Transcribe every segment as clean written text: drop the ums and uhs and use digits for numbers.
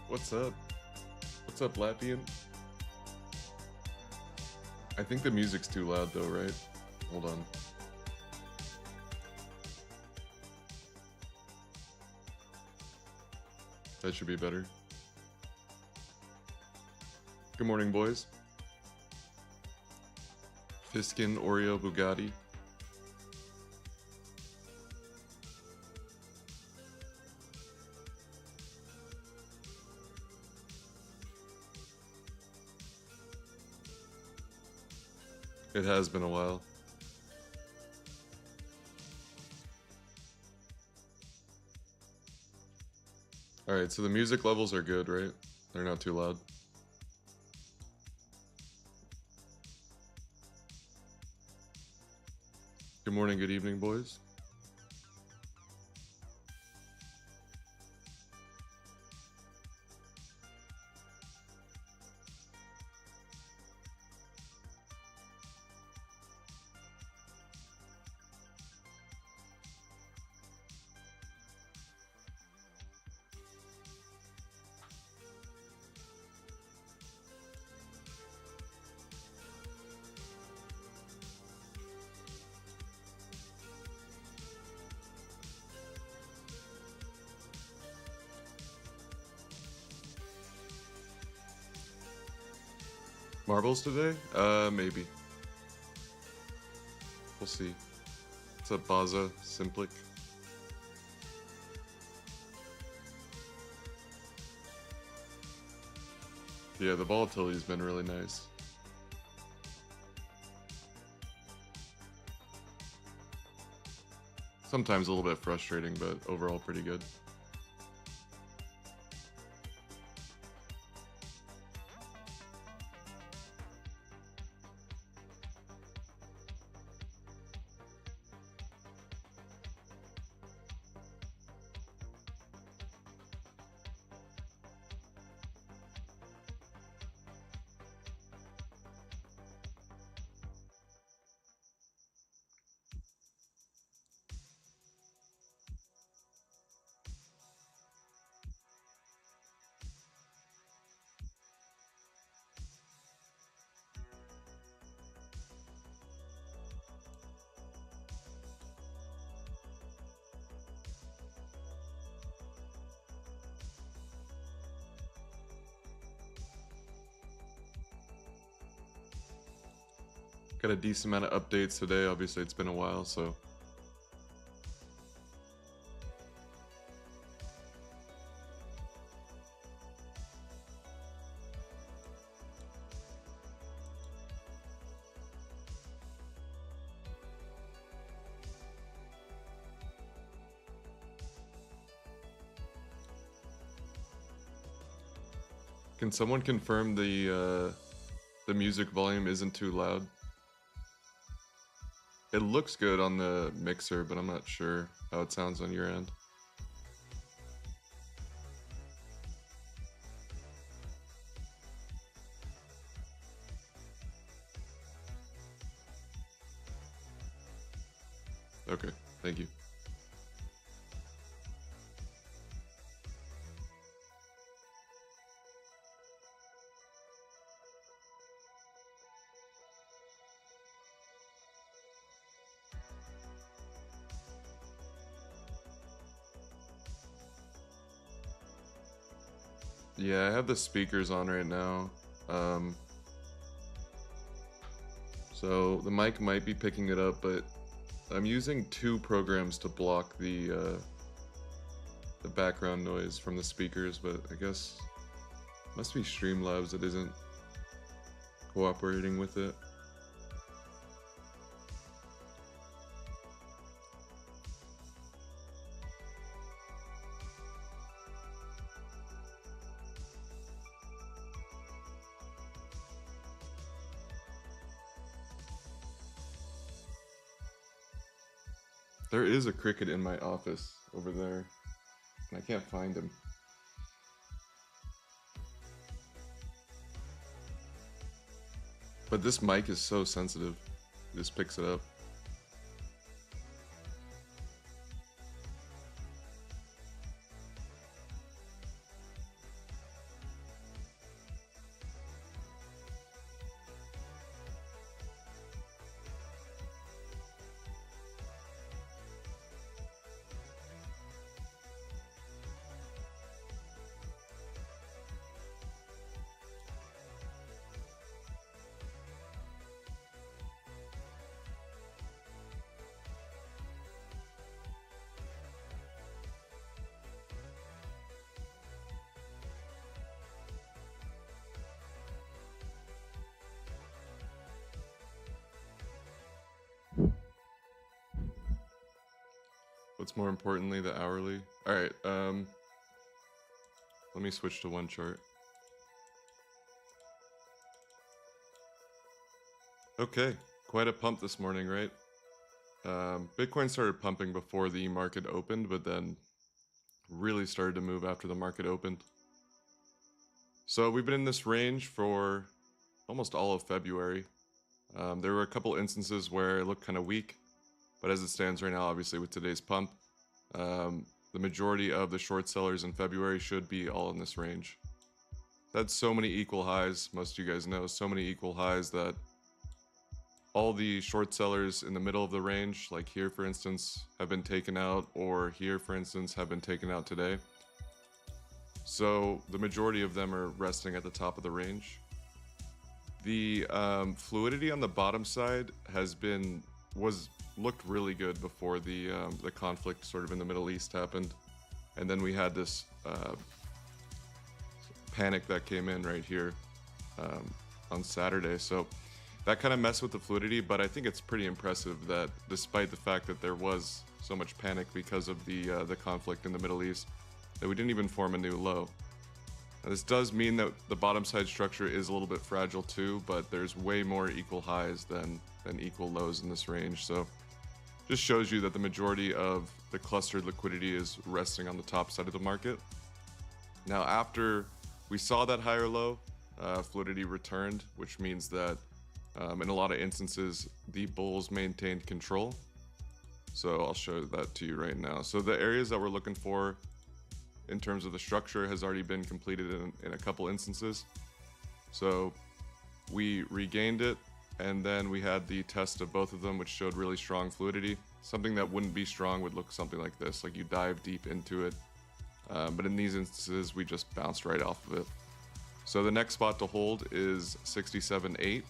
What's up? What's up, Lappian? I think the music's too loud though, right? Hold on. That should be better. Good morning, boys. Fiskin, Oreo, Bugatti. It has been a while. Alright, so the music levels are good, right? They're not too loud. Good morning, good evening, boys. Marbles today? Maybe. We'll see. What's up, Baza? Simplic? Yeah, the volatility's been really nice. Sometimes a little bit frustrating, but overall pretty good. Got a decent amount of updates today. Obviously, it's been a while, so. Can someone confirm the music volume isn't too loud? It looks good on the mixer, but I'm not sure how it sounds on your end. Okay, thank you. Yeah, I have the speakers on right now. So the mic might be picking it up, but I'm using 2 programs to block the background noise from the speakers, but I guess it must be Streamlabs that isn't cooperating with it. There is a cricket in my office over there, and I can't find him. But this mic is so sensitive. It just picks it up. What's more importantly, the hourly? All right, let me switch to one chart. Okay, quite a pump this morning, right? Bitcoin started pumping before the market opened, but then really started to move after the market opened. So we've been in this range for almost all of February. There were a couple instances where it looked kind of weak, but as it stands right now, obviously with today's pump, the majority of the short sellers in February should be all in this range. That's so many equal highs, most of you guys know, so many equal highs that all the short sellers in the middle of the range, like here for instance, have been taken out, or here for instance have been taken out today. So the majority of them are resting at the top of the range. The fluidity on the bottom side looked really good before the conflict sort of in the Middle East happened, and then we had this panic that came in right here on Saturday. So that kind of messed with the fluidity, but I think it's pretty impressive that despite the fact that there was so much panic because of the conflict in the Middle East, that we didn't even form a new low. Now, this does mean that the bottom side structure is a little bit fragile too, but there's way more equal highs than equal lows in this range. So just shows you that the majority of the clustered liquidity is resting on the top side of the market. Now, after we saw that higher low, fluidity returned, which means that in a lot of instances, the bulls maintained control. So I'll show that to you right now. So the areas that we're looking for in terms of the structure has already been completed in a couple instances. So we regained it, and then we had the test of both of them, which showed really strong fluidity. Something that wouldn't be strong would look something like this, like you dive deep into it. But in these instances, we just bounced right off of it. So the next spot to hold is 67.8.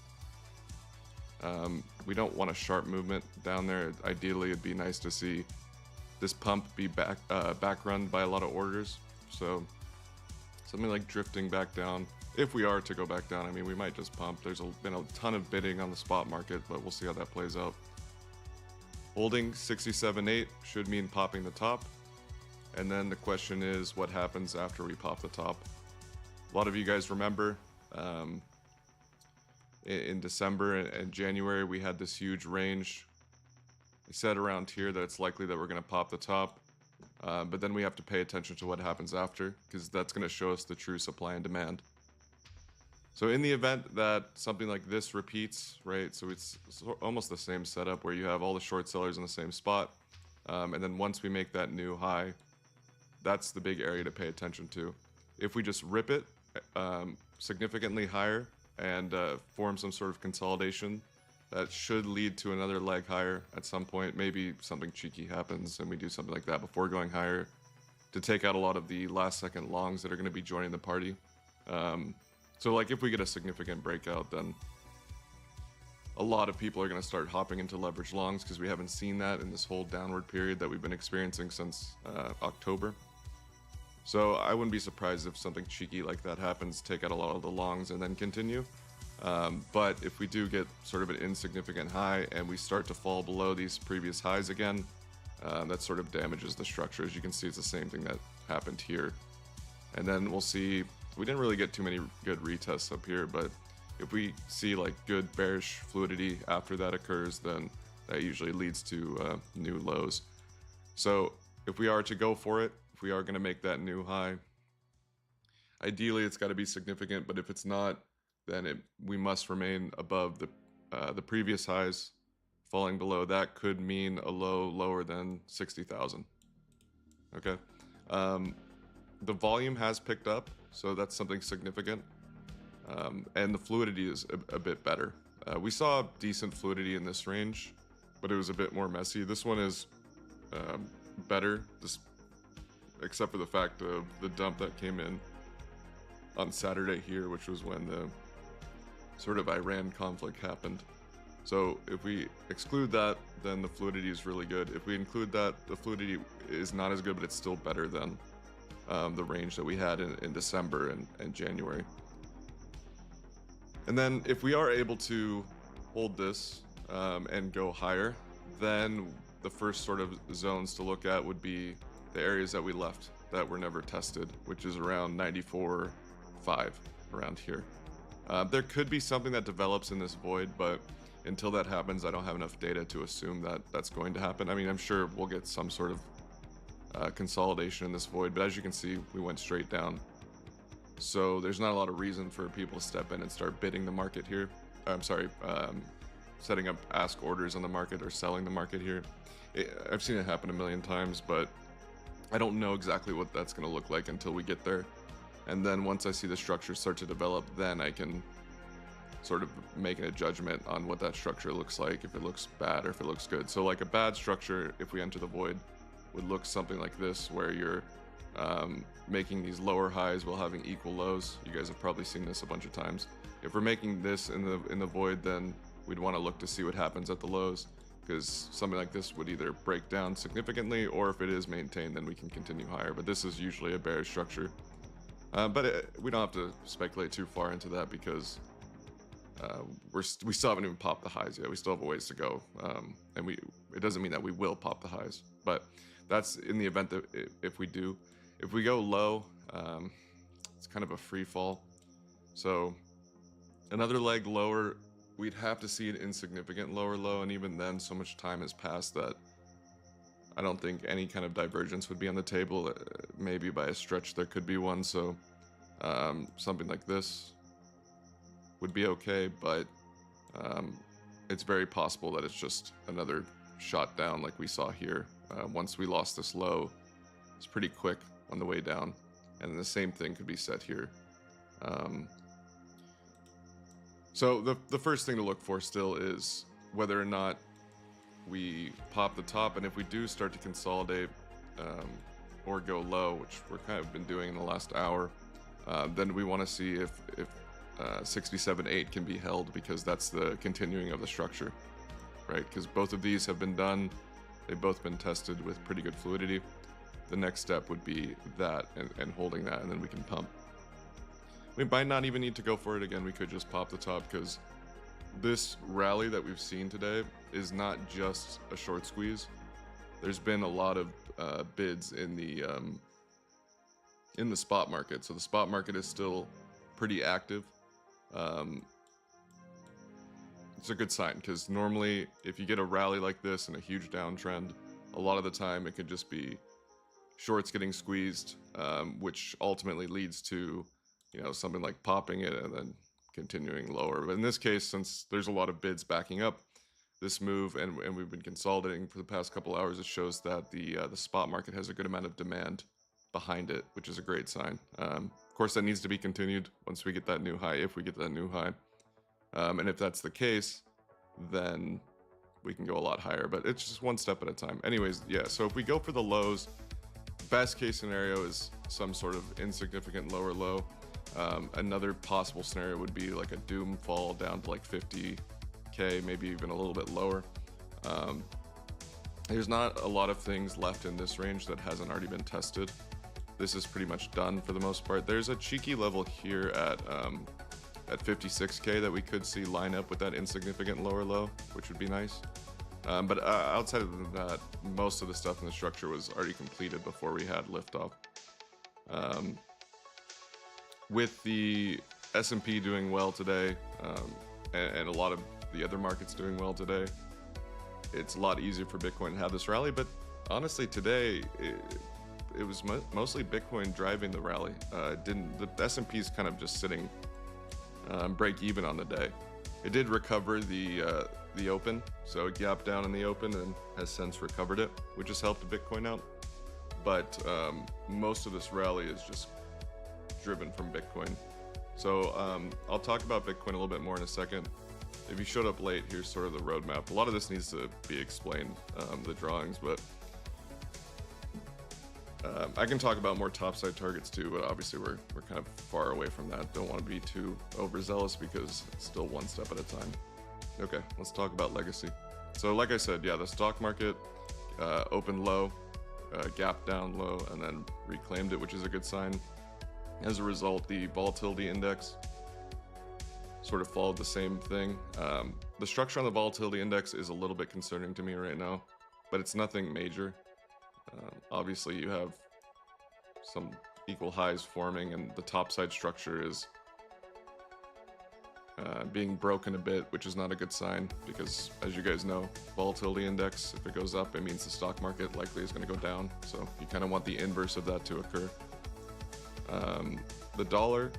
We don't want a sharp movement down there. Ideally, it'd be nice to see this pump be back run by a lot of orders. So something like drifting back down. If we are to go back down, I mean, we might just pump. There's been a ton of bidding on the spot market, but we'll see how that plays out. Holding 67.8 should mean popping the top. And then the question is, what happens after we pop the top? A lot of you guys remember in December and January, we had this huge range. I said around here that it's likely that we're going to pop the top, but then we have to pay attention to what happens after, because that's going to show us the true supply and demand. So in the event that something like this repeats, right, so it's almost the same setup where you have all the short sellers in the same spot, and then once we make that new high, that's the big area to pay attention to. If we just rip it significantly higher and form some sort of consolidation, that should lead to another leg higher at some point. Maybe something cheeky happens and we do something like that before going higher to take out a lot of the last second longs that are going to be joining the party. So like if we get a significant breakout, then a lot of people are going to start hopping into leverage longs, because we haven't seen that in this whole downward period that we've been experiencing since October. So I wouldn't be surprised if something cheeky like that happens, take out a lot of the longs and then continue. But if we do get sort of an insignificant high and we start to fall below these previous highs again, that sort of damages the structure. As you can see, it's the same thing that happened here. And then we'll see, we didn't really get too many good retests up here, but if we see like good bearish fluidity after that occurs, then that usually leads to new lows. So if we are to go for it, if we are going to make that new high, ideally it's got to be significant, but if it's not, then we must remain above the previous highs. Falling below that could mean a low lower than 60,000. Okay. The volume has picked up, so that's something significant. And the fluidity is a bit better. We saw decent fluidity in this range, but it was a bit more messy. This one is better, except for the fact of the dump that came in on Saturday here, which was when the sort of Iran conflict happened. So if we exclude that, then the fluidity is really good. If we include that, the fluidity is not as good, but it's still better than the range that we had in December and January. And then if we are able to hold this and go higher, then the first sort of zones to look at would be the areas that we left that were never tested, which is around 94.5 around here. There could be something that develops in this void, but until that happens, I don't have enough data to assume that that's going to happen. I mean, I'm sure we'll get some sort of consolidation in this void, but as you can see, we went straight down. So there's not a lot of reason for people to step in and start bidding the market here. I'm sorry, setting up ask orders on the market or selling the market here. I've seen it happen a million times, but I don't know exactly what that's going to look like until we get there. And then once I see the structure start to develop, then I can sort of make a judgment on what that structure looks like, if it looks bad or if it looks good. So like a bad structure, if we enter the void, would look something like this, where you're making these lower highs while having equal lows. You guys have probably seen this a bunch of times. If we're making this in the void, then we'd want to look to see what happens at the lows, because something like this would either break down significantly, or if it is maintained, then we can continue higher. But this is usually a bearish structure. But we don't have to speculate too far into that, because we still haven't even popped the highs yet. We still have a ways to go, and it doesn't mean that we will pop the highs, but that's in the event that if we do. If we go low, it's kind of a free fall. So another leg lower, we'd have to see an insignificant lower low, and even then, so much time has passed that I don't think any kind of divergence would be on the table. Maybe by a stretch there could be one, so something like this would be okay, but it's very possible that it's just another shot down like we saw here. Once we lost this low, it's pretty quick on the way down, and the same thing could be said here. So the first thing to look for still is whether or not we pop the top, and if we do start to consolidate or go low, which we're kind of been doing in the last hour, then we want to see if 67.8 can be held, because that's the continuing of the structure, right? Because both of these have been done, they've both been tested with pretty good fluidity. The next step would be that and holding that, and then we can pump. We might not even need to go for it again. We could just pop the top, because this rally that we've seen today is not just a short squeeze. There's been a lot of bids in the spot market, so the spot market is still pretty active. It's a good sign, because normally if you get a rally like this and a huge downtrend, a lot of the time it could just be shorts getting squeezed, which ultimately leads to, you know, something like popping it and then continuing lower. But in this case, since there's a lot of bids backing up this move, and we've been consolidating for the past couple hours, it shows that the spot market has a good amount of demand behind it, which is a great sign. Of course, that needs to be continued once we get that new high, if we get that new high. And if that's the case, then we can go a lot higher, but it's just one step at a time. Anyways, yeah, so if we go for the lows, best case scenario is some sort of insignificant lower low. Another possible scenario would be like a doom fall down to like 50k, maybe even a little bit lower. There's not a lot of things left in this range that hasn't already been tested. This is pretty much done for the most part. There's a cheeky level here at 56k that we could see line up with that insignificant lower low, which would be nice. But outside of that, most of the stuff in the structure was already completed before we had liftoff. With the S&P doing well today, and a lot of the other markets doing well today, it's a lot easier for Bitcoin to have this rally. But honestly, today it was mostly Bitcoin driving the rally. The S&P is kind of just sitting break even on the day. It did recover the open, so it gapped down in the open and has since recovered it, which has helped Bitcoin out. But most of this rally is just driven from Bitcoin. So I'll talk about Bitcoin a little bit more in a second. If you showed up late, here's sort of the roadmap. A lot of this needs to be explained, the drawings, but I can talk about more topside targets too, but obviously we're kind of far away from that. Don't want to be too overzealous because it's still one step at a time. Okay, let's talk about legacy. So like I said, yeah, the stock market opened low, gapped down low, and then reclaimed it, which is a good sign. As a result, the volatility index sort of followed the same thing. The structure on the volatility index is a little bit concerning to me right now. but it's nothing major. Obviously, you have some equal highs forming, and the topside structure is being broken a bit, which is not a good sign because, as you guys know, volatility index, if it goes up, it means the stock market likely is going to go down. So you kind of want the inverse of that to occur. The dollar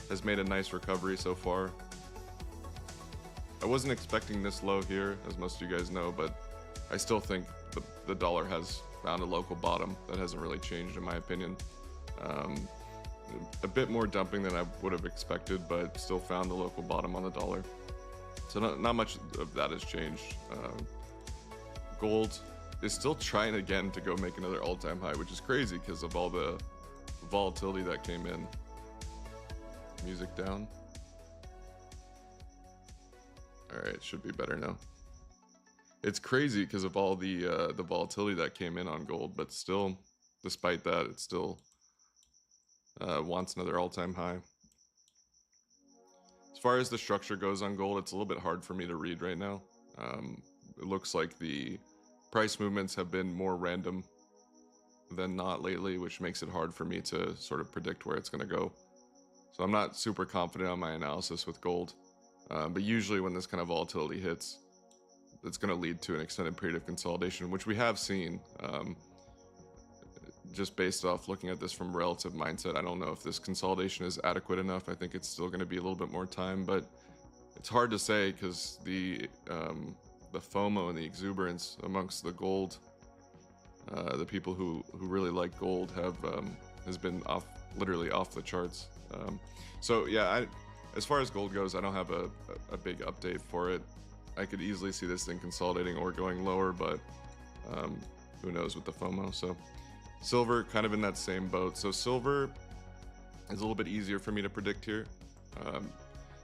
has made a nice recovery so far. I wasn't expecting this low here, as most of you guys know, but I still think the dollar has found a local bottom that hasn't really changed, in my opinion. A bit more dumping than I would have expected, but still found the local bottom on the dollar. So not much of that has changed. Gold is still trying again to go make another all-time high, which is crazy because of all the volatility that came in. Music down. All right, should be better now. It's crazy because of all the volatility that came in on gold, but still, despite that, it still wants another all-time high. As far as the structure goes on gold, it's a little bit hard for me to read right now. It looks like the price movements have been more random than not lately, which makes it hard for me to sort of predict where it's going to go. So I'm not super confident on my analysis with gold. But usually when this kind of volatility hits, it's going to lead to an extended period of consolidation, which we have seen. Just based off looking at this from relative mindset, I don't know if this consolidation is adequate enough. I think it's still going to be a little bit more time, but it's hard to say because the FOMO and the exuberance amongst the gold, the people who really like gold has been literally off the charts. So yeah, as far as gold goes, I don't have a big update for it. I could easily see this thing consolidating or going lower, but who knows with the FOMO. So silver kind of in that same boat. So silver is a little bit easier for me to predict here.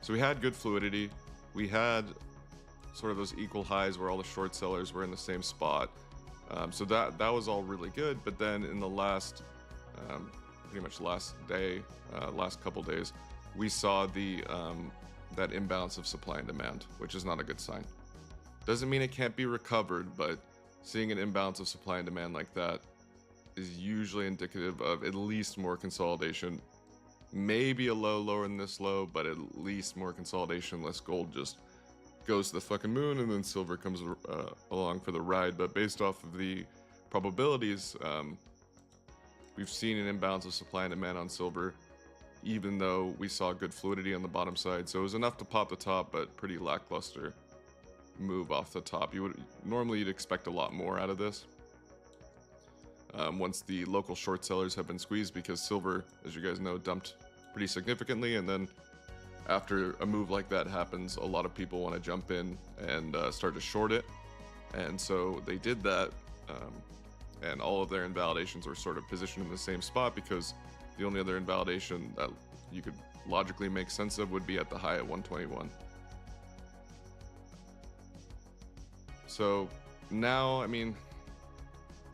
So we had good fluidity. We had sort of those equal highs where all the short sellers were in the same spot. So that was all really good. But then in the last, pretty much last day, last couple days, we saw that imbalance of supply and demand, which is not a good sign. Doesn't mean it can't be recovered, but seeing an imbalance of supply and demand like that is usually indicative of at least more consolidation. Maybe a low lower than this low, but at least more consolidation, unless gold just goes to the fucking moon and then silver comes along for the ride. But based off of the probabilities, we've seen an imbalance of supply and demand on silver, even though we saw good fluidity on the bottom side. So it was enough to pop the top, but pretty lackluster move off the top. You'd expect a lot more out of this once the local short sellers have been squeezed, because silver, as you guys know, dumped pretty significantly, and then after a move like that happens, a lot of people want to jump in and start to short it, and so they did that, and all of their invalidations were sort of positioned in the same spot, because the only other invalidation that you could logically make sense of would be at the high at 121. So now, I mean,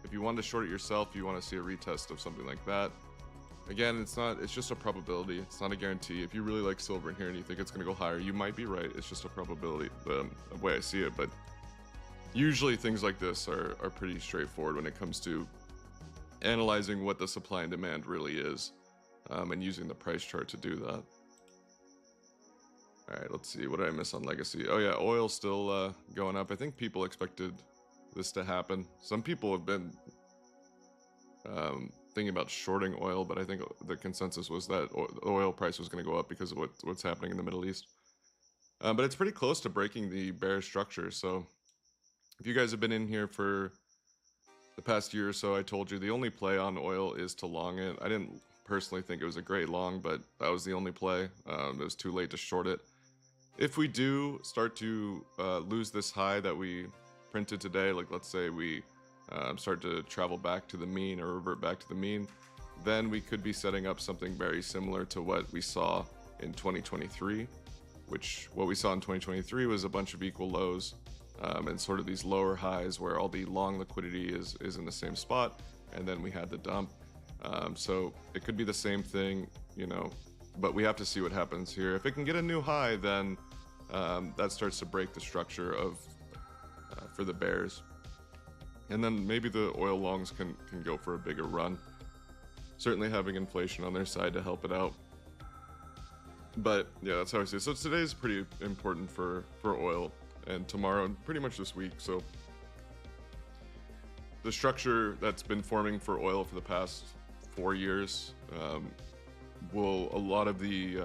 if you want to short it yourself, you want to see a retest of something like that. Again, it's just a probability. It's not a guarantee. If you really like silver in here and you think it's going to go higher, you might be right. It's just a probability, the way I see it. But usually things like this are pretty straightforward when it comes to analyzing what the supply and demand really is, and using the price chart to do that. All right, let's see. What did I miss on legacy? Oh yeah, oil's still going up. I think people expected this to happen. Some people have been thinking about shorting oil, but I think the consensus was that the oil price was going to go up because of what's happening in the Middle East. But it's pretty close to breaking the bearish structure. So if you guys have been in here for the past year or so, I told you the only play on oil is to long it. I didn't personally think it was a great long, but that was the only play. It was too late to short it. If we do start to lose this high that we printed today, like let's say we start to travel back to the mean or revert back to the mean, then we could be setting up something very similar to what we saw in 2023, which what we saw in 2023 was a bunch of equal lows, and sort of these lower highs where all the long liquidity is in the same spot, and then we had the dump. So it could be the same thing, you know, but we have to see what happens here. If it can get a new high, then that starts to break the structure of for the bears. And then maybe the oil longs can go for a bigger run. Certainly having inflation on their side to help it out. But yeah, that's how I see it. So today's pretty important for oil, and tomorrow and pretty much this week. So the structure that's been forming for oil for the past 4 years a lot of the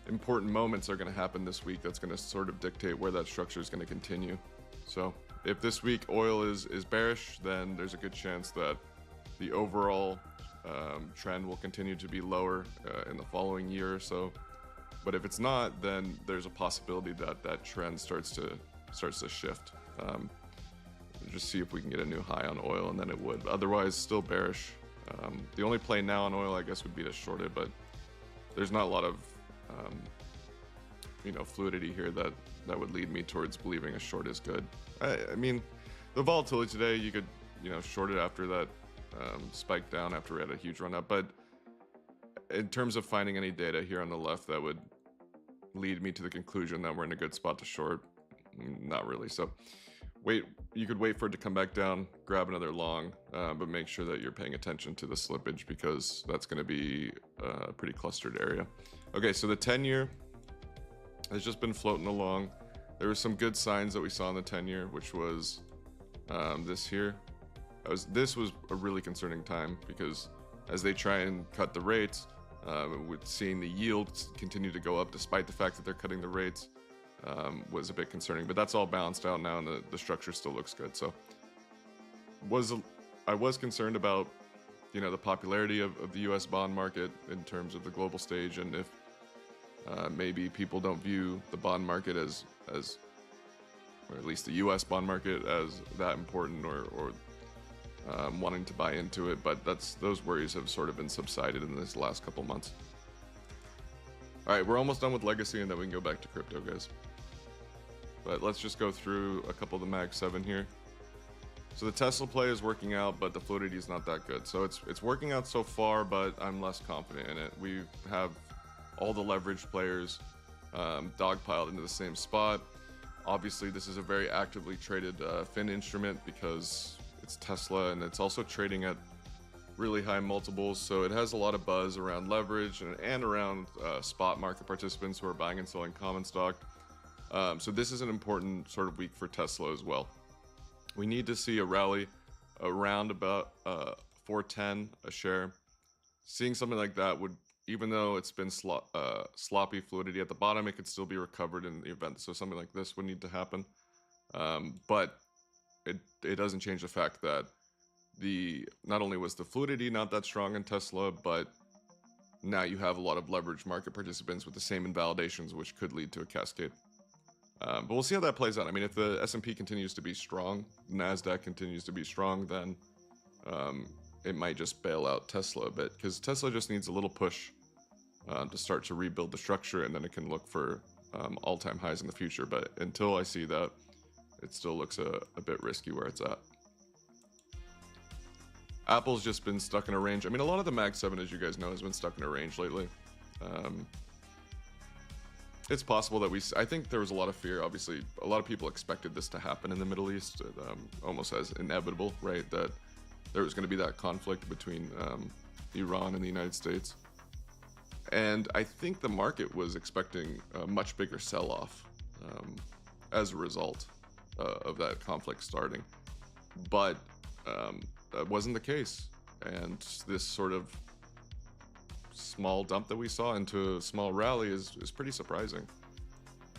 important moments are going to happen this week. That's going to sort of dictate where that structure is going to continue. So if this week oil is bearish, then there's a good chance that the overall trend will continue to be lower in the following year or so. But if it's not, then there's a possibility that that trend starts to shift. Just see if we can get a new high on oil, and then it would. But otherwise, still bearish. The only play now on oil, I guess, would be to short it, but there's not a lot of fluidity here that would lead me towards believing a short is good. I mean, the volatility today, you could short it after that spike down after we had a huge run up, but in terms of finding any data here on the left that would lead me to the conclusion that we're in a good spot to short, not really. So you could wait for it to come back down, grab another long, but make sure that you're paying attention to the slippage, because that's going to be a pretty clustered area. Okay, so the 10-year has just been floating along. There were some good signs that we saw in the 10-year, which was this here. This was a really concerning time, because as they try and cut the rates, with seeing the yields continue to go up despite the fact that they're cutting the rates, was a bit concerning. But that's all balanced out now, and the structure still looks good. So I was concerned about the popularity of the US bond market in terms of the global stage, and if maybe people don't view the bond market as or at least the US bond market as that important, or wanting to buy into it. But those worries have sort of been subsided in this last couple months. All right, we're almost done with legacy, and then we can go back to crypto, guys. But let's just go through a couple of the Mag 7 here. So the Tesla play is working out, but the fluidity is not that good. So it's working out so far, but I'm less confident in it. We have all the leveraged players dogpiled into the same spot. Obviously, this is a very actively traded fin instrument, because it's Tesla, and it's also trading at really high multiples. So it has a lot of buzz around leverage and around spot market participants who are buying and selling common stock. So this is an important sort of week for Tesla as well. We need to see a rally around about 410 a share. Seeing something like that would, even though it's been sloppy fluidity at the bottom, it could still be recovered in the event. So something like this would need to happen. But it doesn't change the fact that not only was the fluidity not that strong in Tesla, but now you have a lot of leveraged market participants with the same invalidations, which could lead to a cascade. But we'll see how that plays out. I mean, if the S&P continues to be strong, NASDAQ continues to be strong, then it might just bail out Tesla a bit, because Tesla just needs a little push to start to rebuild the structure, and then it can look for all-time highs in the future. But until I see that, it still looks a bit risky where it's at. Apple's just been stuck in a range. I mean, a lot of the Mag 7, as you guys know, has been stuck in a range lately. It's possible that I think there was a lot of fear. Obviously, a lot of people expected this to happen in the Middle East, almost as inevitable, right? That there was going to be that conflict between Iran and the United States. And I think the market was expecting a much bigger sell-off as a result of that conflict starting. But that wasn't the case. And this sort of small dump that we saw into a small rally is pretty surprising.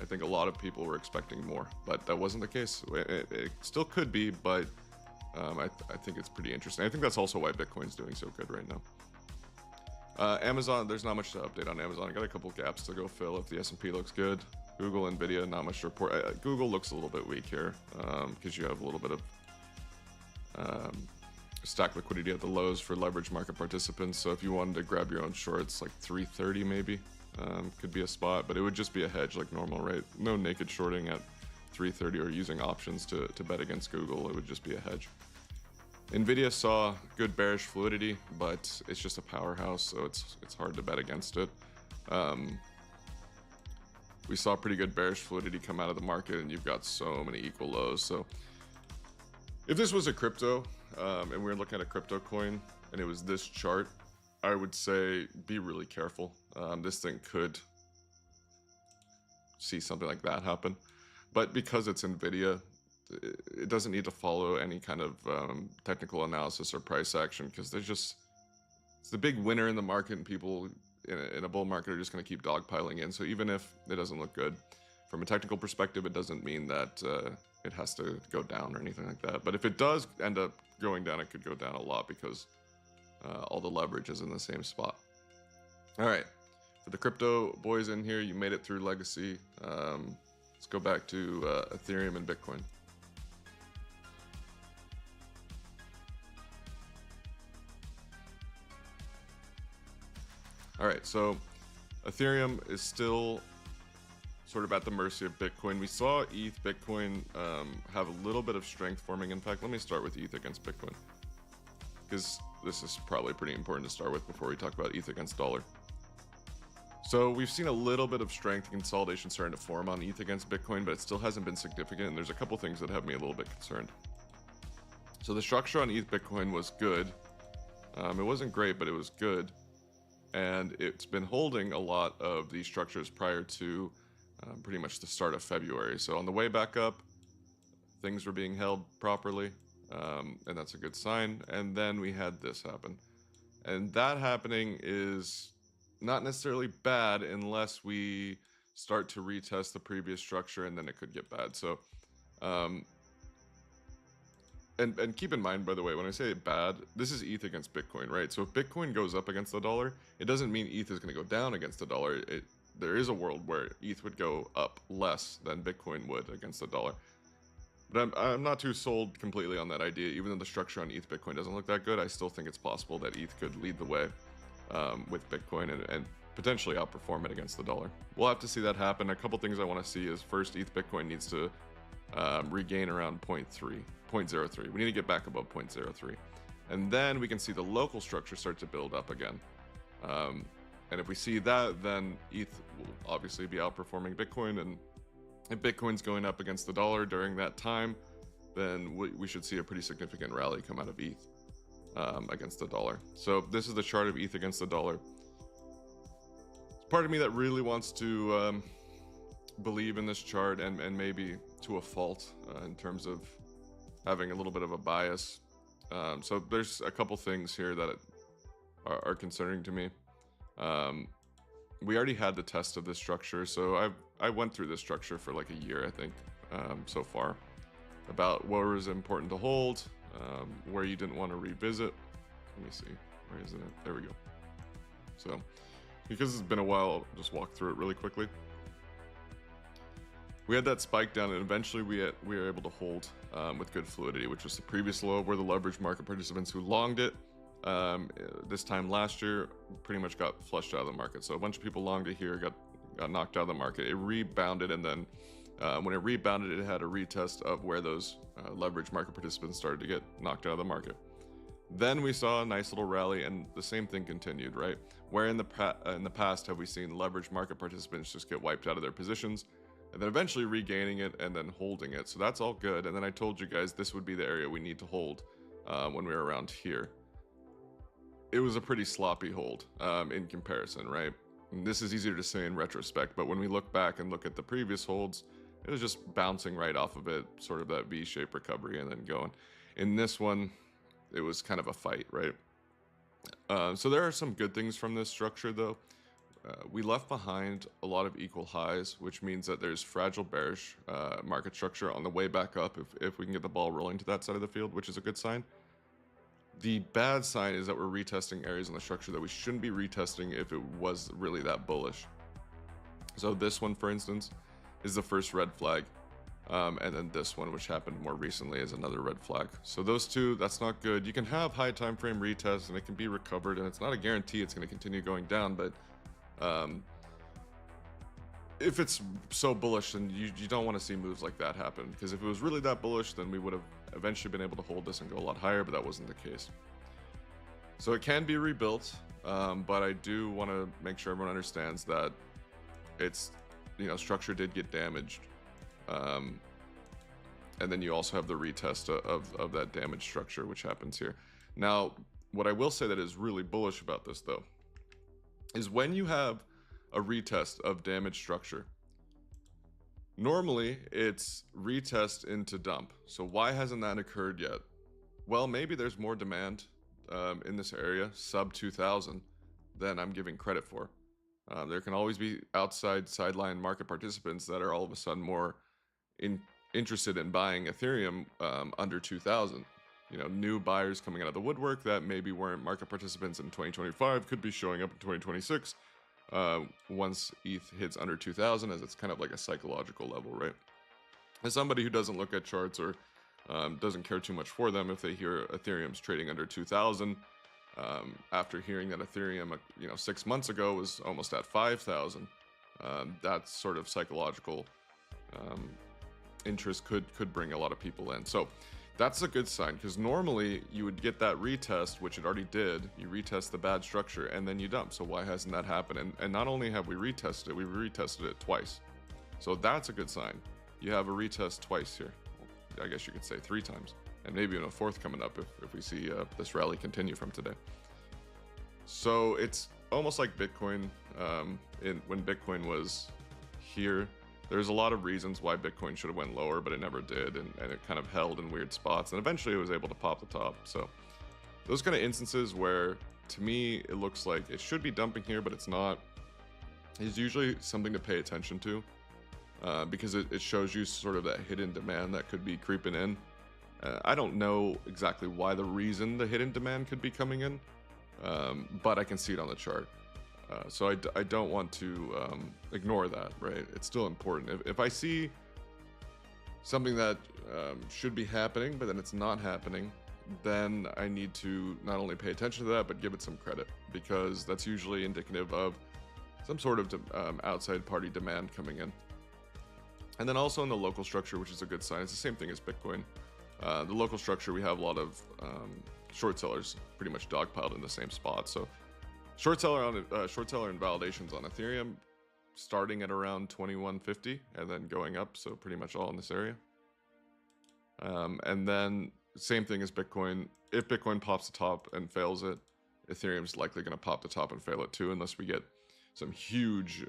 I think a lot of people were expecting more, but that wasn't the case. It still could be, but I think it's pretty interesting. I think that's also why Bitcoin's doing so good right now. Amazon, there's not much to update on Amazon. I got a couple gaps to go fill if the S&P looks good. Google, Nvidia, not much to report. Google looks a little bit weak here because you have a little bit of stack liquidity at the lows for leverage market participants. So if you wanted to grab your own shorts, like 330 maybe, could be a spot, but it would just be a hedge like normal, right? No naked shorting at 330 or using options to bet against Google. It would just be a hedge. Nvidia saw good bearish fluidity, but it's just a powerhouse, so it's hard to bet against it. We saw pretty good bearish fluidity come out of the market, and you've got so many equal lows. So If this was a crypto, and we were looking at a crypto coin, and it was this chart, I would say be really careful. This thing could see something like that happen. But because it's NVIDIA, it doesn't need to follow any kind of technical analysis or price action, because it's the big winner in the market, and people in a bull market are just going to keep dogpiling in. So even if it doesn't look good from a technical perspective, it doesn't mean that it has to go down or anything like that. But if it does end up going down, it could go down a lot because all the leverage is in the same spot. All right, for the crypto boys in here, you made it through Legacy. Let's go back to Ethereum and Bitcoin. All right, so Ethereum is still sort of at the mercy of Bitcoin. We saw ETH, Bitcoin have a little bit of strength forming. In fact, let me start with ETH against Bitcoin, because this is probably pretty important to start with before we talk about ETH against dollar. So we've seen a little bit of strength and consolidation starting to form on ETH against Bitcoin, but it still hasn't been significant, and there's a couple things that have me a little bit concerned. So the structure on ETH Bitcoin was good. It wasn't great, but it was good. And it's been holding a lot of these structures prior to pretty much the start of February. So on the way back up, things were being held properly, and that's a good sign. And then we had this happen. And that happening is not necessarily bad unless we start to retest the previous structure, and then it could get bad. So, and keep in mind, by the way, when I say bad, this is ETH against Bitcoin, right? So if Bitcoin goes up against the dollar, it doesn't mean ETH is going to go down against the dollar. There is a world where ETH would go up less than Bitcoin would against the dollar. But I'm not too sold completely on that idea. Even though the structure on ETH Bitcoin doesn't look that good, I still think it's possible that ETH could lead the way with Bitcoin and potentially outperform it against the dollar. We'll have to see that happen. A couple things I want to see is, first, ETH Bitcoin needs to regain around 0.03. We need to get back above 0.03. And then we can see the local structure start to build up again. And if we see that, then ETH will obviously be outperforming Bitcoin. And if Bitcoin's going up against the dollar during that time, then we should see a pretty significant rally come out of ETH against the dollar. So this is the chart of ETH against the dollar. It's part of me that really wants to believe in this chart, and maybe to a fault in terms of having a little bit of a bias. So there's a couple things here that are concerning to me. We already had the test of this structure, so I went through this structure for like a year, I think, so far, about what was important to hold, where you didn't want to revisit. Let me see, where is it? There we go. So because it's been a while, I'll just walk through it really quickly. We had that spike down, and eventually we were able to hold with good fluidity, which was the previous low where the leverage market participants who longed it this time last year pretty much got flushed out of the market. So a bunch of people longed it here, got knocked out of the market. It rebounded, and then when it rebounded, it had a retest of where those leverage market participants started to get knocked out of the market. Then we saw a nice little rally, and the same thing continued, right? Where in the past have we seen leverage market participants just get wiped out of their positions, and then eventually regaining it and then holding it? So that's all good. And then I told you guys this would be the area we need to hold when we were around here. It was a pretty sloppy hold in comparison, right? And this is easier to say in retrospect, but when we look back and look at the previous holds, it was just bouncing right off of it, sort of that V-shaped recovery and then going. In this one, it was kind of a fight, right? So there are some good things from this structure, though. We left behind a lot of equal highs, which means that there's fragile bearish market structure on the way back up if we can get the ball rolling to that side of the field, which is a good sign. The bad sign is that we're retesting areas in the structure that we shouldn't be retesting if it was really that bullish. So this one, for instance, is the first red flag. And then this one, which happened more recently, is another red flag. So those two, that's not good. You can have high time frame retests and it can be recovered, and it's not a guarantee it's going to continue going down, but if it's so bullish, then you don't want to see moves like that happen, because if it was really that bullish, then we would have eventually been able to hold this and go a lot higher, but that wasn't the case. So it can be rebuilt, but I do want to make sure everyone understands that it's, structure did get damaged. And then you also have the retest of that damage structure, which happens here. Now, what I will say that is really bullish about this, though, is when you have a retest of damage structure, normally it's retest into dump. So why hasn't that occurred yet? Well, maybe there's more demand in this area, sub 2000, than I'm giving credit for. There can always be outside sideline market participants that are all of a sudden more interested in buying Ethereum under 2000. You know, new buyers coming out of the woodwork that maybe weren't market participants in 2025 could be showing up in 2026 once ETH hits under 2000, as it's kind of like a psychological level, right? As somebody who doesn't look at charts or doesn't care too much for them, if they hear Ethereum's trading under 2000, after hearing that Ethereum, 6 months ago was almost at 5,000, that sort of psychological interest could bring a lot of people in. So that's a good sign, because normally you would get that retest, which it already did. You retest the bad structure and then you dump. So why hasn't that happened? And not only have we retested it, we've retested it twice. So that's a good sign. You have a retest twice here. I guess you could say 3 times, and maybe even a 4th coming up if we see this rally continue from today. So it's almost like Bitcoin. When Bitcoin was here, there's a lot of reasons why Bitcoin should have went lower, but it never did, and it kind of held in weird spots, and eventually it was able to pop the top. So those kind of instances where, to me, it looks like it should be dumping here, but it's not, is usually something to pay attention to, because it shows you sort of that hidden demand that could be creeping in. I don't know exactly why the hidden demand could be coming in, but I can see it on the chart. So I don't want to ignore that, right? It's still important. If I see something that should be happening, but then it's not happening, then I need to not only pay attention to that, but give it some credit, because that's usually indicative of some sort of outside party demand coming in. And then also in the local structure, which is a good sign, it's the same thing as Bitcoin. The local structure, we have a lot of short sellers pretty much dogpiled in the same spot. So short seller invalidations on Ethereum starting at around 2150 and then going up, so pretty much all in this area. And then same thing as Bitcoin. If Bitcoin pops the top and fails it, Ethereum's likely going to pop the top and fail it too, unless we get some huge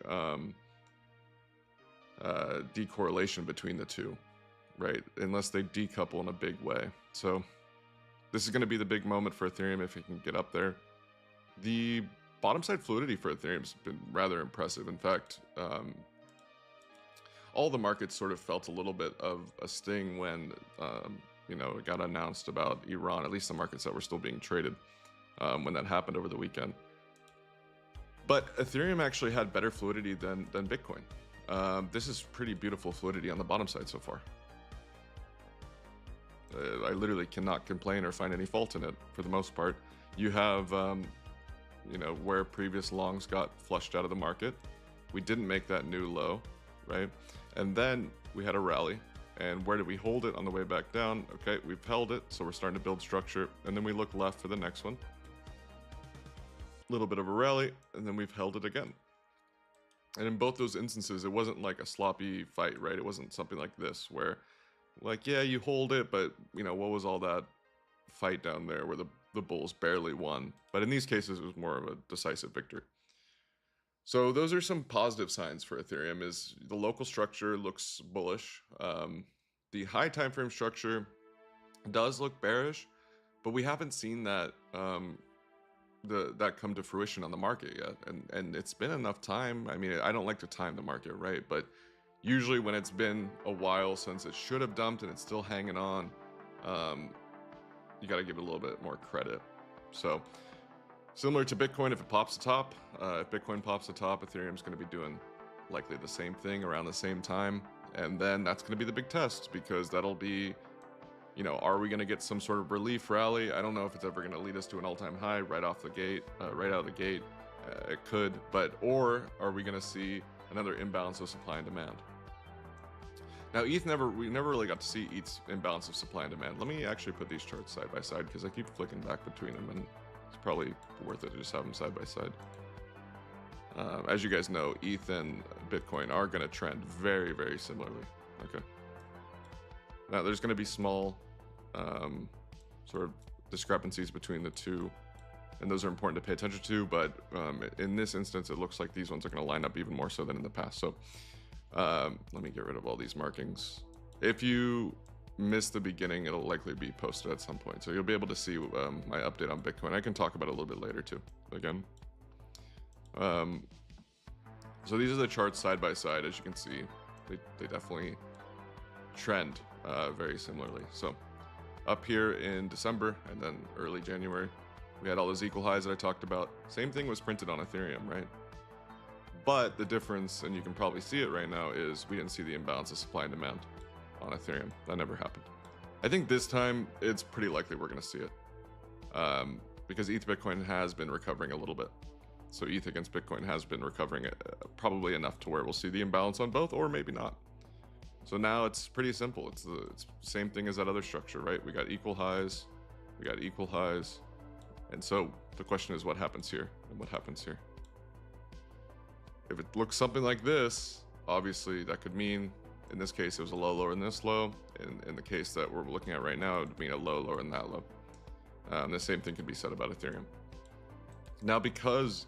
decorrelation between the two, right? Unless they decouple in a big way. So this is going to be the big moment for Ethereum if it can get up there. The bottom side fluidity for Ethereum has been rather impressive. In fact, all the markets sort of felt a little bit of a sting when it got announced about Iran, at least the markets that were still being traded when that happened over the weekend. But Ethereum actually had better fluidity than Bitcoin. This is pretty beautiful fluidity on the bottom side so far. I literally cannot complain or find any fault in it for the most part. You have, where previous longs got flushed out of the market. We didn't make that new low, right? And then we had a rally. And where did we hold it on the way back down? Okay, we've held it, so we're starting to build structure. And then we look left for the next one. A little bit of a rally, and then we've held it again. And in both those instances, it wasn't like a sloppy fight, right? It wasn't something like this where, like, yeah, you hold it, but, what was all that fight down there where the bulls barely won? But in these cases, it was more of a decisive victory. So those are some positive signs for Ethereum. Is the local structure looks bullish. The high time frame structure does look bearish, but we haven't seen that that come to fruition on the market yet, and it's been enough time. I mean, I don't like to time the market, right? But usually when it's been a while since it should have dumped and it's still hanging on, you got to give it a little bit more credit. So similar to Bitcoin, if it pops the top, if Bitcoin pops the top, Ethereum's going to be doing likely the same thing around the same time, and then that's going to be the big test, because that'll be, are we going to get some sort of relief rally? I don't know if it's ever going to lead us to an all-time high right out of the gate. It could, or are we going to see another imbalance of supply and demand? Now, we never really got to see ETH's imbalance of supply and demand. Let me actually put these charts side by side, because I keep flicking back between them, and it's probably worth it to just have them side by side. As you guys know, ETH and Bitcoin are going to trend very, very similarly. Okay. Now, there's going to be small sort of discrepancies between the two, and those are important to pay attention to, but in this instance, it looks like these ones are going to line up even more so than in the past. So let me get rid of all these markings. If you miss the beginning, it'll likely be posted at some point, so you'll be able to see my update on Bitcoin. I can talk about it a little bit later too, again. So these are the charts side by side. As you can see, they definitely trend very similarly. So up here in December and then early January, we had all those equal highs that I talked about. Same thing was printed on Ethereum, right? But the difference, and you can probably see it right now, is we didn't see the imbalance of supply and demand on Ethereum. That never happened. I think this time it's pretty likely we're going to see it, because ETH Bitcoin has been recovering a little bit. So ETH against Bitcoin has been recovering probably enough to where we'll see the imbalance on both, or maybe not. So now it's pretty simple. It's the same thing as that other structure, right? We got equal highs, we got equal highs. And so the question is, what happens here and what happens here? If it looks something like this, obviously that could mean, in this case, it was a low lower than this low. In the case that we're looking at right now, it would mean a low lower than that low. The same thing can be said about Ethereum. Now, because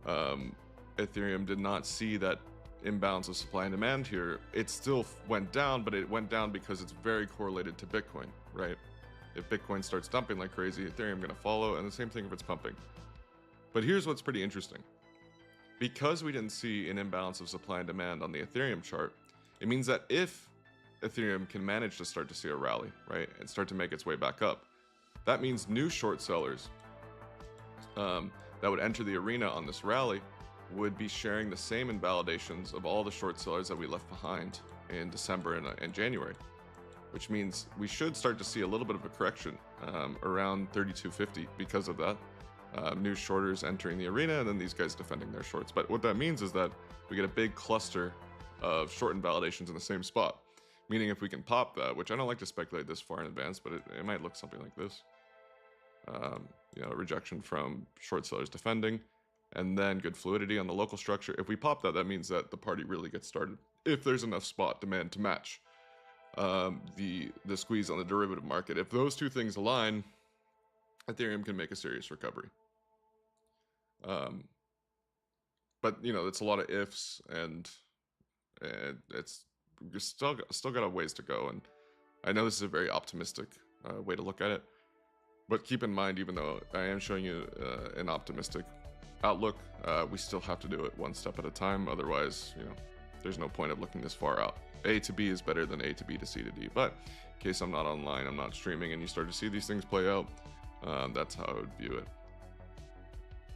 Ethereum did not see that imbalance of supply and demand here, it still went down, but it went down because it's very correlated to Bitcoin, right? If Bitcoin starts dumping like crazy, Ethereum gonna follow, and the same thing if it's pumping. But here's what's pretty interesting. Because we didn't see an imbalance of supply and demand on the Ethereum chart, it means that if Ethereum can manage to start to see a rally, right, and start to make its way back up, that means new short sellers that would enter the arena on this rally would be sharing the same invalidations of all the short sellers that we left behind in December and January, which means we should start to see a little bit of a correction around 3250 because of that. New shorters entering the arena and then these guys defending their shorts. But what that means is that we get a big cluster of short invalidations in the same spot, meaning if we can pop that, which I don't like to speculate this far in advance, but it might look something like this. You know, rejection from short sellers defending, and then good fluidity on the local structure. If we pop that, that means that the party really gets started. If there's enough spot demand to match the squeeze on the derivative market. If those two things align, Ethereum can make a serious recovery. But you know, it's a lot of ifs, and it's still got a ways to go. And I know this is a very optimistic way to look at it, but keep in mind, even though I am showing you an optimistic outlook, we still have to do it one step at a time. Otherwise, you know, there's no point of looking this far out. A to B is better than A to B to C to D. But in case I'm not online, I'm not streaming, and you start to see these things play out, that's how I would view it.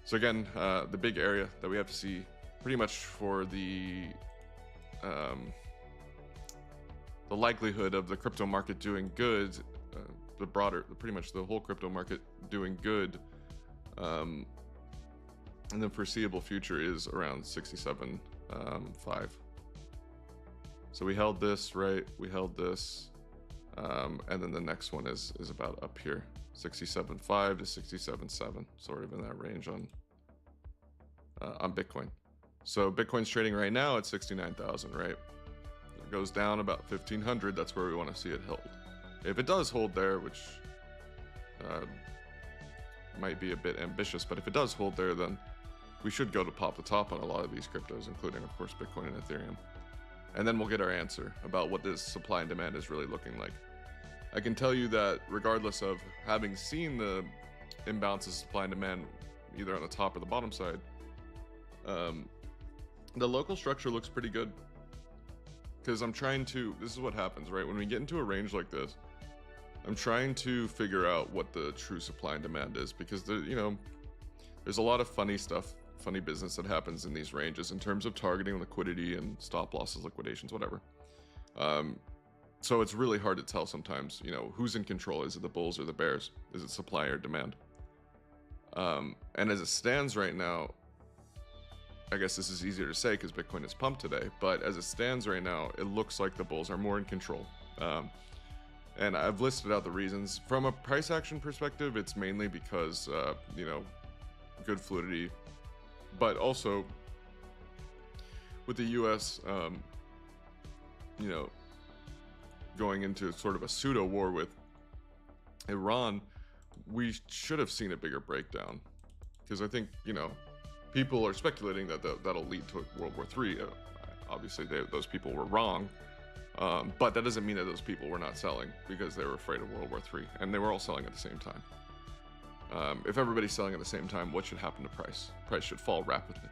So again, the big area that we have to see pretty much for the likelihood of the crypto market doing good, pretty much the whole crypto market doing good in the foreseeable future is around 67.5. So we held this, right? We held this, and then the next one is about up here, 67.5 to 67.7, sort of in that range on Bitcoin. So Bitcoin's trading right now at 69,000, right? It goes down about 1,500. That's where we want to see it hold. If it does hold there, which might be a bit ambitious, but if it does hold there, then we should go to pop the top on a lot of these cryptos, including, of course, Bitcoin and Ethereum. And then we'll get our answer about what this supply and demand is really looking like. I can tell you that regardless of having seen the imbalance of supply and demand either on the top or the bottom side, the local structure looks pretty good. Because this is what happens, right? When we get into a range like this, I'm trying to figure out what the true supply and demand is, because there's a lot of funny business that happens in these ranges in terms of targeting liquidity and stop losses, liquidations, whatever. So it's really hard to tell sometimes, who's in control. Is it the bulls or the bears? Is it supply or demand? And as it stands right now, I guess this is easier to say because Bitcoin is pumped today, but as it stands right now, it looks like the bulls are more in control. And I've listed out the reasons. From a price action perspective, it's mainly because, good fluidity, but also with the US, going into sort of a pseudo war with Iran, we should have seen a bigger breakdown. Because I think, people are speculating that that'll lead to World War III. Obviously, those people were wrong. But that doesn't mean that those people were not selling because they were afraid of World War III. And they were all selling at the same time. If everybody's selling at the same time, what should happen to price? Price should fall rapidly.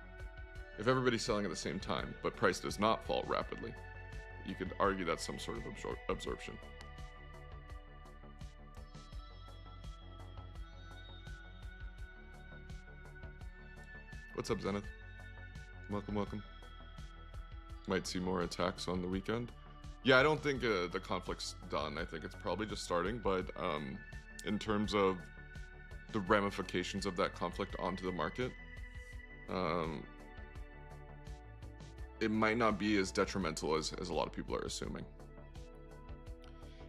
If everybody's selling at the same time, but price does not fall rapidly, you could argue that's some sort of absorption. What's up, Zenith? Welcome. Might see more attacks on the weekend. Yeah, I don't think the conflict's done. I think it's probably just starting, but in terms of the ramifications of that conflict onto the market, it might not be as detrimental as a lot of people are assuming.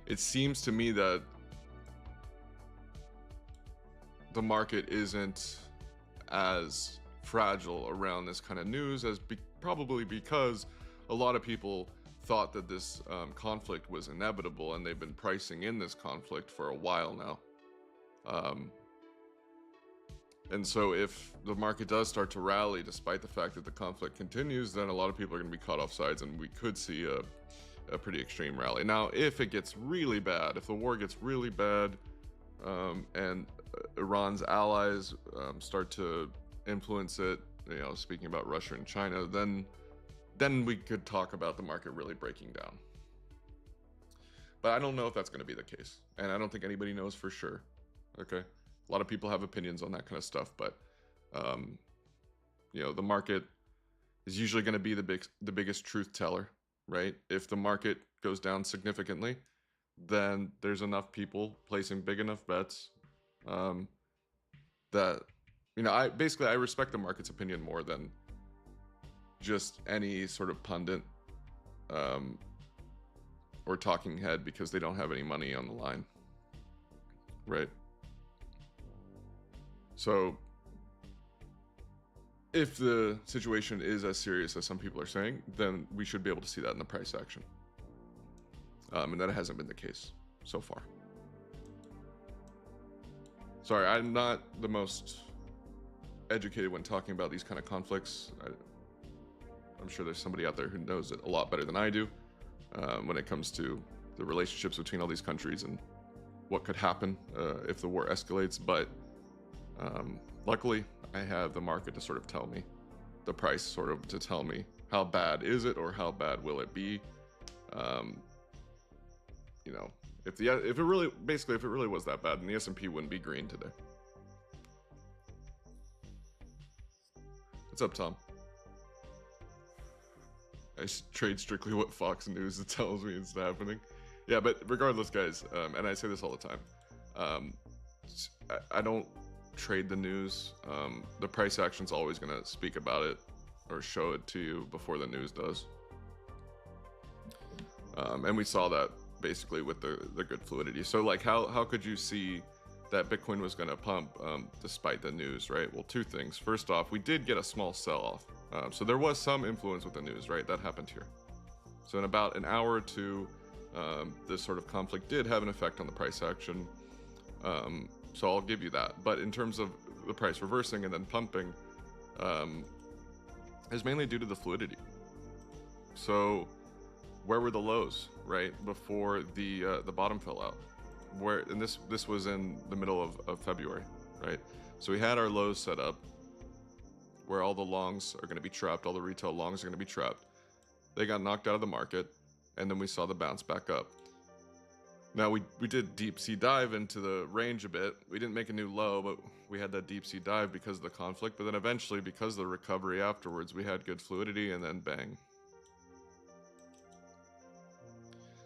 It seems to me that the market isn't as fragile around this kind of news as probably because a lot of people thought that this conflict was inevitable, and they've been pricing in this conflict for a while now. And so if the market does start to rally despite the fact that the conflict continues, then a lot of people are going to be caught off sides, and we could see a pretty extreme rally. Now, if it gets really bad, if the war gets really bad, and Iran's allies start to influence it, speaking about Russia and China, then we could talk about the market really breaking down. But I don't know if that's going to be the case, and I don't think anybody knows for sure. Okay, a lot of people have opinions on that kind of stuff, but the market is usually going to be the biggest truth teller, right? If the market goes down significantly, then there's enough people placing big enough bets that I respect the market's opinion more than just any sort of pundit or talking head, because they don't have any money on the line, right? So if the situation is as serious as some people are saying, then we should be able to see that in the price action. And that hasn't been the case so far. Sorry, I'm not the most educated when talking about these kind of conflicts. I'm sure there's somebody out there who knows it a lot better than I do when it comes to the relationships between all these countries and what could happen if the war escalates. But luckily, I have the market to sort of tell me, the price sort of to tell me how bad is it or how bad will it be. If it really was that bad, then the S&P wouldn't be green today. What's up, Tom? I trade strictly what Fox News tells me is happening. Yeah, but regardless, guys, and I say this all the time, I don't trade the news. The price action's always going to speak about it or show it to you before the news does. And we saw that basically with the good fluidity. So like how could you see that Bitcoin was going to pump despite the news, right? Well, two things. First off, we did get a small sell-off. So there was some influence with the news, right? That happened here. So in about an hour or two, this sort of conflict did have an effect on the price action. So I'll give you that. But in terms of the price reversing and then pumping, is mainly due to the fluidity. So where were the lows, right? Before the bottom fell out. And this was in the middle of February, right? So we had our lows set up where all the longs are going to be trapped, all the retail longs are going to be trapped. They got knocked out of the market, and then we saw the bounce back up. Now we did deep sea dive into the range a bit. We didn't make a new low, but we had that deep sea dive because of the conflict. But then eventually, because of the recovery afterwards, we had good fluidity, and then bang.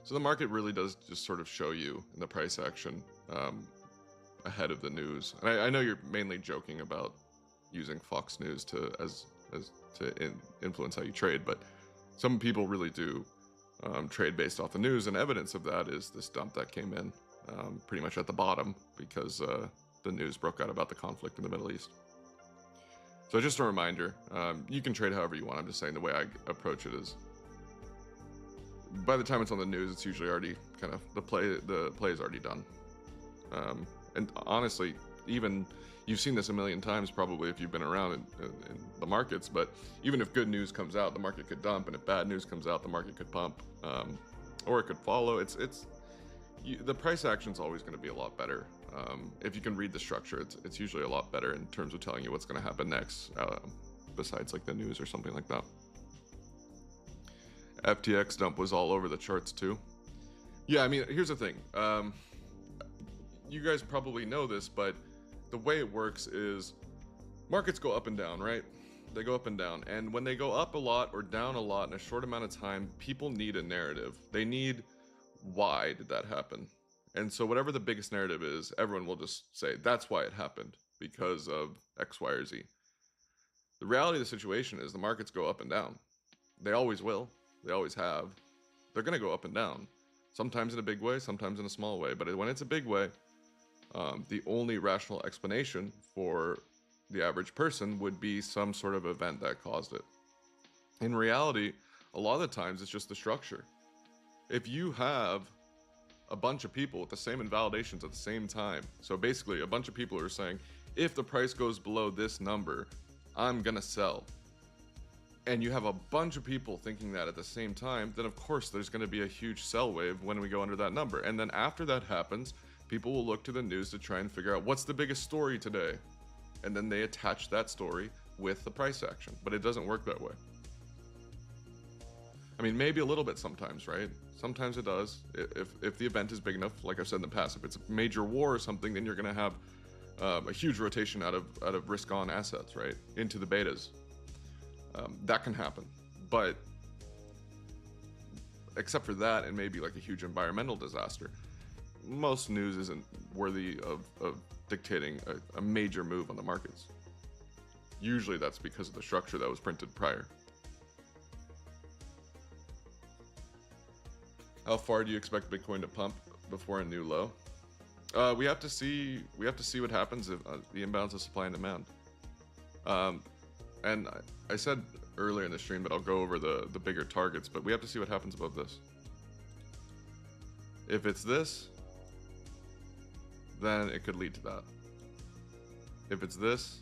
So the market really does just sort of show you in the price action ahead of the news. And I know you're mainly joking about using Fox News to influence how you trade, but some people really do trade based off the news, and evidence of that is this dump that came in pretty much at the bottom because the news broke out about the conflict in the Middle East. So just a reminder, you can trade however you want. I'm just saying the way I approach it is by the time it's on the news, it's usually already kind of the play is already done. And honestly, even you've seen this a million times probably if you've been around in the markets, but even if good news comes out, the market could dump, and if bad news comes out, the market could pump, or it could follow. The price action is always going to be a lot better. If you can read the structure, it's usually a lot better in terms of telling you what's going to happen next, besides like the news or something like that. FTX dump was all over the charts too. Yeah, I mean, here's the thing. You guys probably know this, but the way it works is markets go up and down, right? They go up and down. And when they go up a lot or down a lot in a short amount of time, people need a narrative. They need, why did that happen? And so whatever the biggest narrative is, everyone will just say, that's why it happened, because of X, Y, or Z. The reality of the situation is the markets go up and down. They always will. They always have. They're going to go up and down. Sometimes in a big way, sometimes in a small way. But when it's a big way, the only rational explanation for the average person would be some sort of event that caused it. In reality, a lot of the times it's just the structure. If you have a bunch of people with the same invalidations at the same time, so basically a bunch of people are saying, if the price goes below this number, I'm gonna sell. And you have a bunch of people thinking that at the same time, then of course there's gonna be a huge sell wave when we go under that number. And then after that happens, people will look to the news to try and figure out what's the biggest story today. And then they attach that story with the price action, but it doesn't work that way. I mean, maybe a little bit sometimes, right? Sometimes it does. If the event is big enough, like I've said in the past, if it's a major war or something, then you're going to have a huge rotation out of risk-on assets, right, into the betas. That can happen, but except for that, and maybe like a huge environmental disaster, most news isn't worthy of dictating a major move on the markets. Usually that's because of the structure that was printed prior. How far do you expect Bitcoin to pump before a new low? We have to see what happens if the imbalance of supply and demand. And I said earlier in the stream that I'll go over the bigger targets, but we have to see what happens above this. If it's this, then it could lead to that. If it's this,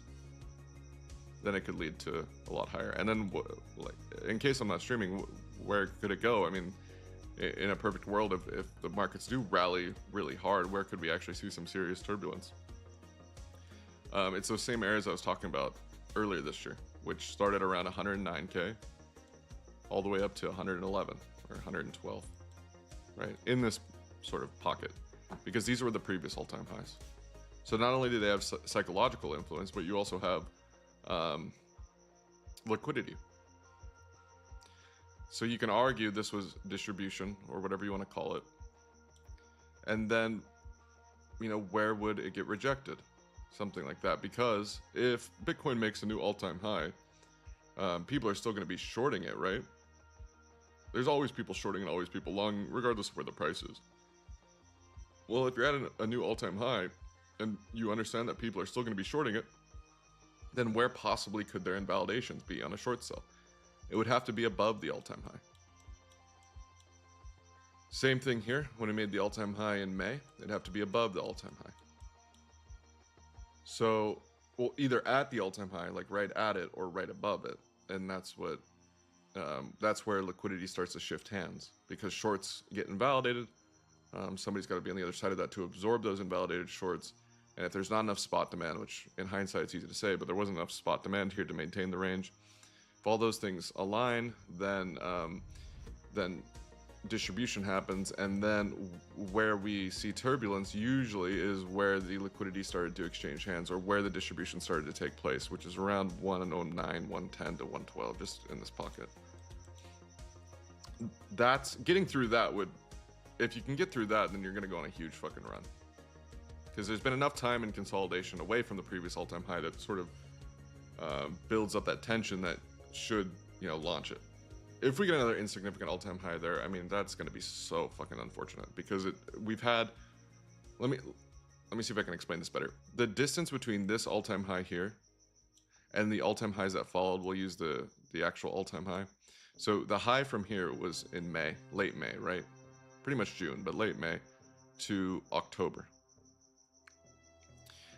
then it could lead to a lot higher. And then, like, in case I'm not streaming, where could it go? I mean, in a perfect world, if the markets do rally really hard, where could we actually see some serious turbulence? It's those same areas I was talking about earlier this year, which started around 109K all the way up to 111 or 112, right? In this sort of pocket, because these were the previous all-time highs. So not only do they have psychological influence, but you also have liquidity. So you can argue this was distribution or whatever you want to call it. And then, you know, where would it get rejected? Something like that. Because if Bitcoin makes a new all-time high, people are still going to be shorting it, right? There's always people shorting and always people long, regardless of where the price is. Well, if you're at a new all-time high and you understand that people are still going to be shorting it, then where possibly could their invalidations be on a short sell? It would have to be above the all-time high. Same thing here. When we made the all-time high in May, it'd have to be above the all-time high. So, well, either at the all-time high, like right at it, or right above it. And that's what, that's where liquidity starts to shift hands, because shorts get invalidated. Somebody's got to be on the other side of that to absorb those invalidated shorts. And if there's not enough spot demand, which in hindsight it's easy to say, but there wasn't enough spot demand here to maintain the range. If all those things align, then distribution happens, and then where we see turbulence usually is where the liquidity started to exchange hands, or where the distribution started to take place, which is around 109, 110 to 112, just in this pocket. That's getting through that would, if you can get through that, then you're going to go on a huge fucking run, because there's been enough time in consolidation away from the previous all-time high that sort of builds up that tension that should, you know, launch it. If we get another insignificant all-time high there, I mean, that's going to be so fucking unfortunate, because we've had, let me see if I can explain this better. The distance between this all-time high here and the all-time highs that followed, we'll use the actual all-time high. So the high from here was in May, late May, right? Pretty much June, but late May to October.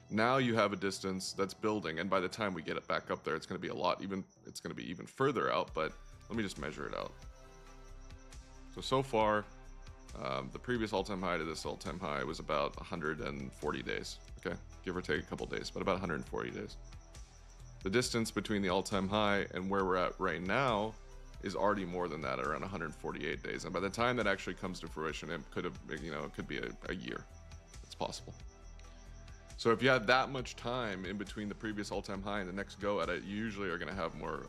Now you have a distance that's building, and by the time we get it back up there, it's going to be it's going to be even further out, but let me just measure it out. So far, the previous all-time high to this all-time high was about 140 days, okay? Give or take a couple days, but about 140 days. The distance between the all-time high and where we're at right now is already more than that, around 148 days. And by the time that actually comes to fruition, it could have, it could be a year. It's possible. So if you had that much time in between the previous all-time high and the next go at it, you usually are going to have more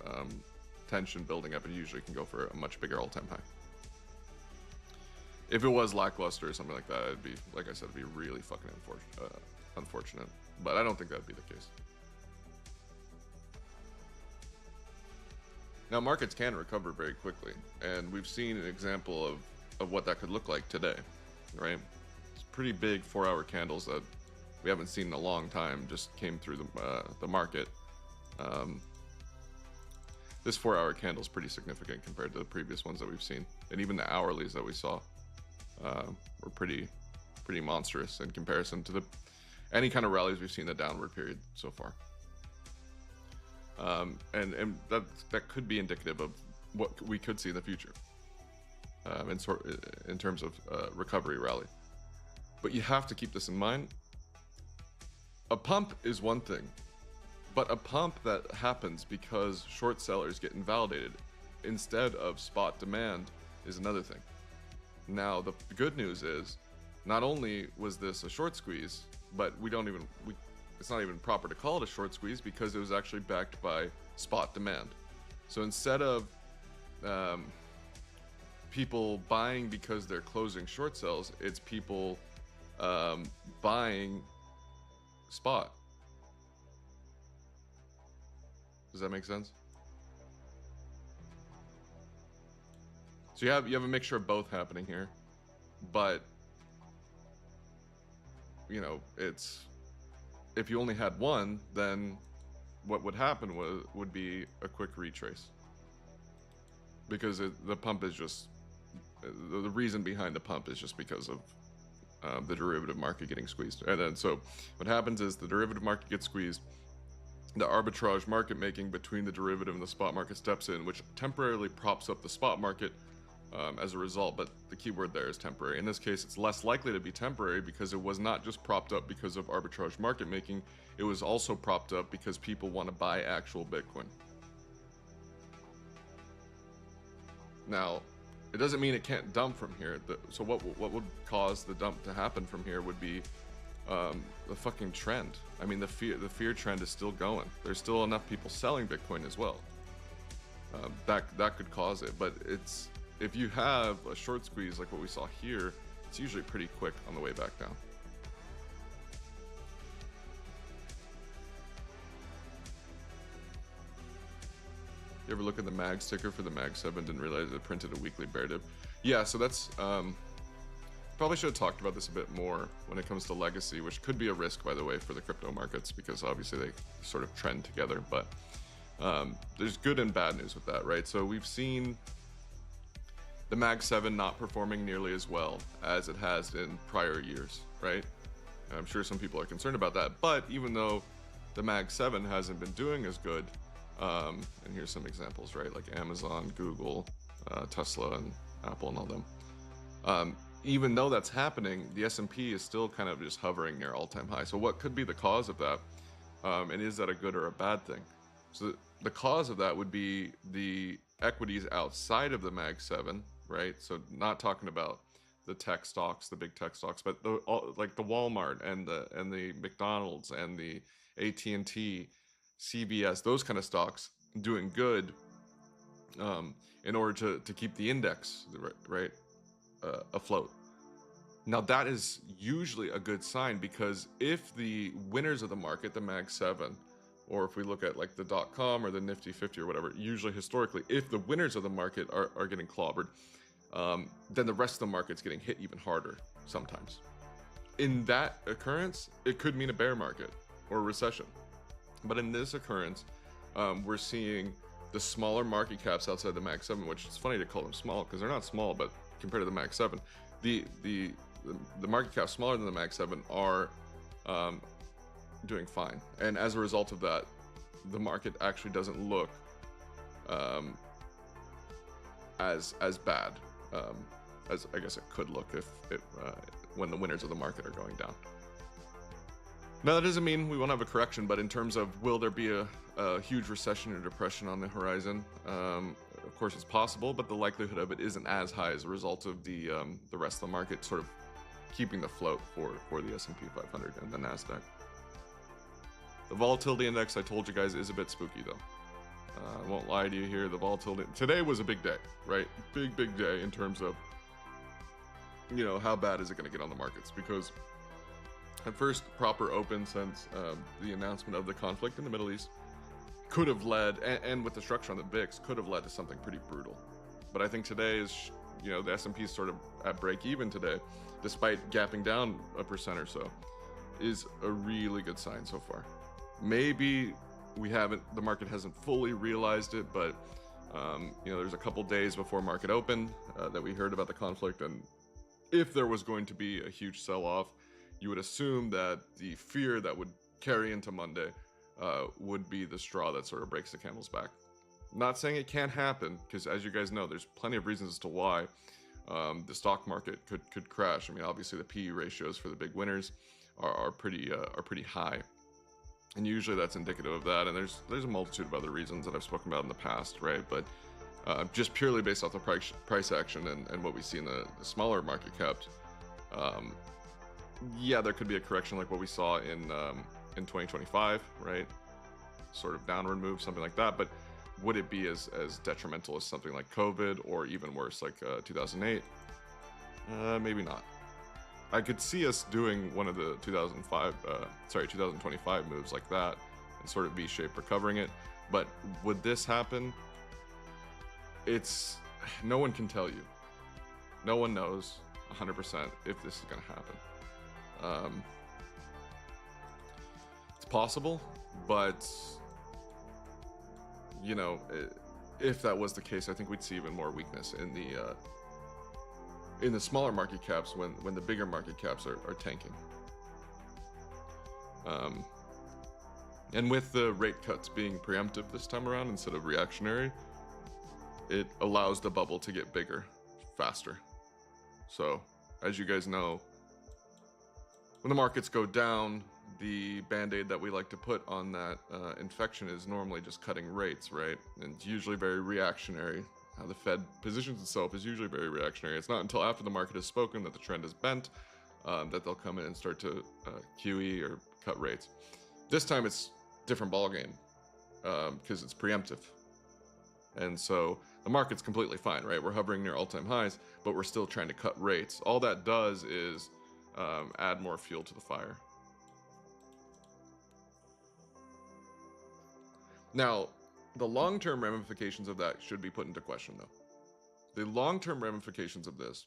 tension building up, and usually can go for a much bigger all-time high. If it was lackluster or something like that, it'd be, like I said, it'd be really fucking unfortunate. But I don't think that'd be the case. Now, markets can recover very quickly, and we've seen an example of what that could look like today, right? It's pretty big 4-hour candles that we haven't seen in a long time just came through the market. This 4-hour candle is pretty significant compared to the previous ones that we've seen, and even the hourlies that we saw were pretty monstrous in comparison to any kind of rallies we've seen in the downward period so far. And that could be indicative of what we could see in the future in terms of recovery rally. But you have to keep this in mind. A pump is one thing, but a pump that happens because short sellers get invalidated instead of spot demand is another thing. Now, the good news is, not only was this a short squeeze, but it's not even proper to call it a short squeeze because it was actually backed by spot demand. So instead of people buying because they're closing short sells, it's people buying spot. Does that make sense? So you have a mixture of both happening here, but it's, if you only had one, then what would happen would be a quick retrace, because the pump is just the reason behind the pump is just because of the derivative market getting squeezed. And then so what happens is the derivative market gets squeezed, the arbitrage market making between the derivative and the spot market steps in, which temporarily props up the spot market as a result. But the key word there is temporary. In this case, it's less likely to be temporary because it was not just propped up because of arbitrage market making, it was also propped up because people want to buy actual Bitcoin. Now, it doesn't mean it can't dump from here. So what would cause the dump to happen from here would be the fucking trend. I mean, the fear trend is still going. There's still enough people selling Bitcoin as well. That could cause it, but if you have a short squeeze like what we saw here, it's usually pretty quick on the way back down. You ever look at the MAG sticker for the MAG 7? Didn't realize it printed a weekly bear dip. Yeah, so that's probably should have talked about this a bit more when it comes to legacy, which could be a risk, by the way, for the crypto markets, because obviously they sort of trend together. But there's good and bad news with that, right? So we've seen the MAG 7 not performing nearly as well as it has in prior years, right? I'm sure some people are concerned about that, but even though the MAG 7 hasn't been doing as good, and here's some examples, right? Like Amazon, Google, Tesla, and Apple, and all them. Even though that's happening, the S&P is still kind of just hovering near all-time high. So what could be the cause of that? And is that a good or a bad thing? So the cause of that would be the equities outside of the MAG 7, right? So not talking about the tech stocks, the big tech stocks, but like the Walmart and the McDonald's and the AT&T, CVS, those kind of stocks doing good in order to keep the index right afloat. Now that is usually a good sign, because if the winners of the market, the MAG 7, or if we look at like the .com or the Nifty 50 or whatever, usually historically, if the winners of the market are getting clobbered, then the rest of the market's getting hit even harder sometimes. In that occurrence, it could mean a bear market or a recession. But in this occurrence, we're seeing the smaller market caps outside the Mag 7, which is funny to call them small because they're not small, but compared to the Mag 7, the market caps smaller than the Mag 7 are doing fine. And as a result of that, the market actually doesn't look as bad as I guess it could look if when the winners of the market are going down. Now, that doesn't mean we won't have a correction, but in terms of will there be a huge recession or depression on the horizon, of course it's possible, but the likelihood of it isn't as high as a result of the rest of the market sort of keeping the float for the S&P 500 and the NASDAQ. The volatility index, I told you guys, is a bit spooky though. I won't lie to you here. The volatility today was a big day, right? Big day in terms of, you know, how bad is it going to get on the markets? Because at first proper open since the announcement of the conflict in the Middle East could have led, and with the structure on the VIX, could have led to something pretty brutal. But I think today is, you know, the S&P is sort of at break even today, despite gapping down 1% or so, is a really good sign so far. Maybe the market hasn't fully realized it, but you know, there's a couple days before market open that we heard about the conflict, and if there was going to be a huge sell-off, you would assume that the fear that would carry into Monday would be the straw that sort of breaks the camel's back. Not saying it can't happen, because as you guys know, there's plenty of reasons as to why the stock market could crash. I mean, obviously the PE ratios for the big winners are pretty high. And usually that's indicative of that, and there's a multitude of other reasons that I've spoken about in the past, right? But just purely based off the price action and what we see in the smaller market caps, yeah, there could be a correction like what we saw in 2025, right? Sort of downward move, something like that. But would it be as detrimental as something like COVID, or even worse like 2008? Maybe not. I could see us doing one of the 2025 moves like that and sort of V-shape recovering it. But would this happen? No one can tell you. No one knows 100% if this is going to happen. It's possible, but you know, if that was the case, I think we'd see even more weakness in the smaller market caps when the bigger market caps are tanking. And with the rate cuts being preemptive this time around instead of reactionary, it allows the bubble to get bigger faster. So, as you guys know, when the markets go down, the band-aid that we like to put on that infection is normally just cutting rates, right? And it's usually very reactionary. How the Fed positions itself is usually very reactionary. It's not until after the market has spoken that the trend is bent that they'll come in and start to QE or cut rates. This time it's different ballgame because it's preemptive. And so the market's completely fine, right? We're hovering near all-time highs, but we're still trying to cut rates. All that does is add more fuel to the fire. Now, the long-term ramifications of that should be put into question, though. The long-term ramifications of this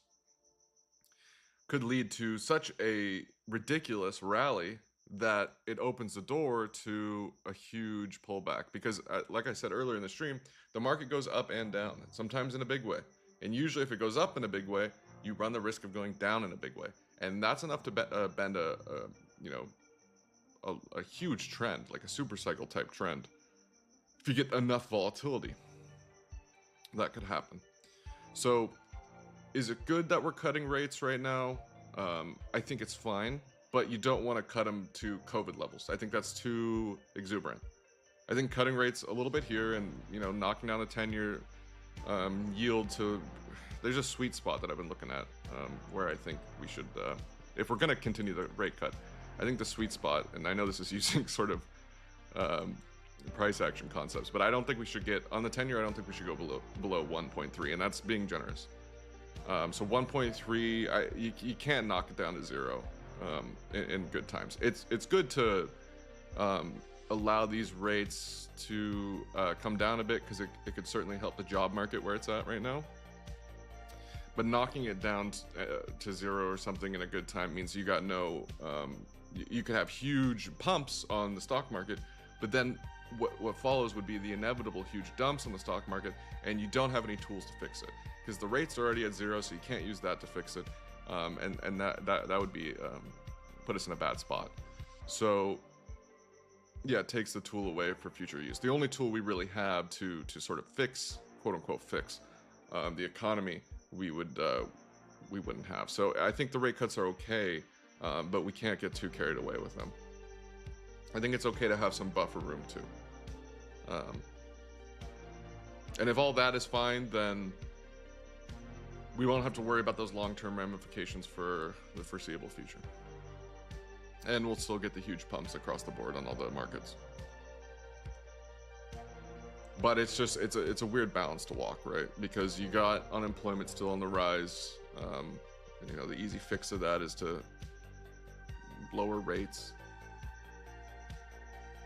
could lead to such a ridiculous rally that it opens the door to a huge pullback. Because, like I said earlier in the stream, the market goes up and down, sometimes in a big way. And usually if it goes up in a big way, you run the risk of going down in a big way. And that's enough to bend a huge trend, like a super cycle type trend. If you get enough volatility, that could happen. So, is it good that we're cutting rates right now? I think it's fine, but you don't want to cut them to COVID levels. I think that's too exuberant. I think cutting rates a little bit here and, you know, knocking down the 10-year yield to, there's a sweet spot that I've been looking at where I think we should, if we're going to continue the rate cut, I think the sweet spot, and I know this is using sort of price action concepts, but I don't think we should get on the 10-year. I don't think we should go below 1.3, and that's being generous. So 1.3, you can't knock it down to zero in good times. It's good to allow these rates to come down a bit because it could certainly help the job market where it's at right now. But knocking it down to zero or something in a good time means you could have huge pumps on the stock market, but then what follows would be the inevitable huge dumps on the stock market, and you don't have any tools to fix it because the rates are already at zero, so you can't use that to fix it, and that would be put us in a bad spot. So yeah, it takes the tool away for future use. The only tool we really have to sort of fix, quote unquote, fix the economy, we wouldn't have. So I think the rate cuts are okay, but we can't get too carried away with them. I think it's okay to have some buffer room too. And if all that is fine, then we won't have to worry about those long-term ramifications for the foreseeable future. And we'll still get the huge pumps across the board on all the markets. But it's just, it's a weird balance to walk, right? Because you got unemployment still on the rise. And, you know, the easy fix of that is to lower rates.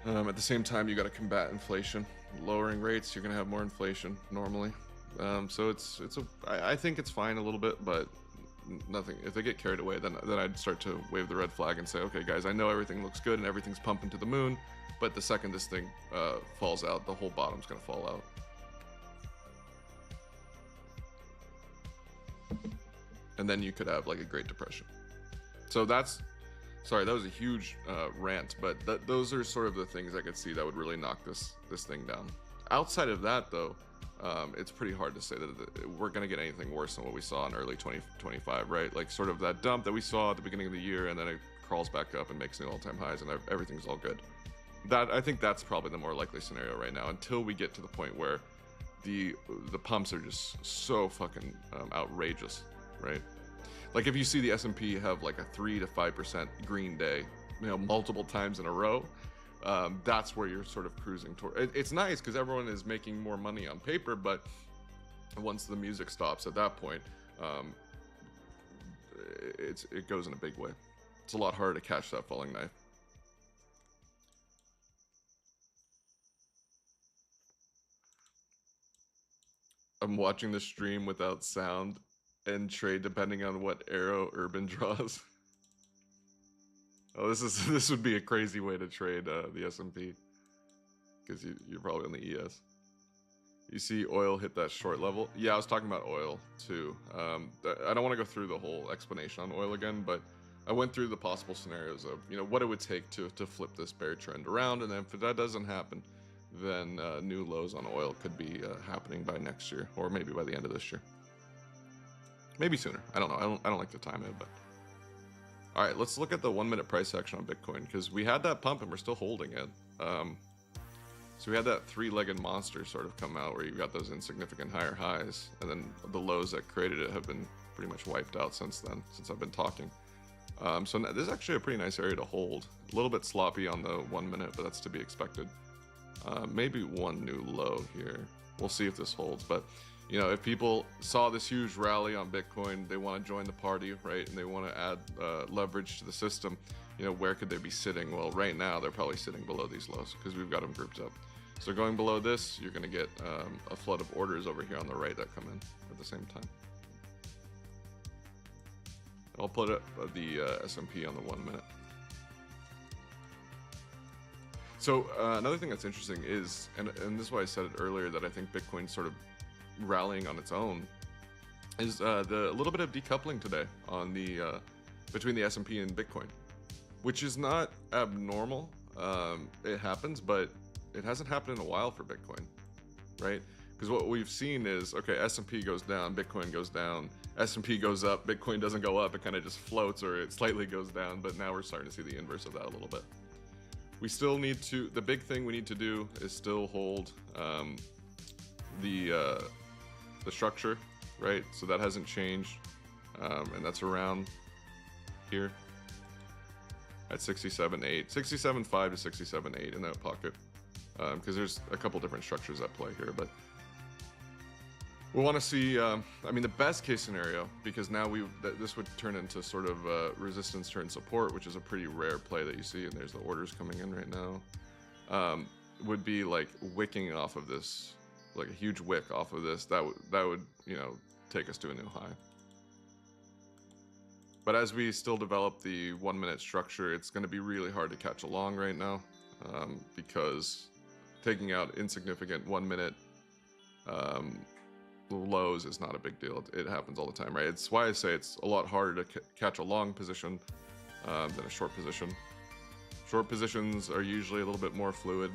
At the same time, you got to combat inflation. Lowering rates, you're gonna have more inflation normally. So I think it's fine a little bit, but nothing. If they get carried away, then I'd start to wave the red flag and say, okay, guys, I know everything looks good and everything's pumping to the moon, but the second this thing falls out, the whole bottom's gonna fall out. And then you could have like a Great Depression. So that's, sorry, that was a huge rant, but those are sort of the things I could see that would really knock this thing down. Outside of that, though, it's pretty hard to say that we're going to get anything worse than what we saw in early 2025, right? Like sort of that dump that we saw at the beginning of the year, and then it crawls back up and makes new all-time highs, and everything's all good. I think that's probably the more likely scenario right now, until we get to the point where the pumps are just so fucking outrageous, right? Like if you see the S&P have like a 3 to 5% green day, you know, multiple times in a row, that's where you're sort of cruising toward. It's nice because everyone is making more money on paper, but once the music stops at that point, it goes in a big way. It's a lot harder to catch that falling knife. I'm watching the stream without sound and trade depending on what arrow Urban draws. Oh, this would be a crazy way to trade the S&P, because you're probably on the ES. You see oil hit that short level. Yeah, I was talking about oil too. I don't want to go through the whole explanation on oil again, but I went through the possible scenarios of, you know, what it would take to flip this bear trend around, and then if that doesn't happen, then new lows on oil could be happening by next year, or maybe by the end of this year. Maybe sooner. I don't know. I don't like to time it, but all right, let's look at the 1 minute price action on Bitcoin, because we had that pump and we're still holding it. So we had that three-legged monster sort of come out where you got those insignificant higher highs, and then the lows that created it have been pretty much wiped out since then, since I've been talking. So this is actually a pretty nice area to hold. A little bit sloppy on the 1 minute, but that's to be expected. Maybe one new low here. We'll see if this holds, but you know, if people saw this huge rally on Bitcoin, they want to join the party, right? And they want to add leverage to the system. You know, where could they be sitting? Well, right now they're probably sitting below these lows because we've got them grouped up. So going below this, you're going to get a flood of orders over here on the right that come in at the same time. I'll put the S&P on the 1 minute. So another thing that's interesting is, and this is why I said it earlier, that I think Bitcoin's sort of rallying on its own, is a little bit of decoupling today on the between the S&P and Bitcoin, which is not abnormal. It happens, but it hasn't happened in a while for Bitcoin, right? Because what we've seen is, okay, S&P goes down, Bitcoin goes down, S&P goes up, Bitcoin doesn't go up, it kind of just floats, or it slightly goes down, but now we're starting to see the inverse of that a little bit. We still need to, the big thing we need to do is still hold the structure, right? So that hasn't changed, and that's around here at 67.8, 67.5 to 67.8 in that pocket, because there's a couple different structures at play here, but we want to see, I mean, the best case scenario, because now this would turn into sort of resistance turn support, which is a pretty rare play that you see, and there's the orders coming in right now, would be like wicking off of this, like a huge wick off of this. That would, you know, take us to a new high. But as we still develop the 1 minute structure, it's going to be really hard to catch along right now, because taking out insignificant 1 minute lows is not a big deal. It happens all the time, right? It's why I say it's a lot harder to catch a long position than a short position. Short positions are usually a little bit more fluid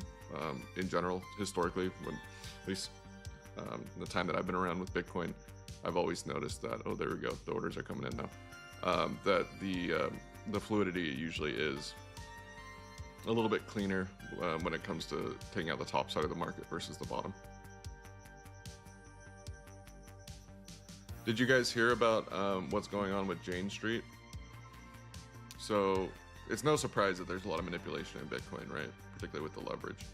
in general, historically, when, at least the time that I've been around with Bitcoin, I've always noticed that, oh, there we go, the orders are coming in now, that the fluidity usually is a little bit cleaner when it comes to taking out the top side of the market versus the bottom. Did you guys hear about what's going on with Jane Street? So it's no surprise that there's a lot of manipulation in Bitcoin, right? Particularly with the leverage.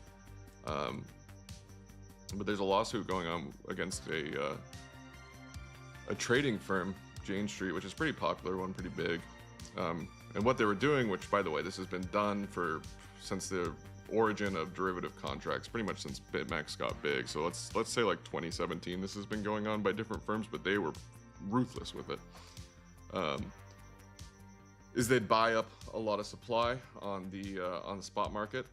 But there's a lawsuit going on against a trading firm, Jane Street, which is pretty popular, one pretty big. And what they were doing, which by the way, this has been done since the origin of derivative contracts, pretty much since BitMEX got big. So let's say like 2017, this has been going on by different firms, but they were ruthless with it. Is they'd buy up a lot of supply on the spot market,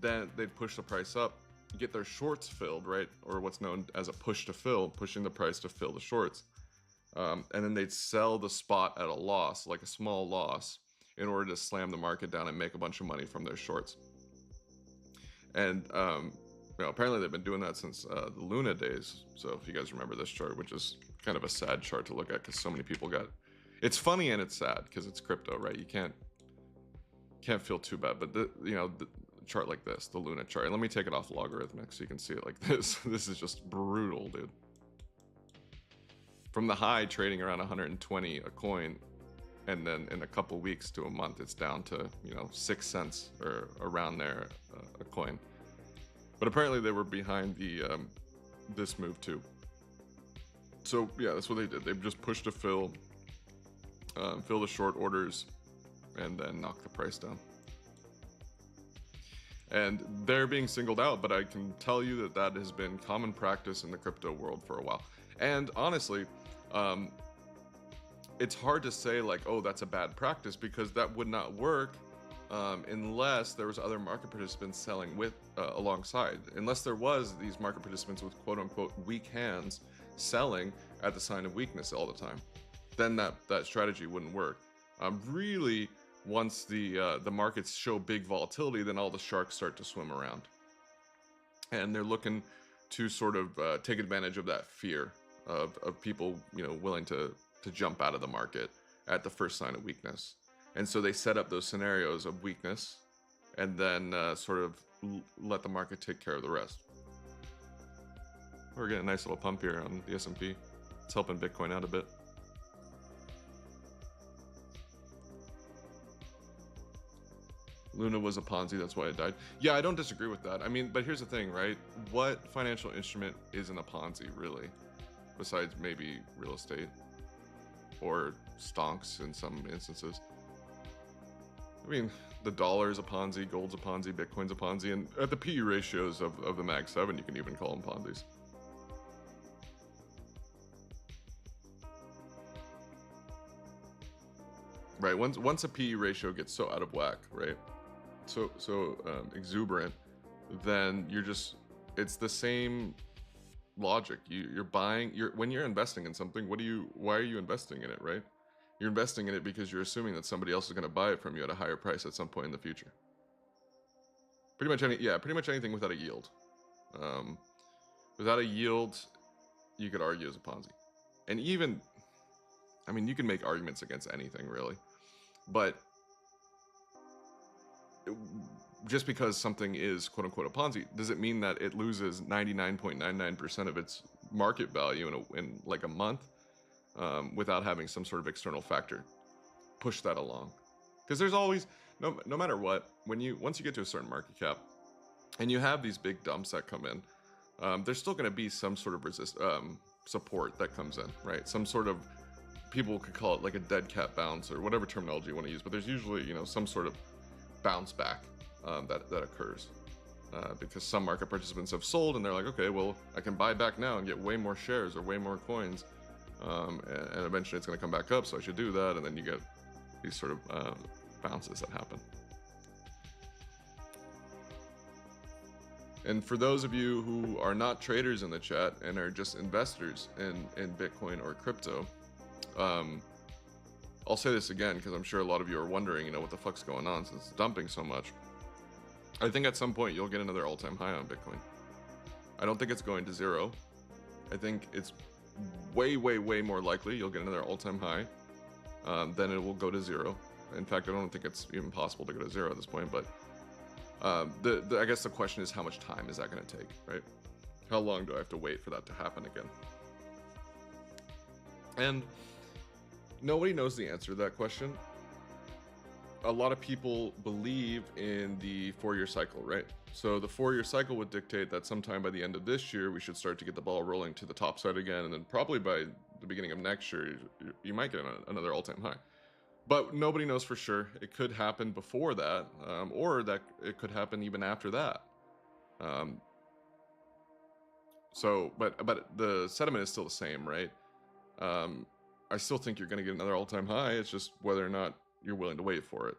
then they'd push the price up, get their shorts filled, right, or what's known as a push to fill, pushing the price to fill the shorts, and then they'd sell the spot at a loss, like a small loss, in order to slam the market down and make a bunch of money from their shorts. And apparently they've been doing that since the Luna days. So if you guys remember this chart, which is kind of a sad chart to look at because so many people got, it's funny and it's sad because it's crypto, right? You can't feel too bad, but the chart like this, the Luna chart, and let me take it off logarithmic so you can see it like this. This is just brutal, dude. From the high trading around 120 a coin, and then in a couple weeks to a month, it's down to 6 cents or around there a coin. But apparently they were behind the this move too. So yeah, that's what they did. They just pushed to fill the short orders, and then knock the price down. And they're being singled out, but I can tell you that has been common practice in the crypto world for a while. And honestly, it's hard to say like, oh, that's a bad practice, because that would not work unless there was other market participants selling with alongside. Unless there was these market participants with quote unquote weak hands selling at the sign of weakness all the time, then that strategy wouldn't work. Really, once the markets show big volatility, then all the sharks start to swim around, and they're looking to sort of take advantage of that fear of people willing to jump out of the market at the first sign of weakness. And so they set up those scenarios of weakness and then sort of let the market take care of the rest. We're getting a nice little pump here on the S&P. It's helping Bitcoin out a bit. Luna was a Ponzi, that's why it died. Yeah, I don't disagree with that. I mean, but here's the thing, right? What financial instrument isn't a Ponzi, really? Besides maybe real estate or stonks in some instances. I mean, the dollar's a Ponzi, gold's a Ponzi, Bitcoin's a Ponzi, and at the PE ratios of the Mag 7, you can even call them Ponzis. Right, once a PE ratio gets so out of whack, right? So exuberant, then it's the same logic. When you're investing in something, why are you investing in it, right? You're investing in it because you're assuming that somebody else is going to buy it from you at a higher price at some point in the future. Pretty much anything without a yield. Without a yield, you could argue as a Ponzi. And even, I mean, you can make arguments against anything really, but just because something is quote unquote a Ponzi, does it mean that it loses 99.99% of its market value in like a month without having some sort of external factor push that along? Because there's always, no matter what, once you get to a certain market cap and you have these big dumps that come in, there's still going to be some sort of support that comes in, right? Some sort of, people could call it like a dead cat bounce or whatever terminology you want to use, but there's usually some sort of bounce back that occurs because some market participants have sold and they're like, okay, well, I can buy back now and get way more shares or way more coins, and eventually it's going to come back up, so I should do that. And then you get these sort of bounces that happen. And for those of you who are not traders in the chat and are just investors in Bitcoin or crypto, I'll say this again because I'm sure a lot of you are wondering, you know, what the fuck's going on since it's dumping so much. I think at some point you'll get another all-time high on Bitcoin. I don't think it's going to zero. I think it's way, way, way more likely you'll get another all-time high than it will go to zero. In fact, I don't think it's even possible to go to zero at this point, but I guess the question is, how much time is that going to take, right? How long do I have to wait for that to happen again? And nobody knows the answer to that question. A lot of people believe in the 4-year cycle, right? So the 4-year cycle would dictate that sometime by the end of this year, we should start to get the ball rolling to the top side again. And then probably by the beginning of next year, you might get another all-time high. But nobody knows for sure. It could happen before that, or that it could happen even after that. But the sentiment is still the same, right? I still think you're going to get another all-time high. It's just whether or not you're willing to wait for it.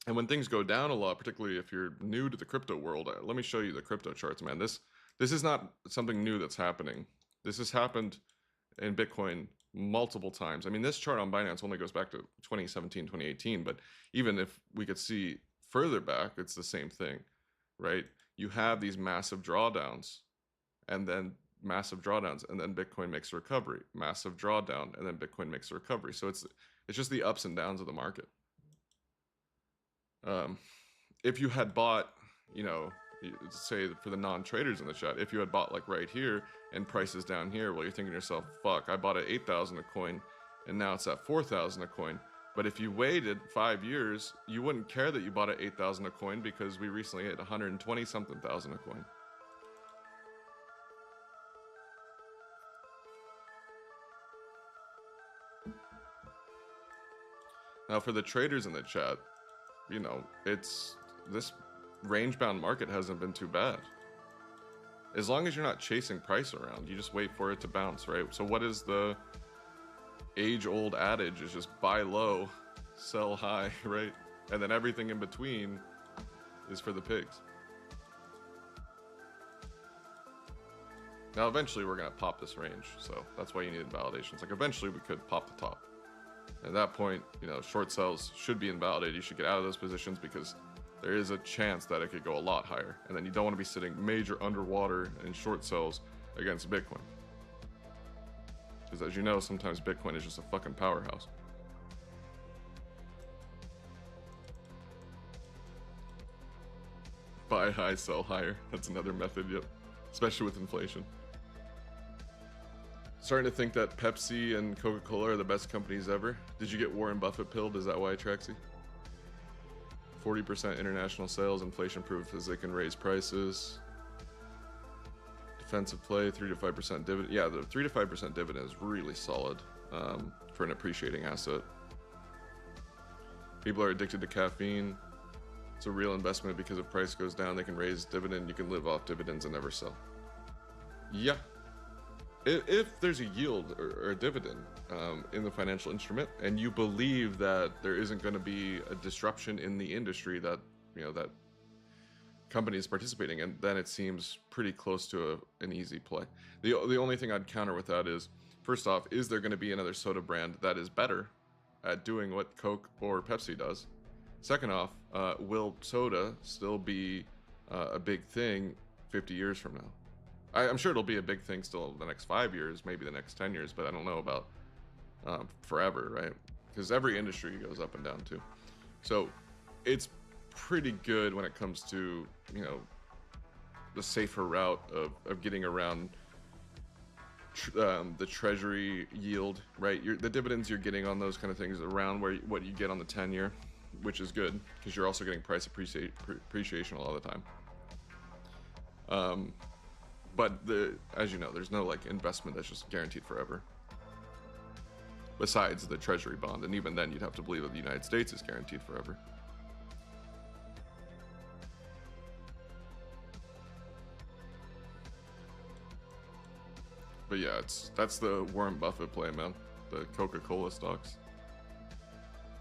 And when things go down a lot, particularly if you're new to the crypto world, let me show you the crypto charts, man. This is not something new that's happening. This has happened in Bitcoin multiple times. I mean, this chart on Binance only goes back to 2017, 2018, but even if we could see further back, it's the same thing, right? You have these massive drawdowns and then massive drawdowns, and then Bitcoin makes a recovery, massive drawdown, and then Bitcoin makes a recovery. So it's just the ups and downs of the market. If you had bought, you know, say for the non-traders in the chat, if you had bought like right here and prices down here, well, you're thinking to yourself, fuck, I bought at 8,000 a coin and now it's at 4,000 a coin. But if you waited 5 years, you wouldn't care that you bought at 8,000 a coin because we recently hit 120 something thousand a coin. Now for the traders in the chat, you know, this range-bound market hasn't been too bad. As long as you're not chasing price around, you just wait for it to bounce, right? So what is the age-old adage? Is just buy low, sell high, right? And then everything in between is for the pigs. Now eventually we're gonna pop this range, so that's why you needed validations. Like eventually we could pop the top. At that point, you know, short sells should be invalidated. You should get out of those positions because there is a chance that it could go a lot higher. And then you don't want to be sitting major underwater in short sells against Bitcoin. Because as you know, sometimes Bitcoin is just a fucking powerhouse. Buy high, sell higher. That's another method, yep. Especially with inflation. Starting to think that Pepsi and Coca-Cola are the best companies ever. Did you get Warren Buffett pilled? Is that why, Traxy? 40% international sales, inflation proof as they can raise prices. Defensive play, 3 to 5% dividend. Yeah, the 3 to 5% dividend is really solid for an appreciating asset. People are addicted to caffeine. It's a real investment because if price goes down, they can raise dividend. You can live off dividends and never sell. Yeah. If there's a yield or a dividend in the financial instrument, and you believe that there isn't going to be a disruption in the industry that, you know, that company is participating in, then it seems pretty close to an easy play. The only thing I'd counter with that is, first off, is there going to be another soda brand that is better at doing what Coke or Pepsi does? Second off, will soda still be a big thing 50 years from now? I'm sure it'll be a big thing still the next 5 years, maybe the next 10 years, but I don't know about forever, right? Because every industry goes up and down too. So it's pretty good when it comes to, you know, the safer route of getting around the treasury yield, right? The dividends you're getting on those kind of things around what you get on the 10-year, which is good because you're also getting price appreciation a lot of the time. But as you know, there's no like investment that's just guaranteed forever. Besides the treasury bond, and even then you'd have to believe that the United States is guaranteed forever. But yeah, that's the Warren Buffett play, man. The Coca-Cola stocks.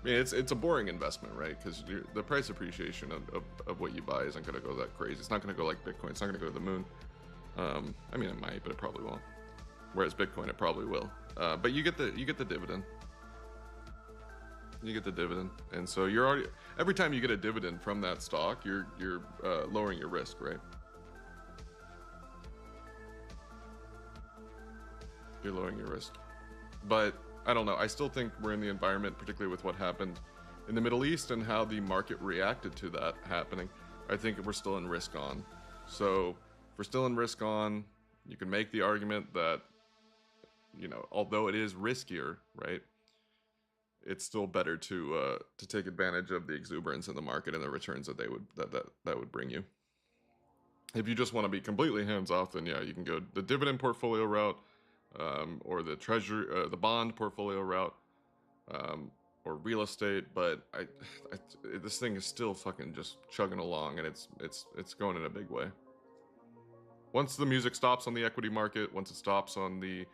I mean, it's a boring investment, right? Because the price appreciation of what you buy isn't going to go that crazy. It's not going to go like Bitcoin. It's not going to go to the moon. I mean, it might, but it probably won't. Whereas Bitcoin, it probably will. But you get the dividend. You get the dividend, and so you're already every time you get a dividend from that stock, you're lowering your risk, right? You're lowering your risk. But I don't know. I still think we're in the environment, particularly with what happened in the Middle East and how the market reacted to that happening. I think we're still in risk on. So if we're still in risk on, you can make the argument that, you know, although it is riskier, right? It's still better to take advantage of the exuberance in the market and the returns that that would bring you. If you just want to be completely hands off, then yeah, you can go the dividend portfolio route, or the the bond portfolio route, or real estate. But this thing is still fucking just chugging along, and it's going in a big way. Once the music stops on the equity market, once it stops on the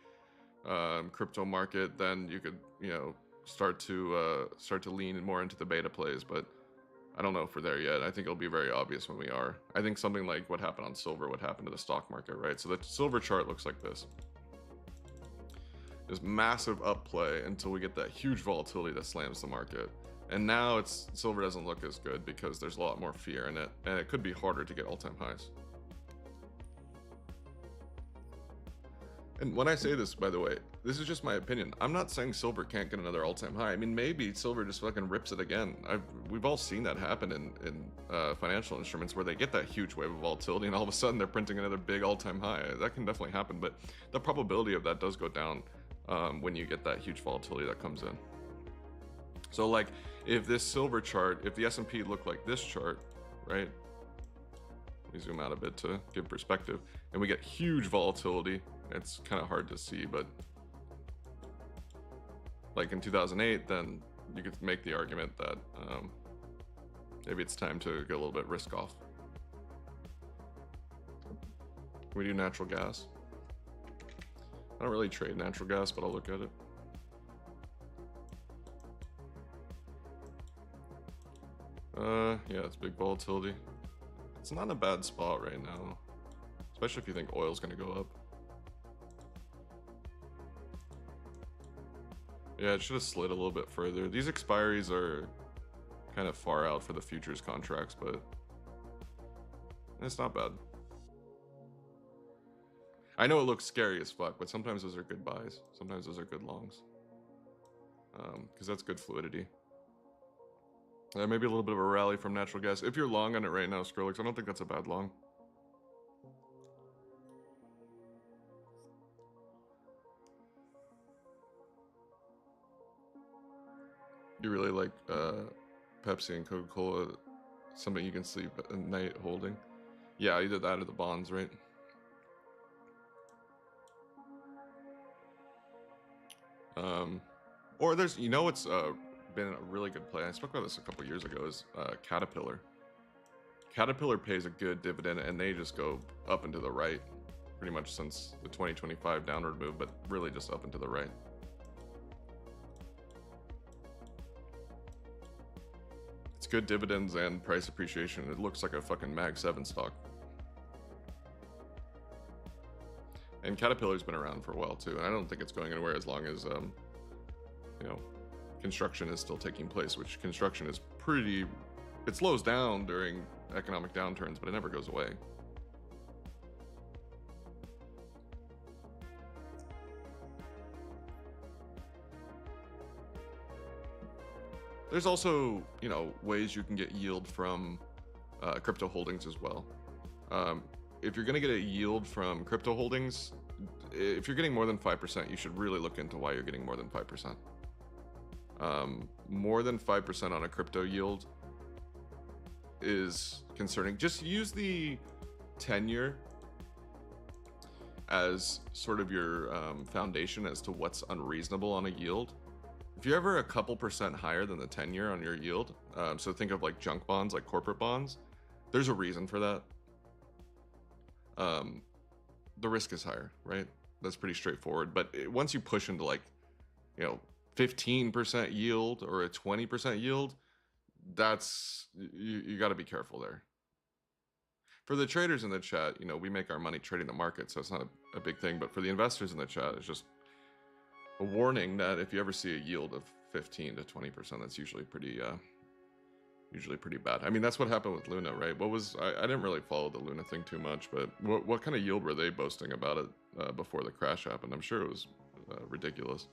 crypto market, then you could, you know, start to lean more into the beta plays. But I don't know if we're there yet. I think it'll be very obvious when we are. I think something like what happened on silver would happen to the stock market, right? So the silver chart looks like this. There's massive up play until we get that huge volatility that slams the market. And now silver doesn't look as good because there's a lot more fear in it, and it could be harder to get all-time highs. And when I say this, by the way, this is just my opinion. I'm not saying silver can't get another all-time high. I mean, maybe silver just fucking rips it again. We've all seen that happen in financial instruments where they get that huge wave of volatility and all of a sudden they're printing another big all-time high. That can definitely happen, but the probability of that does go down when you get that huge volatility that comes in. So like if this silver chart, if the S&P looked like this chart, right? Let me zoom out a bit to give perspective, and we get huge volatility. It's kind of hard to see, but like in 2008, then you could make the argument that maybe it's time to get a little bit risk off. Can we do natural gas? I don't really trade natural gas, but I'll look at it. Yeah, it's big volatility. It's not in a bad spot right now, especially if you think oil's gonna go up. Yeah, it should have slid a little bit further. These expiries are kind of far out for the futures contracts, but it's not bad. I know it looks scary as fuck, but sometimes those are good buys. Sometimes those are good longs. Because that's good fluidity. Maybe a little bit of a rally from natural gas. If you're long on it right now, Skrillex, I don't think that's a bad long. You really like Pepsi and Coca-Cola, something you can sleep at night holding? Yeah, either that or the bonds, right? Or there's, you know, it's been a really good play. I spoke about this a couple years ago. Is Caterpillar. Caterpillar pays a good dividend, and they just go up and to the right, pretty much since the 2025 downward move, but really just up and to the right. It's good dividends and price appreciation. It looks like a fucking Mag 7 stock. And Caterpillar's been around for a while too, and I don't think it's going anywhere as long as you know, construction is still taking place, which construction is pretty, it slows down during economic downturns, but it never goes away. There's also, you know, ways you can get yield from crypto holdings as well. If you're going to get a yield from crypto holdings, if you're getting more than 5%, you should really look into why you're getting more than 5%. More than 5% on a crypto yield is concerning. Just use the 10-year as sort of your foundation as to what's unreasonable on a yield. If you're ever a couple percent higher than the 10-year on your yield, so think of like junk bonds, like corporate bonds, there's a reason for that. The risk is higher, right? That's pretty straightforward. But once you push into like, you know, 15% yield or a 20% yield, that's you got to be careful there. For the traders in the chat, you know, we make our money trading the market, so it's not a big thing. But for the investors in the chat, it's just a warning that if you ever see a yield of 15 to 20%, that's usually pretty bad. I mean, that's what happened with Luna, right? What was I didn't really follow the Luna thing too much, but what kind of yield were they boasting about it before the crash happened? I'm sure it was ridiculous.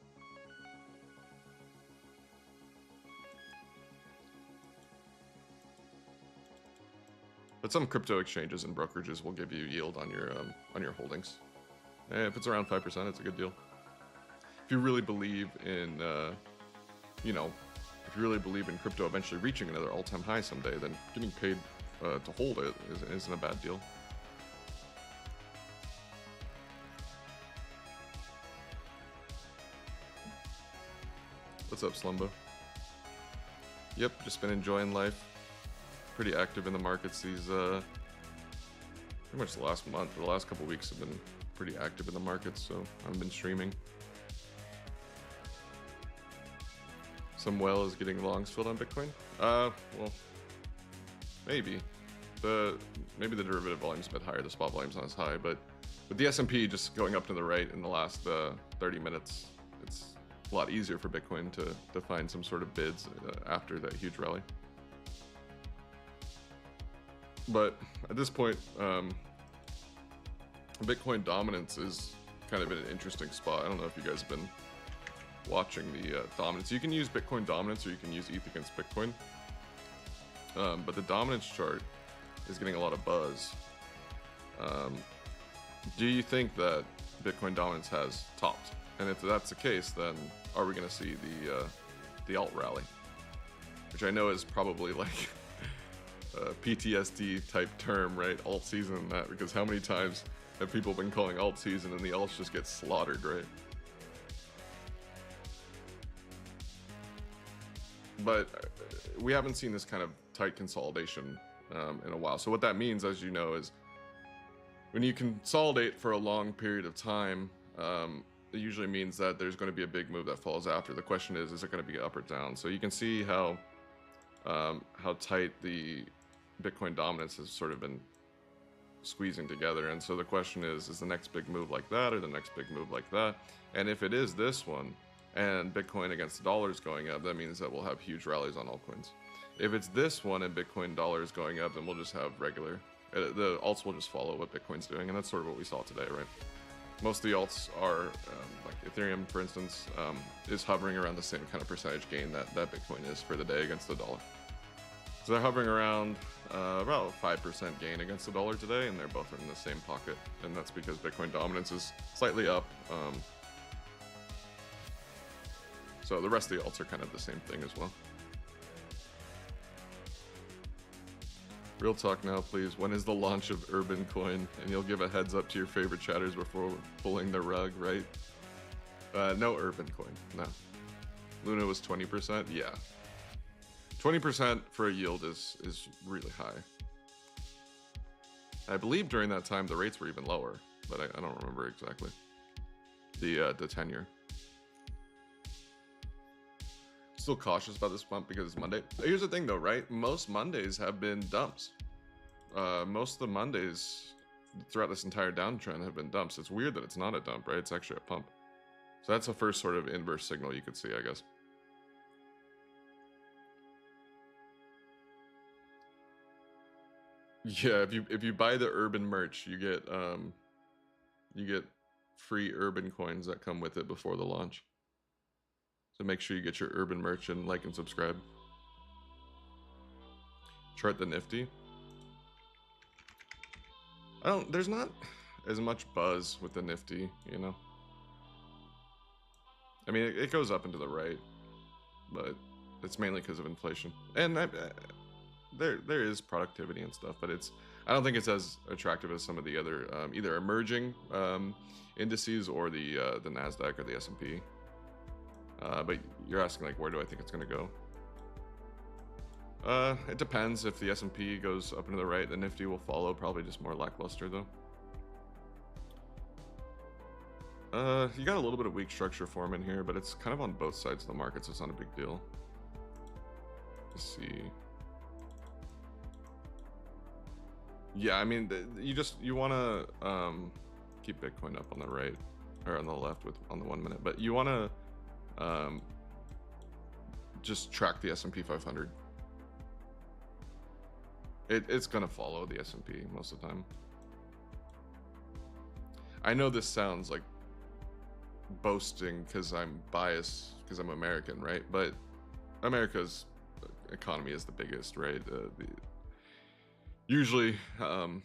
But some crypto exchanges and brokerages will give you yield on your holdings. And if it's around 5%, it's a good deal. If you really believe in, you know, if you really believe in crypto eventually reaching another all-time high someday, then getting paid to hold it isn't a bad deal. What's up, Slumbo? Yep, just been enjoying life. Pretty active in the markets these pretty much the last month. The last couple weeks have been pretty active in the markets, so I've been streaming. Some whale is getting longs filled on Bitcoin. Well, maybe maybe the derivative volume's a bit higher. The spot volume's not as high, but with the S&P just going up to the right in the last 30 minutes, it's a lot easier for Bitcoin to find some sort of bids after that huge rally. But at this point, Bitcoin dominance is kind of in an interesting spot. I don't know if you guys have been watching the dominance. You can use Bitcoin dominance or you can use ETH against Bitcoin. But the dominance chart is getting a lot of buzz. Do you think that Bitcoin dominance has topped? And if that's the case, then are we going to see the alt rally? Which I know is probably like PTSD type term, right? Alt season and that, because how many times have people been calling alt season and the alts just get slaughtered, right? But we haven't seen this kind of tight consolidation in a while. So what that means, as you know, is when you consolidate for a long period of time, it usually means that there's going to be a big move that follows after. The question is it going to be up or down? So you can see how tight the Bitcoin dominance has sort of been squeezing together. And so the question is the next big move like that or the next big move like that? And if it is this one and Bitcoin against the dollar is going up, that means that we'll have huge rallies on altcoins. If it's this one and Bitcoin dollar is going up, then we'll just have regular, the alts will just follow what Bitcoin's doing. And that's sort of what we saw today, right? Most of the alts are, like Ethereum, for instance, is hovering around the same kind of percentage gain that Bitcoin is for the day against the dollar. So they're hovering around about 5% gain against the dollar today, and they're both in the same pocket. And that's because Bitcoin dominance is slightly up. So the rest of the alts are kind of the same thing as well. Real talk now, please. When is the launch of Urban Coin? And you'll give a heads up to your favorite chatters before pulling the rug, right? No Urban Coin, no. Luna was 20%, yeah. 20% for a yield is really high. I believe during that time the rates were even lower, but I don't remember exactly. The 10-year. Still cautious about this pump because it's Monday. Here's the thing though, right? Most Mondays have been dumps. Most of the Mondays throughout this entire downtrend have been dumps. It's weird that it's not a dump, right? It's actually a pump. So that's the first sort of inverse signal you could see, I guess. Yeah, if you buy the Urban merch, you get free Urban coins that come with it before the launch. So make sure you get your Urban merch and like and subscribe. Chart the Nifty. There's not as much buzz with the Nifty, you know. I mean, it goes up and to the right, but it's mainly because of inflation. And there is productivity and stuff, but I don't think it's as attractive as some of the other either emerging indices or the Nasdaq or the S&P. But you're asking like, where do I think it's going to go? It depends. If the S&P goes up and to the right, the Nifty will follow. Probably just more lackluster though. You got a little bit of weak structure forming here, but it's kind of on both sides of the market, so it's not a big deal. Let's see. Yeah, I mean, you want to keep Bitcoin up on the right or on the left on the 1 minute, but you want to just track the S&P 500. It's gonna follow the S&P most of the time. I know this sounds like boasting because I'm biased because I'm American, right? But America's economy is the biggest, right? Usually, the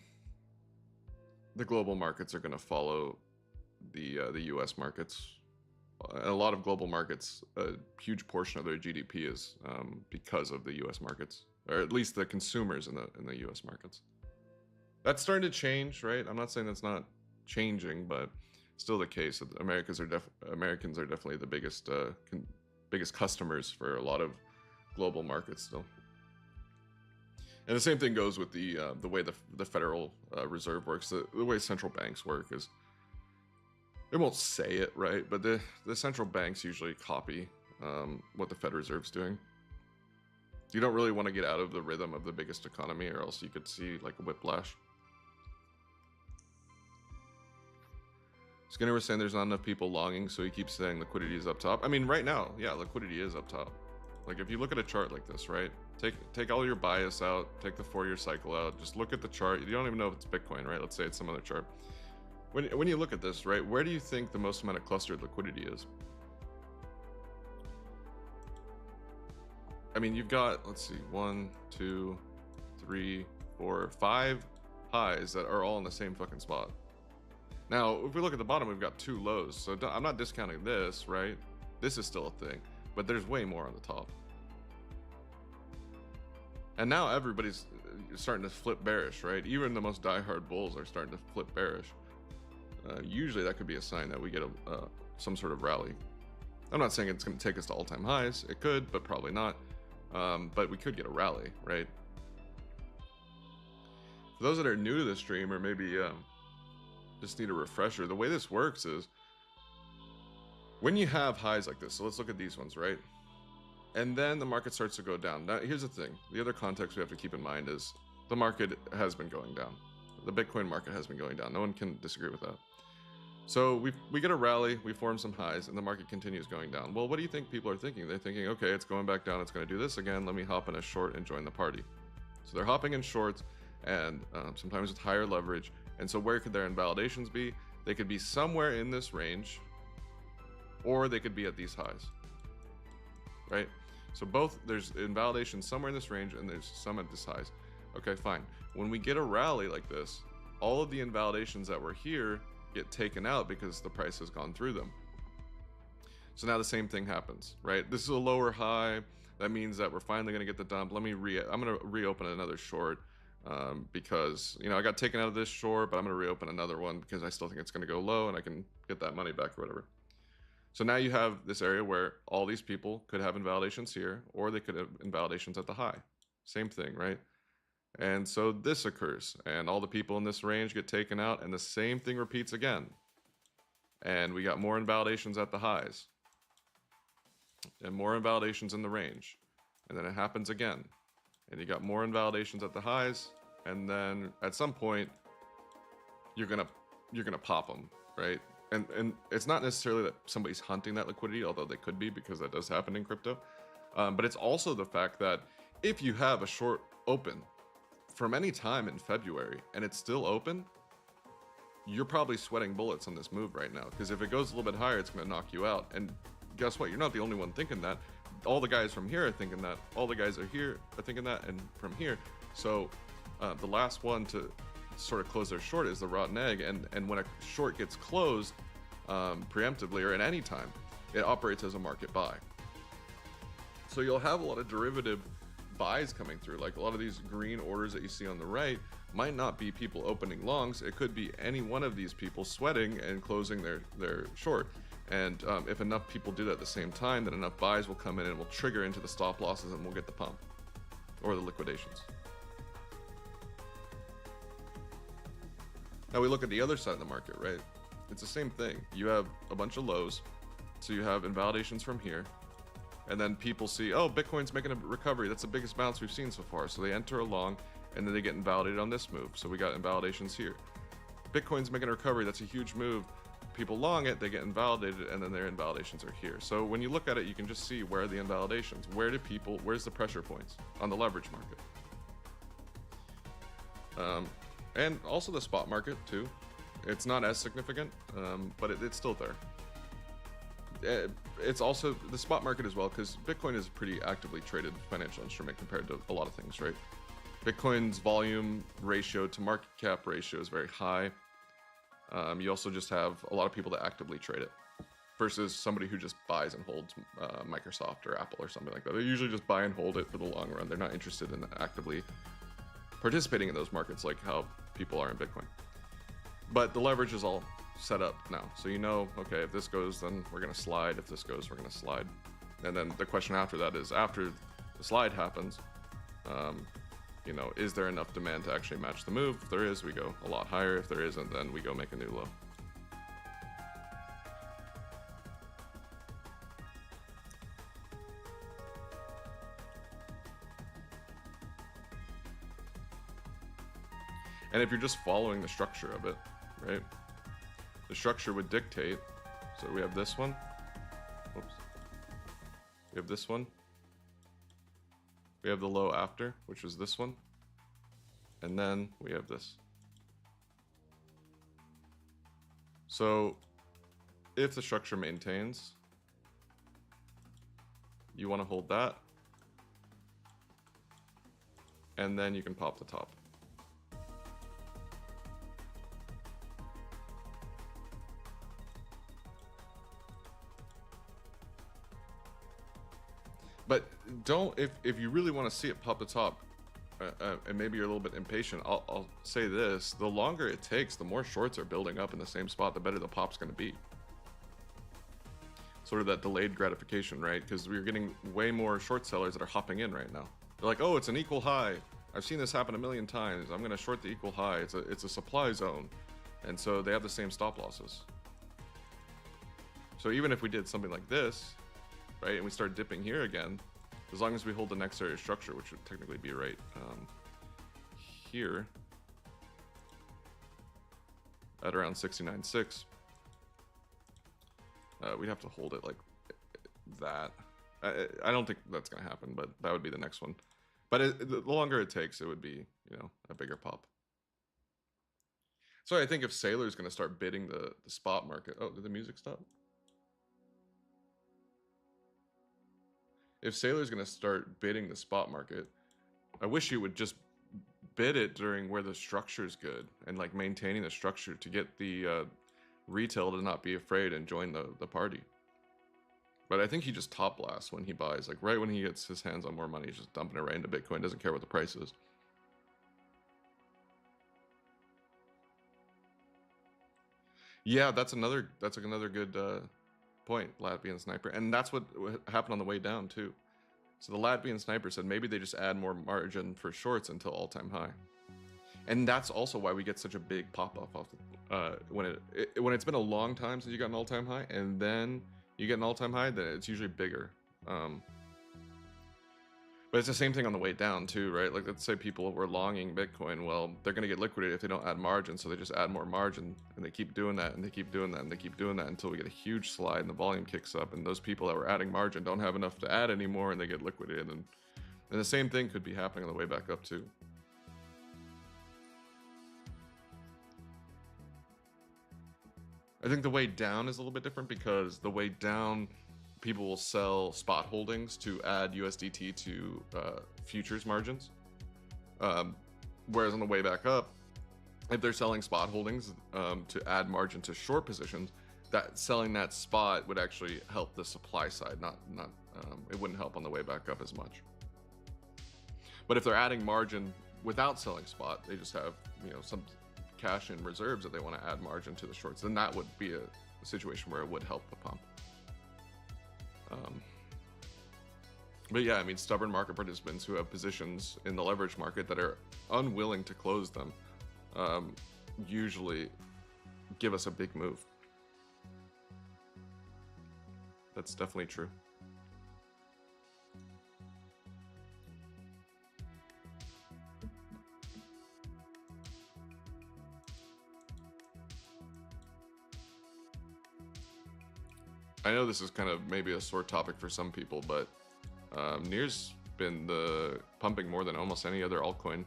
global markets are going to follow the U.S. markets. A lot of global markets, a huge portion of their GDP is because of the U.S. markets, or at least the consumers in the U.S. markets. That's starting to change, right? I'm not saying that's not changing, but still the case. Americans are definitely the biggest customers for a lot of global markets still. And the same thing goes with the way the Federal Reserve works. The way central banks work is, they won't say it, right? But the central banks usually copy what the Fed Reserve's doing. You don't really want to get out of the rhythm of the biggest economy, or else you could see like a whiplash. Skinner was saying there's not enough people longing, so he keeps saying liquidity is up top. I mean, right now, yeah, liquidity is up top. Like if you look at a chart like this, right? Take all your bias out, take the 4-year cycle out, just look at the chart. You don't even know if it's Bitcoin, right? Let's say it's some other chart. When you look at this, right, where do you think the most amount of clustered liquidity is? I mean, you've got, let's see, 1, 2, 3, 4, 5 highs that are all in the same fucking spot. Now, if we look at the bottom, we've got 2 lows. So I'm not discounting this, right? This is still a thing, but there's way more on the top. And now everybody's starting to flip bearish, right? Even the most diehard bulls are starting to flip bearish. Usually that could be a sign that we get some sort of rally. I'm not saying it's going to take us to all-time highs. It could, but probably not. But we could get a rally, right? For those that are new to the stream, or maybe just need a refresher, the way this works is when you have highs like this, so let's look at these ones, right? And then the market starts to go down. Now, here's the thing. The other context we have to keep in mind is the market has been going down. The Bitcoin market has been going down. No one can disagree with that. So we get a rally, we form some highs, and the market continues going down. Well, what do you think people are thinking? They're thinking, okay, it's going back down, it's going to do this again, let me hop in a short and join the party. So they're hopping in shorts, and sometimes with higher leverage. And so where could their invalidations be? They could be somewhere in this range, or they could be at these highs, right? So there's invalidation somewhere in this range, and there's some at this highs. Okay, fine. When we get a rally like this, all of the invalidations that were here get taken out because the price has gone through them. So now the same thing happens, right? This is a lower high. That means that we're finally going to get the dump. I'm going to reopen another short because, I got taken out of this short, but I'm going to reopen another one because I still think it's going to go low and I can get that money back or whatever. So now you have this area where all these people could have invalidations here, or they could have invalidations at the high. Same thing, right? And so this occurs, and all the people in this range get taken out, and the same thing repeats again. And we got more invalidations at the highs, and more invalidations in the range. And then it happens again. And you got more invalidations at the highs, and then at some point, you're gonna pop them, right? And it's not necessarily that somebody's hunting that liquidity, although they could be, because that does happen in crypto. But it's also the fact that if you have a short open from any time in February and it's still open, you're probably sweating bullets on this move right now, because if it goes a little bit higher, it's going to knock you out. And guess what? You're not the only one thinking that. All the guys from here are thinking that. All the guys are here are thinking that, and from here. So the last one to sort of close their short is the rotten egg. And when a short gets closed preemptively or at any time, it operates as a market buy. So you'll have a lot of derivative buys coming through. Like a lot of these green orders that you see on the right might not be people opening longs. It could be any one of these people sweating and closing their short. And if enough people do that at the same time, then enough buys will come in and will trigger into the stop losses, and we'll get the pump or the liquidations. Now we look at the other side of the market, right? it's the same thing. You have a bunch of lows, so you have invalidations from here, and then people see, oh, Bitcoin's making a recovery. That's the biggest bounce we've seen so far. So they enter along, and then they get invalidated on this move. So we got invalidations here. Bitcoin's making a recovery. That's a huge move. People long it, they get invalidated, and then their invalidations are here. So when you look at it, you can just see where are the invalidations. Where's the pressure points on the leverage market? And also the spot market too. It's not as significant, but it's still there. It's also the spot market as well, because Bitcoin is a pretty actively traded financial instrument compared to a lot of things, right? Bitcoin's volume ratio to market cap ratio is very high. You also just have a lot of people that actively trade it versus somebody who just buys and holds Microsoft or Apple or something like that. They usually just buy and hold it for the long run. They're not interested in actively participating in those markets like how people are in Bitcoin. But the leverage is all set up now. So you know, okay, if this goes, then we're going to slide. If this goes, we're going to slide. And then the question after that is, after the slide happens, you know, is there enough demand to actually match the move? If there is, we go a lot higher. If there isn't, then we go make a new low. And if you're just following the structure of it, right? The structure would dictate. So we have this one. Whoops. We have this one. We have the low after, which is this one. And then we have this. So if the structure maintains, you want to hold that. And then you can pop the top. But don't, if you really want to see it pop the top, and maybe you're a little bit impatient, I'll say this: the longer it takes, the more shorts are building up in the same spot, the better the pop's going to be. Sort of that delayed gratification, right? Because we're getting way more short sellers that are hopping in right now. They're like, oh, it's an equal high. I've seen this happen a million times. I'm going to short the equal high. It's a supply zone, and so they have the same stop losses. So even if we did something like this, right, and we start dipping here again, as long as we hold the next area of structure, which would technically be right here at around 69.6, we'd have to hold it like that. I don't think that's going to happen, but that would be the next one. But the longer it takes, it would be, you know, a bigger pop. So I think if Saylor's going to start bidding the spot market... Oh, did the music stop? If Saylor's going to start bidding the spot market, I wish you would just bid it during where the structure is good and like maintaining the structure to get the retail to not be afraid and join the party. But I think he just top blasts when he buys, like right when he gets his hands on more money, he's just dumping it right into Bitcoin, doesn't care what the price is. Yeah, that's another good point, Latvian Sniper, and that's what happened on the way down too. So the Latvian Sniper said maybe they just add more margin for shorts until all-time high, and that's also why we get such a big pop-off off when it's been a long time since you got an all-time high, and then you get an all-time high, then it's usually bigger. But it's the same thing on the way down too, right? Like let's say people were longing Bitcoin, well, they're going to get liquidated if they don't add margin, so they just add more margin, and they keep doing that, and they keep doing that, and they keep doing that until we get a huge slide and the volume kicks up, and those people that were adding margin don't have enough to add anymore, and they get liquidated, and the same thing could be happening on the way back up too. I think the way down is a little bit different because the way down, people will sell spot holdings to add USDT to futures margins. Whereas on the way back up, if they're selling spot holdings to add margin to short positions, that selling that spot would actually help the supply side, not it wouldn't help on the way back up as much. But if they're adding margin without selling spot, they just have, you know, some cash in reserves that they want to add margin to the shorts, then that would be a situation where it would help the pump. But yeah, I mean, stubborn market participants who have positions in the leverage market that are unwilling to close them usually give us a big move. That's definitely true. I know this is kind of maybe a sore topic for some people, but Near's been pumping more than almost any other altcoin,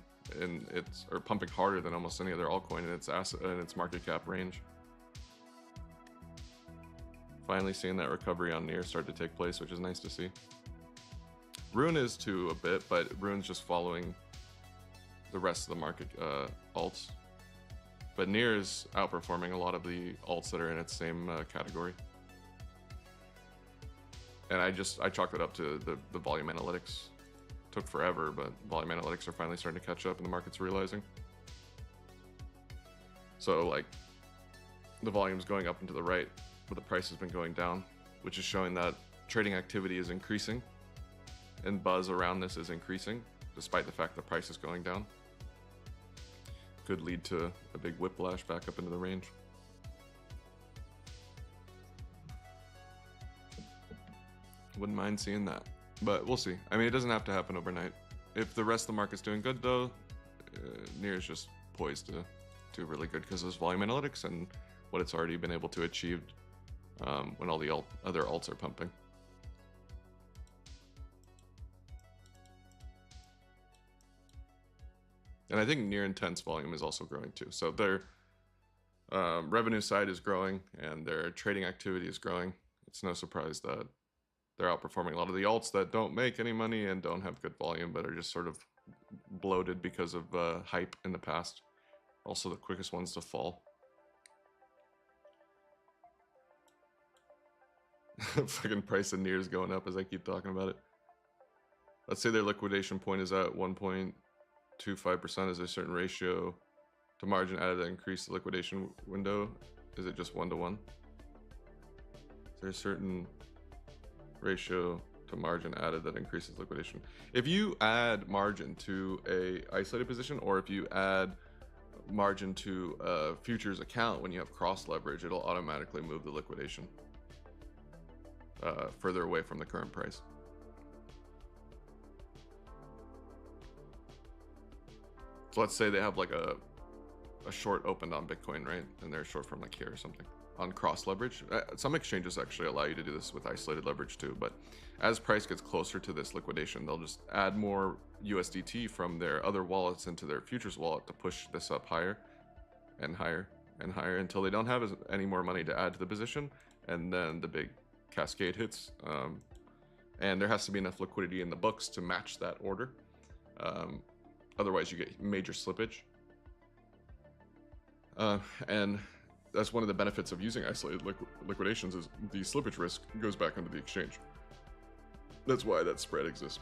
or pumping harder than almost any other altcoin in its market cap range. Finally seeing that recovery on Near start to take place, which is nice to see. Rune is too a bit, but Rune's just following the rest of the market alts. But Near is outperforming a lot of the alts that are in its same category. And I chalked it up to the volume analytics. Took forever, but volume analytics are finally starting to catch up and the market's realizing. So like the volume's going up and to the right, but the price has been going down, which is showing that trading activity is increasing and buzz around this is increasing, despite the fact the price is going down. Could lead to a big whiplash back up into the range. Wouldn't mind seeing that, but we'll see. I mean, it doesn't have to happen overnight. If the rest of the market's doing good though, Near is just poised to do really good because of volume analytics and what it's already been able to achieve when all the other alts are pumping. And I think Near Intense volume is also growing too. So their revenue side is growing and their trading activity is growing. It's no surprise that they're outperforming a lot of the alts that don't make any money and don't have good volume, but are just sort of bloated because of hype in the past. Also the quickest ones to fall. Fucking price of Near is going up as I keep talking about it. Let's say their liquidation point is at 1.25%. Is there a certain ratio to margin added that increase the liquidation window? Is it just 1-to-1? Is there a certain ratio to margin added that increases liquidation? If you add margin to a isolated position, or if you add margin to a futures account when you have cross leverage, it'll automatically move the liquidation further away from the current price. So let's say they have like a short opened on Bitcoin, right? And they're short from like here or something on cross leverage. Some exchanges actually allow you to do this with isolated leverage too, but as price gets closer to this liquidation, they'll just add more USDT from their other wallets into their futures wallet to push this up higher and higher and higher until they don't have any more money to add to the position, and then the big cascade hits. And there has to be enough liquidity in the books to match that order. Otherwise you get major slippage. And that's one of the benefits of using isolated liquidations is the slippage risk goes back into the exchange. That's why that spread exists.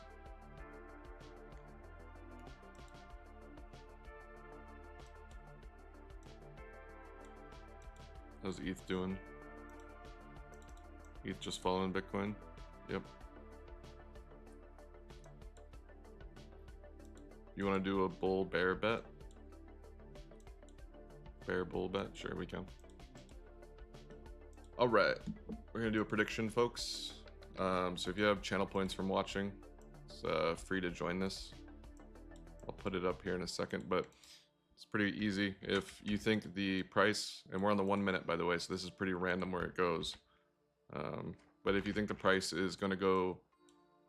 How's ETH doing? ETH just following Bitcoin? Yep. You want to do a bull bear bet? Bear bull bet? Sure, we can. All right, we're gonna do a prediction, folks. So if you have channel points from watching, it's free to join this. I'll put it up here in a second, but it's pretty easy. If you think the price, and we're on the 1 minute, by the way, so this is pretty random where it goes. But if you think the price is going to go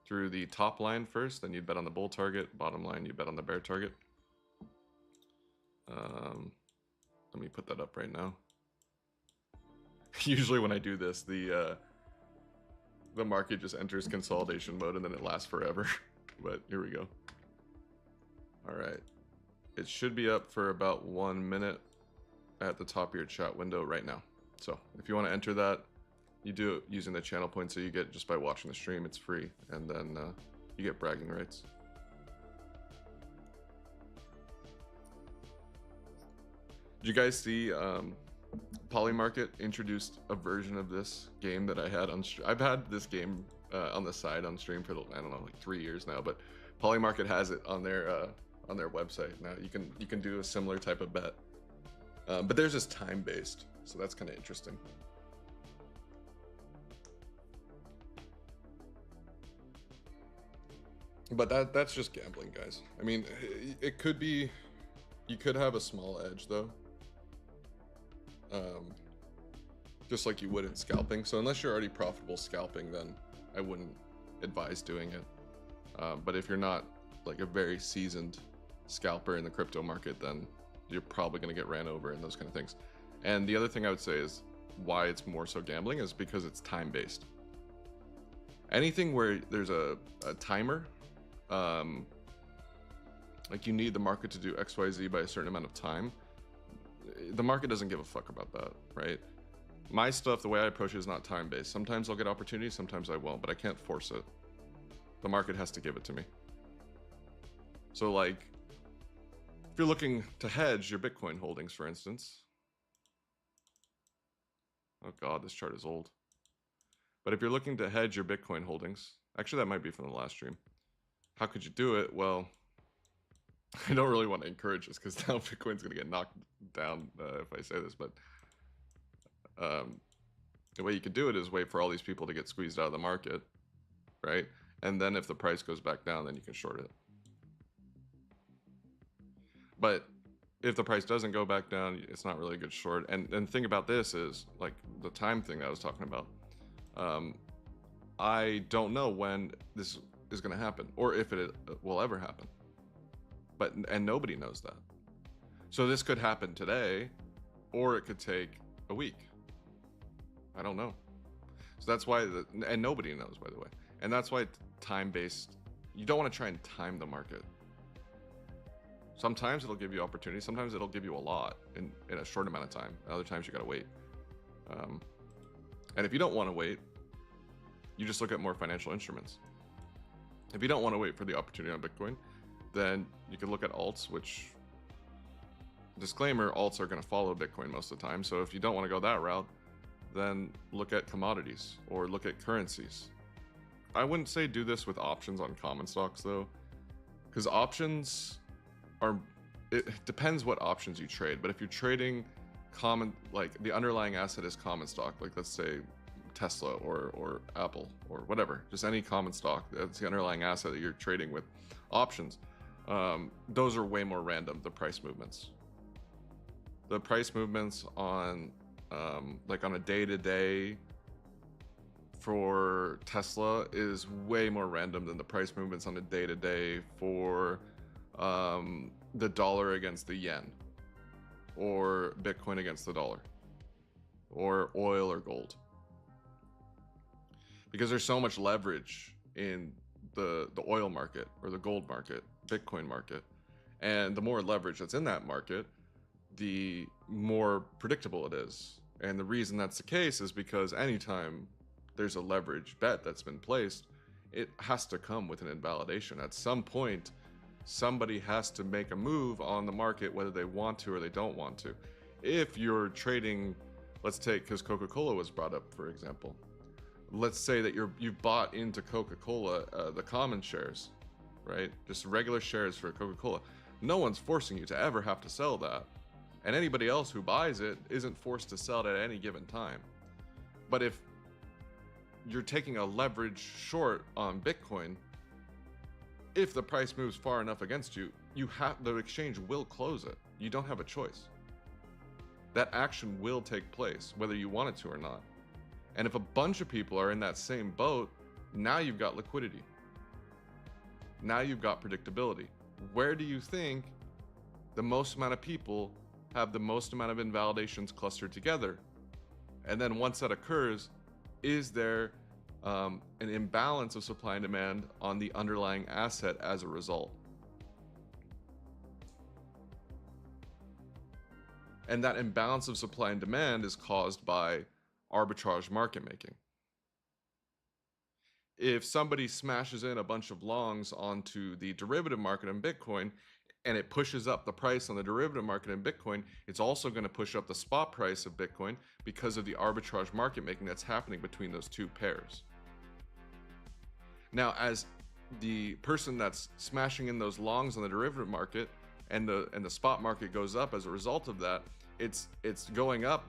through the top line first, then you'd bet on the bull target. Bottom line, you bet on the bear target. Let me put that up right now. Usually when I do this, the market just enters consolidation mode and then it lasts forever. But here we go. All right. It should be up for about 1 minute at the top of your chat window right now. So if you want to enter that, you do it using the channel points that you get just by watching the stream. It's free, and then you get bragging rights. Did you guys see Polymarket introduced a version of this game that I had on stream? I've had this game on the side on stream for I don't know, like 3 years now, but Polymarket has it on their website now. You can do a similar type of bet, but theirs is time based, so that's kind of interesting. But that's just gambling, guys. I mean, it could be, you could have a small edge though, just like you would in scalping. So unless you're already profitable scalping, then I wouldn't advise doing it. But if you're not like a very seasoned scalper in the crypto market, then you're probably going to get ran over and those kind of things. And the other thing I would say is why it's more so gambling is because it's time based. Anything where there's a timer, like you need the market to do XYZ by a certain amount of time, the market doesn't give a fuck about that, right? My stuff, the way I approach it is not time based. Sometimes I'll get opportunities, sometimes I won't, but I can't force it. The market has to give it to me. So like, if you're looking to hedge your Bitcoin holdings, for instance, oh God, this chart is old. But if you're looking to hedge your Bitcoin holdings, actually that might be from the last stream. How could you do it? Well, I don't really want to encourage this because now Bitcoin's going to get knocked down if I say this, but the way you could do it is wait for all these people to get squeezed out of the market, right? And then if the price goes back down, then you can short it. But if the price doesn't go back down, it's not really a good short. And the thing about this is like the time thing that I was talking about. I don't know when this is going to happen or if it will ever happen. And nobody knows that. So this could happen today or it could take a week. I don't know. So that's why, and nobody knows, by the way. And that's why time-based, you don't want to try and time the market. Sometimes it'll give you opportunity. Sometimes it'll give you a lot in a short amount of time. Other times you got to wait. And if you don't want to wait, you just look at more financial instruments. If you don't want to wait for the opportunity on Bitcoin, then you can look at alts, which, disclaimer, alts are going to follow Bitcoin most of the time. So if you don't want to go that route, then look at commodities or look at currencies. I wouldn't say do this with options on common stocks though, because options are, it depends what options you trade. But if you're trading common, like the underlying asset is common stock, like let's say Tesla or Apple or whatever, just any common stock, that's the underlying asset that you're trading with options. Those are way more random, the price movements. The price movements on like on a day-to-day for Tesla is way more random than the price movements on a day-to-day for the dollar against the yen or Bitcoin against the dollar or oil or gold, because there's so much leverage in the oil market or the gold market, Bitcoin market, and the more leverage that's in that market, the more predictable it is. And the reason that's the case is because anytime there's a leverage bet that's been placed, it has to come with an invalidation. At some point, somebody has to make a move on the market, whether they want to or they don't want to. If you're trading, let's take, because Coca-Cola was brought up, for example. Let's say that you've bought into Coca-Cola, the common shares, right? Just regular shares for Coca-Cola. No one's forcing you to ever have to sell that. And anybody else who buys it isn't forced to sell it at any given time. But if you're taking a leverage short on Bitcoin, if the price moves far enough against you, the exchange will close it. You don't have a choice. That action will take place, whether you want it to or not. And if a bunch of people are in that same boat, now you've got liquidity. Now you've got predictability. Where do you think the most amount of people have the most amount of invalidations clustered together? And then once that occurs, is there an imbalance of supply and demand on the underlying asset as a result? And that imbalance of supply and demand is caused by arbitrage market making. If somebody smashes in a bunch of longs onto the derivative market in Bitcoin and it pushes up the price on the derivative market in Bitcoin, it's also going to push up the spot price of Bitcoin because of the arbitrage market making that's happening between those two pairs. Now, as the person that's smashing in those longs on the derivative market and the spot market goes up as a result of that, it's going up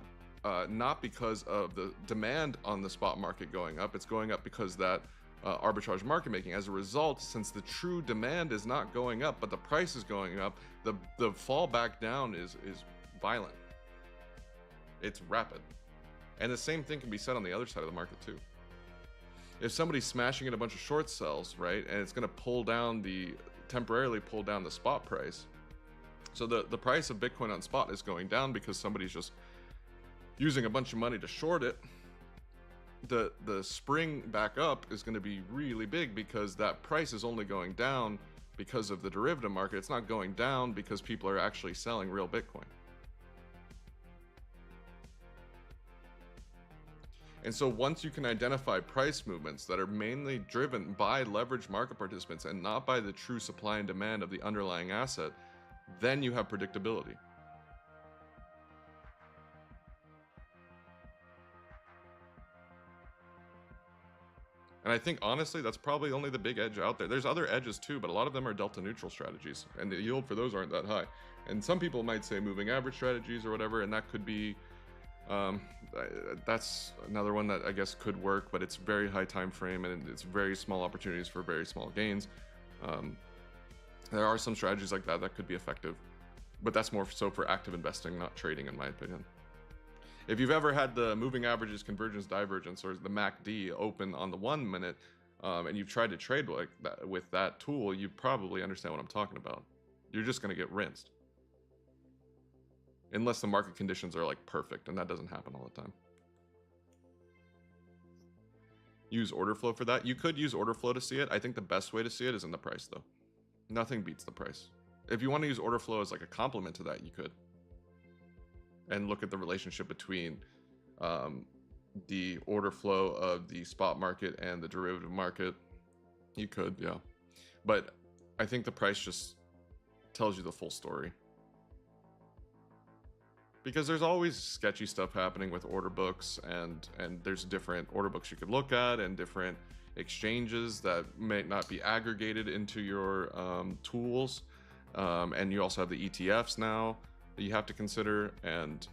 not because of the demand on the spot market going up. It's going up because that arbitrage market making. As a result, since the true demand is not going up, but the price is going up, the fall back down is violent. It's rapid. And the same thing can be said on the other side of the market too. If somebody's smashing in a bunch of short sells, right, and it's going to temporarily pull down the spot price. So the price of Bitcoin on spot is going down because somebody's just using a bunch of money to short it. The spring back up is going to be really big because that price is only going down because of the derivative market. It's not going down because people are actually selling real Bitcoin. And so once you can identify price movements that are mainly driven by leveraged market participants and not by the true supply and demand of the underlying asset, then you have predictability. And I think, honestly, that's probably only the big edge out there. There's other edges too, but a lot of them are delta neutral strategies, and the yield for those aren't that high. And some people might say moving average strategies or whatever, and that could be, that's another one that I guess could work, but it's very high time frame and it's very small opportunities for very small gains. There are some strategies like that that could be effective, but that's more so for active investing, not trading, in my opinion. If you've ever had the moving averages, convergence, divergence, or the MACD open on the 1 minute, and you've tried to trade like that with that tool, you probably understand what I'm talking about. You're just going to get rinsed. Unless the market conditions are like perfect, and that doesn't happen all the time. Use order flow for that. You could use order flow to see it. I think the best way to see it is in the price, though. Nothing beats the price. If you want to use order flow as like a complement to that, you could. And look at the relationship between the order flow of the spot market and the derivative market. You could, yeah. But I think the price just tells you the full story. Because there's always sketchy stuff happening with order books, and there's different order books you could look at and different exchanges that may not be aggregated into your tools. And you also have the ETFs now that you have to consider, and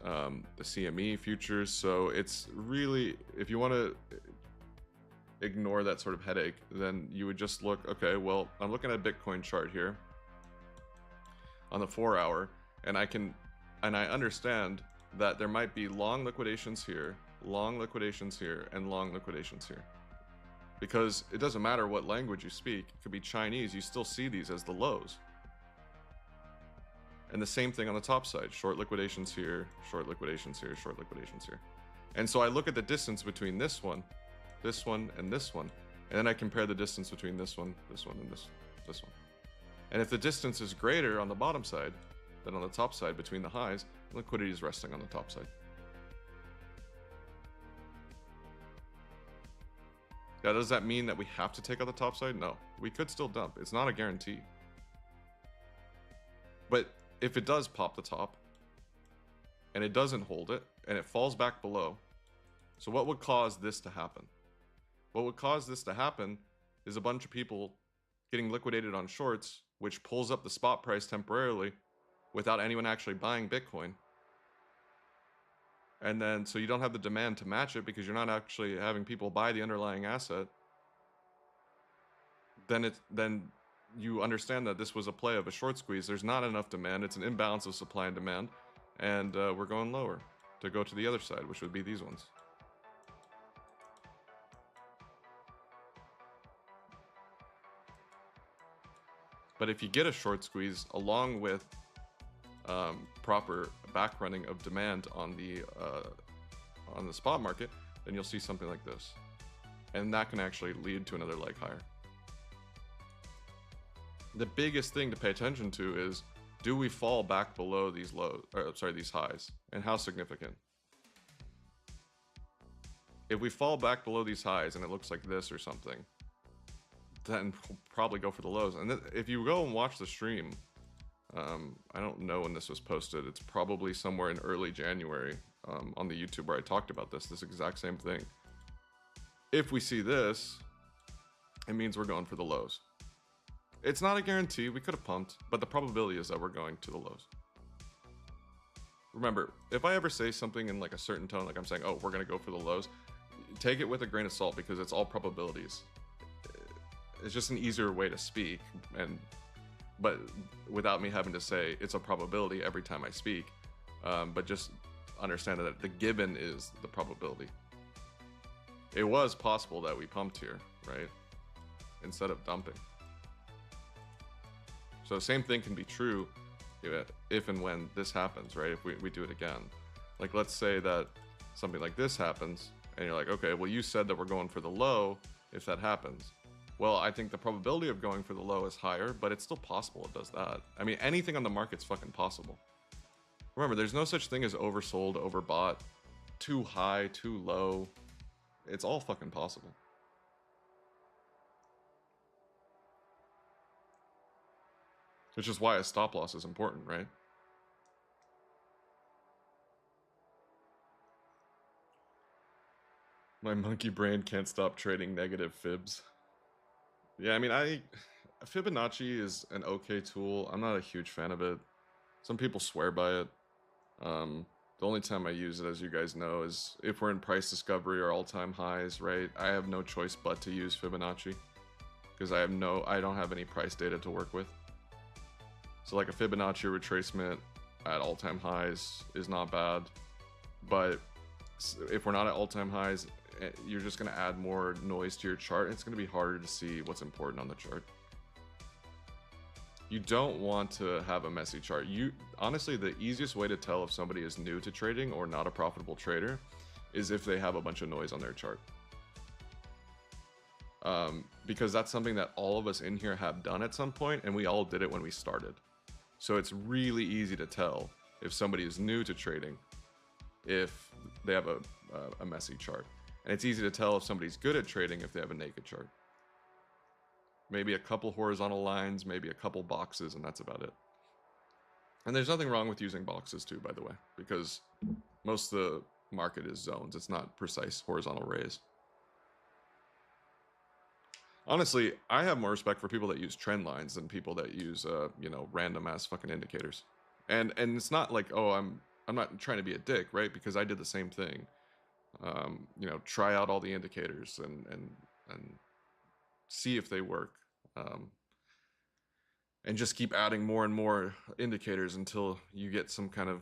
the CME futures. So it's really, if you want to ignore that sort of headache, then you would just look, okay, well, I'm looking at a Bitcoin chart here on the 4 hour, and I understand that there might be long liquidations here, long liquidations here, and long liquidations here. Because it doesn't matter what language you speak, it could be Chinese, you still see these as the lows. And the same thing on the top side, short liquidations here, short liquidations here, short liquidations here. And so I look at the distance between this one, and this one, and then I compare the distance between this one, and this one. And if the distance is greater on the bottom side than on the top side between the highs, liquidity is resting on the top side. Now, does that mean that we have to take out the top side? No, we could still dump. It's not a guarantee. But if it does pop the top, and it doesn't hold it, and it falls back below, so what would cause this to happen? What would cause this to happen is a bunch of people getting liquidated on shorts, which pulls up the spot price temporarily without anyone actually buying Bitcoin. And then, so you don't have the demand to match it because you're not actually having people buy the underlying asset. Then you understand that this was a play of a short squeeze. There's not enough demand. It's an imbalance of supply and demand. And we're going lower to go to the other side, which would be these ones. But if you get a short squeeze along with proper back running of demand on the spot market, then you'll see something like this, and that can actually lead to another leg higher. The biggest thing to pay attention to is, do we fall back below these these highs, and how significant? If we fall back below these highs and it looks like this or something, then we'll probably go for the lows. And if you go and watch the stream, I don't know when this was posted. It's probably somewhere in early January on the YouTube where I talked about this exact same thing. If we see this, it means we're going for the lows. It's not a guarantee. We could have pumped, but the probability is that we're going to the lows. Remember, if I ever say something in like a certain tone, like I'm saying, oh, we're going to go for the lows, take it with a grain of salt because it's all probabilities. it's just an easier way to speak, but without me having to say it's a probability every time I speak, but just understand that the given is the probability. It was possible that we pumped here, right? Instead of dumping. So same thing can be true if and when this happens, right? If we do it again. Like, let's say that something like this happens, and you're like, okay, well, you said that we're going for the low if that happens. Well, I think the probability of going for the low is higher, but it's still possible it does that. I mean, anything on the market's fucking possible. Remember, there's no such thing as oversold, overbought, too high, too low. It's all fucking possible. Which is why a stop loss is important, right? My monkey brain can't stop trading negative fibs. Yeah, I mean, Fibonacci is an okay tool. I'm not a huge fan of it. Some people swear by it. The only time I use it, as you guys know, is if we're in price discovery or all-time highs, right? I have no choice but to use Fibonacci because I don't have any price data to work with. So like a Fibonacci retracement at all-time highs is not bad, but if we're not at all-time highs, you're just going to add more noise to your chart. It's going to be harder to see what's important on the chart. You don't want to have a messy chart. Honestly, the easiest way to tell if somebody is new to trading or not a profitable trader is if they have a bunch of noise on their chart. Because that's something that all of us in here have done at some point, and we all did it when we started. So it's really easy to tell if somebody is new to trading if they have a messy chart. And it's easy to tell if somebody's good at trading if they have a naked chart. Maybe a couple horizontal lines, maybe a couple boxes, and that's about it. And there's nothing wrong with using boxes too, by the way, because most of the market is zones. It's not precise horizontal rays. Honestly, I have more respect for people that use trend lines than people that use, random ass fucking indicators. And it's not like, oh, I'm not trying to be a dick, right? Because I did the same thing. Try out all the indicators and see if they work. And just keep adding more and more indicators until you get some kind of,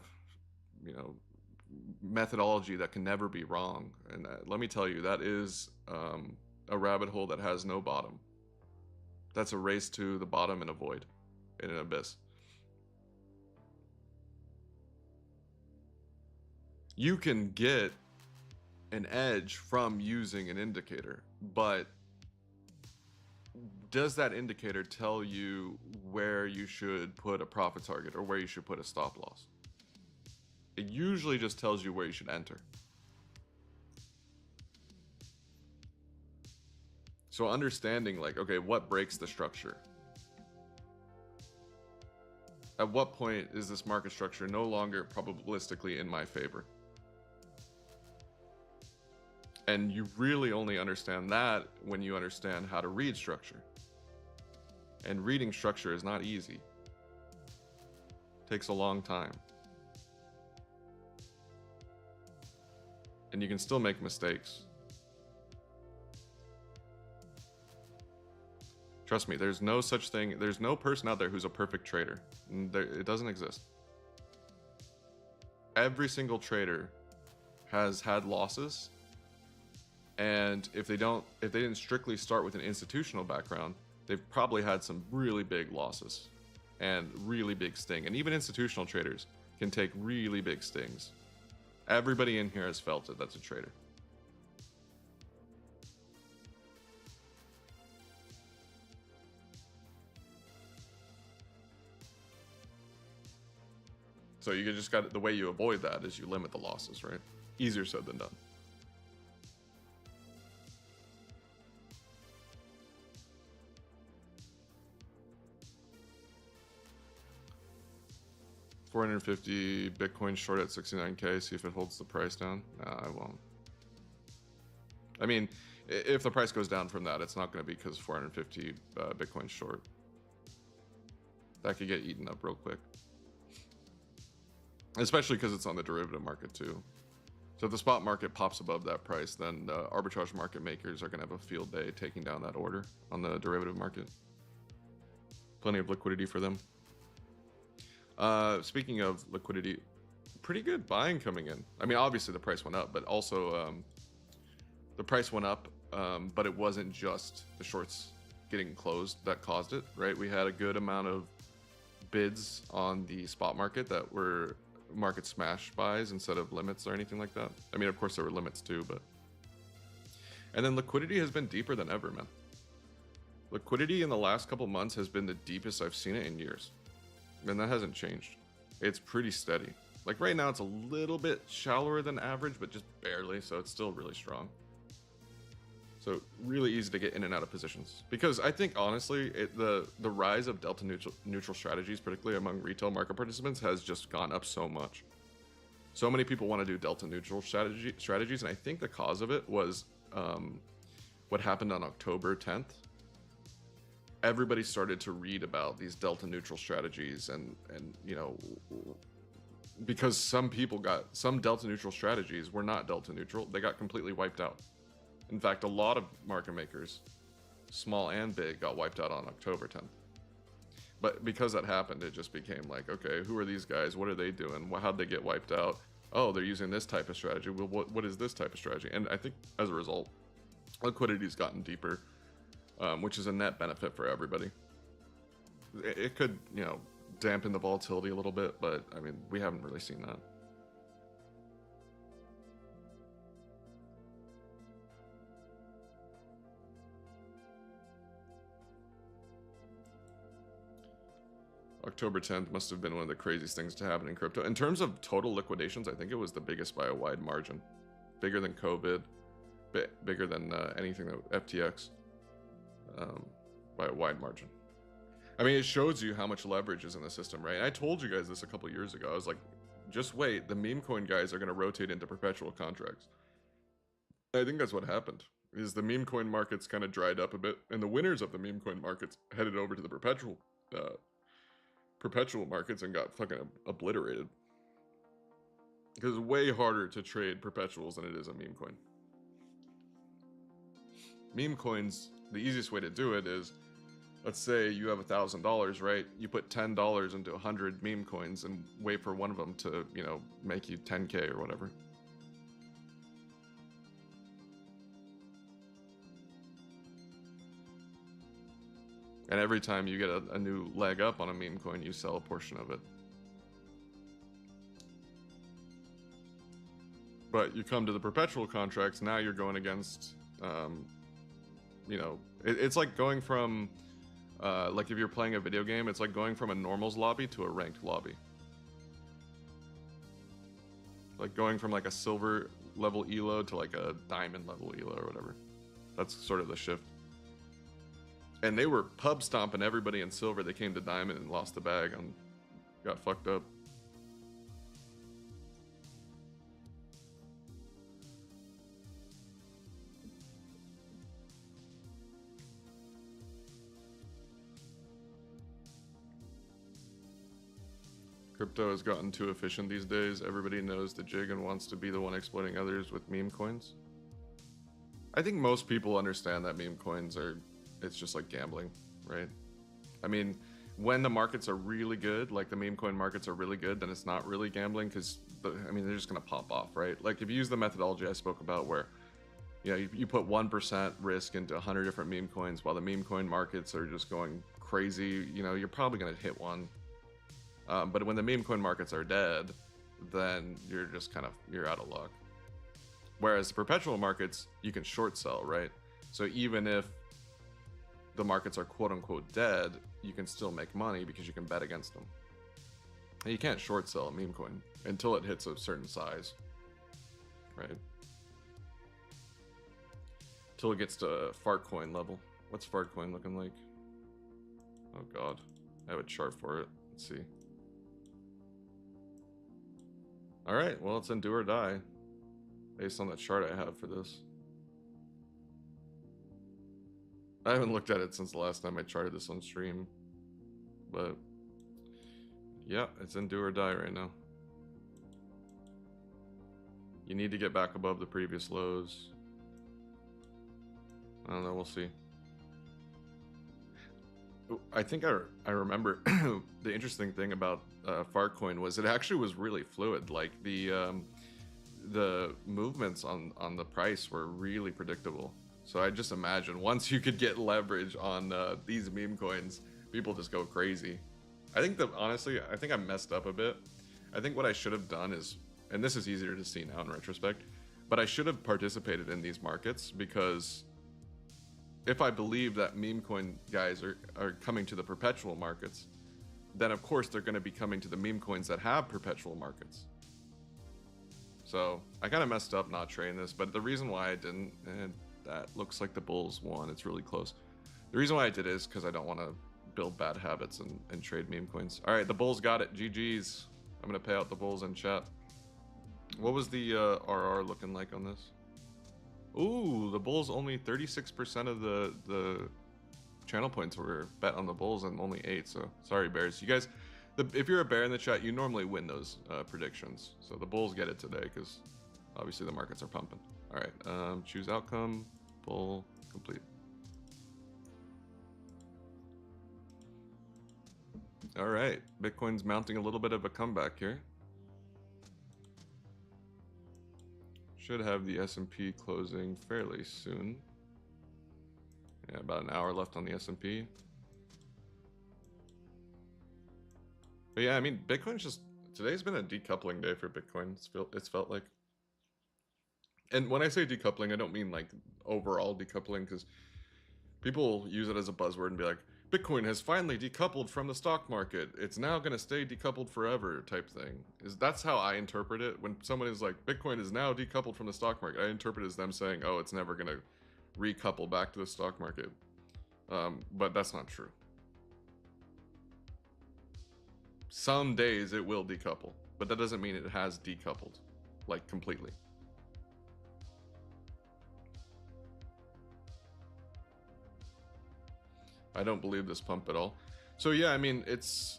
methodology that can never be wrong. And let me tell you, that is a rabbit hole that has no bottom. That's a race to the bottom in a void, in an abyss. You can get an edge from using an indicator, but does that indicator tell you where you should put a profit target or where you should put a stop loss? It usually just tells you where you should enter. So understanding, like, okay, what breaks the structure? At what point is this market structure no longer probabilistically in my favor? And you really only understand that when you understand how to read structure. And reading structure is not easy. It takes a long time. And you can still make mistakes. Trust me, there's no such thing. There's no person out there who's a perfect trader. It doesn't exist. Every single trader has had losses. And if they didn't strictly start with an institutional background, they've probably had some really big losses and really big sting. And even institutional traders can take really big stings. Everybody in here has felt it that's a trader. So you just got, the way you avoid that is you limit the losses, right? Easier said than done. $450 Bitcoin short at 69K, see if it holds the price down. I won't. I mean, if the price goes down from that, it's not going to be because 450 Bitcoin short. That could get eaten up real quick. Especially because it's on the derivative market too. So if the spot market pops above that price, then the arbitrage market makers are going to have a field day taking down that order on the derivative market. Plenty of liquidity for them. Speaking of liquidity, pretty good buying coming in. I mean, obviously the price went up, but also the price went up, but it wasn't just the shorts getting closed that caused it, right? We had a good amount of bids on the spot market that were market smash buys instead of limits or anything like that. I mean, of course there were limits too, but... And then liquidity has been deeper than ever, man. Liquidity in the last couple months has been the deepest I've seen it in years. And that hasn't changed. It's pretty steady. Like right now it's a little bit shallower than average, but just barely, so it's still really strong. So really easy to get in and out of positions. Because I think honestly, the rise of delta neutral strategies, particularly among retail market participants, has just gone up so much. So many people want to do delta neutral strategies, and I think the cause of it was what happened on October 10th. Everybody started to read about these delta neutral strategies, and you know, because some delta neutral strategies were not delta neutral, they got completely wiped out. In fact, a lot of market makers, small and big, got wiped out on October 10th. But because that happened, it just became like, okay, who are these guys? What are they doing? How'd they get wiped out? Oh, they're using this type of strategy. Well, what is this type of strategy? And I think as a result, liquidity's gotten deeper, which is a net benefit for everybody. It could, you know, dampen the volatility a little bit, but I mean, we haven't really seen that. October 10th must have been one of the craziest things to happen in crypto. In terms of total liquidations, I think it was the biggest by a wide margin. Bigger than COVID, bigger than anything that FTX, by a wide margin. I mean, it shows you how much leverage is in the system, right? And I told you guys this a couple years ago. I was like, just wait, the meme coin guys are going to rotate into perpetual contracts. I think that's what happened, is the meme coin markets kind of dried up a bit, and the winners of the meme coin markets headed over to the perpetual markets and got fucking obliterated. Because it's way harder to trade perpetuals than it is a meme coin. Meme coins, the easiest way to do it is, let's say you have $1,000, right? You put $10 into 100 meme coins and wait for one of them to, you know, make you 10K or whatever. And every time you get a new leg up on a meme coin, you sell a portion of it. But you come to the perpetual contracts, now you're going against, you know, it's like going from, like if you're playing a video game, it's like going from a normals lobby to a ranked lobby. Like going from like a silver level elo to like a diamond level elo or whatever. That's sort of the shift. And they were pub stomping everybody in silver. They came to diamond and lost the bag and got fucked up. Crypto has gotten too efficient these days. Everybody knows the jig and wants to be the one exploiting others with meme coins. I think most people understand that meme coins are, it's just like gambling, right? I mean, when the markets are really good, like the meme coin markets are really good, then it's not really gambling because, I mean, they're just going to pop off, right? Like if you use the methodology I spoke about where, you know, you put 1% risk into 100 different meme coins while the meme coin markets are just going crazy, you know, you're probably going to hit one. But when the meme coin markets are dead, then you're just kind of, you're out of luck. Whereas the perpetual markets, you can short sell, right? So even if the markets are quote unquote dead, you can still make money because you can bet against them. And you can't short sell a meme coin until it hits a certain size, right? Till it gets to fart coin level. What's fart coin looking like? Oh god, I have a chart for it. Let's see. All right, well, it's in do or die based on the chart I have for this. I haven't looked at it since the last time I charted this on stream, but yeah, it's in do or die right now. You need to get back above the previous lows. I don't know, we'll see. I think I remember the interesting thing about Farcoin was it actually was really fluid. Like the movements on the price were really predictable. So I just imagine once you could get leverage on these meme coins, people just go crazy. I think that honestly, I think I messed up a bit. I think what I should have done is, and this is easier to see now in retrospect, but I should have participated in these markets, because if I believe that meme coin guys are coming to the perpetual markets, then of course they're going to be coming to the meme coins that have perpetual markets. So I kind of messed up not trading this, but the reason why I didn't, and that looks like the Bulls won, it's really close. The reason why I did is because I don't want to build bad habits and trade meme coins. All right, the Bulls got it. GG's. I'm going to pay out the Bulls in chat. What was the RR looking like on this? Ooh, the Bulls, only 36% of the channel points were bet on the Bulls and only 8. So sorry, Bears. You guys, if you're a Bear in the chat, you normally win those predictions. So the Bulls get it today because obviously the markets are pumping. All right, choose outcome, Bull, complete. All right, Bitcoin's mounting a little bit of a comeback here. Should have the S&P closing fairly soon. Yeah, about an hour left on the S&P. But yeah, I mean, Bitcoin's just, today's been a decoupling day for Bitcoin. It's felt like. And when I say decoupling, I don't mean like overall decoupling, because people use it as a buzzword and be like, Bitcoin has finally decoupled from the stock market. It's now going to stay decoupled forever type thing. That's how I interpret it. When someone is like, Bitcoin is now decoupled from the stock market, I interpret it as them saying, oh, it's never going to recouple back to the stock market. But that's not true. Some days it will decouple, but that doesn't mean it has decoupled, like completely. I don't believe this pump at all. So yeah, I mean,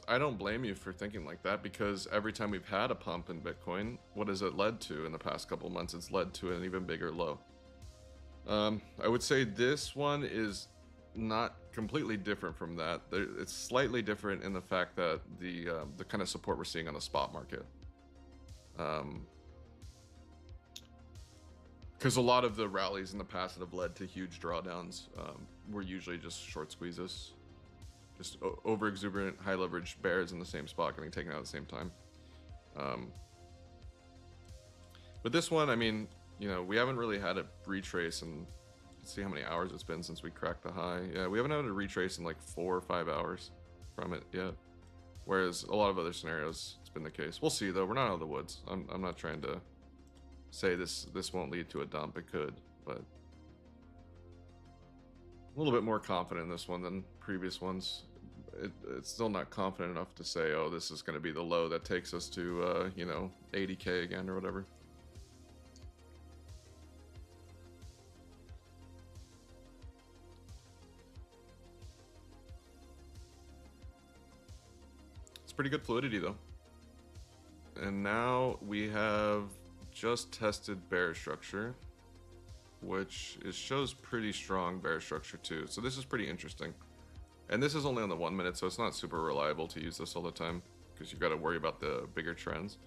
I don't blame you for thinking like that, because every time we've had a pump in Bitcoin, what has it led to in the past couple of months? It's led to an even bigger low. I would say this one is not completely different from that. It's slightly different in the fact that the kind of support we're seeing on the spot market. Because a lot of the rallies in the past that have led to huge drawdowns were usually just short squeezes. Just over exuberant, high leverage bears in the same spot getting taken out at the same time. But this one, I mean, you know, we haven't really had a retrace, and let's see how many hours it's been since we cracked the high. Yeah, we haven't had a retrace in like 4 or 5 hours from it yet. Whereas a lot of other scenarios, it's been the case. We'll see though. We're not out of the woods. I'm not trying to say this won't lead to a dump. It could, but a little bit more confident in this one than previous ones. It's still not confident enough to say, oh, this is going to be the low that takes us to, you know, 80K again or whatever. It's pretty good fluidity though. And now we have just tested bear structure, which shows pretty strong bear structure too. So this is pretty interesting. And this is only on the 1 minute, so it's not super reliable to use this all the time, because you've got to worry about the bigger trends.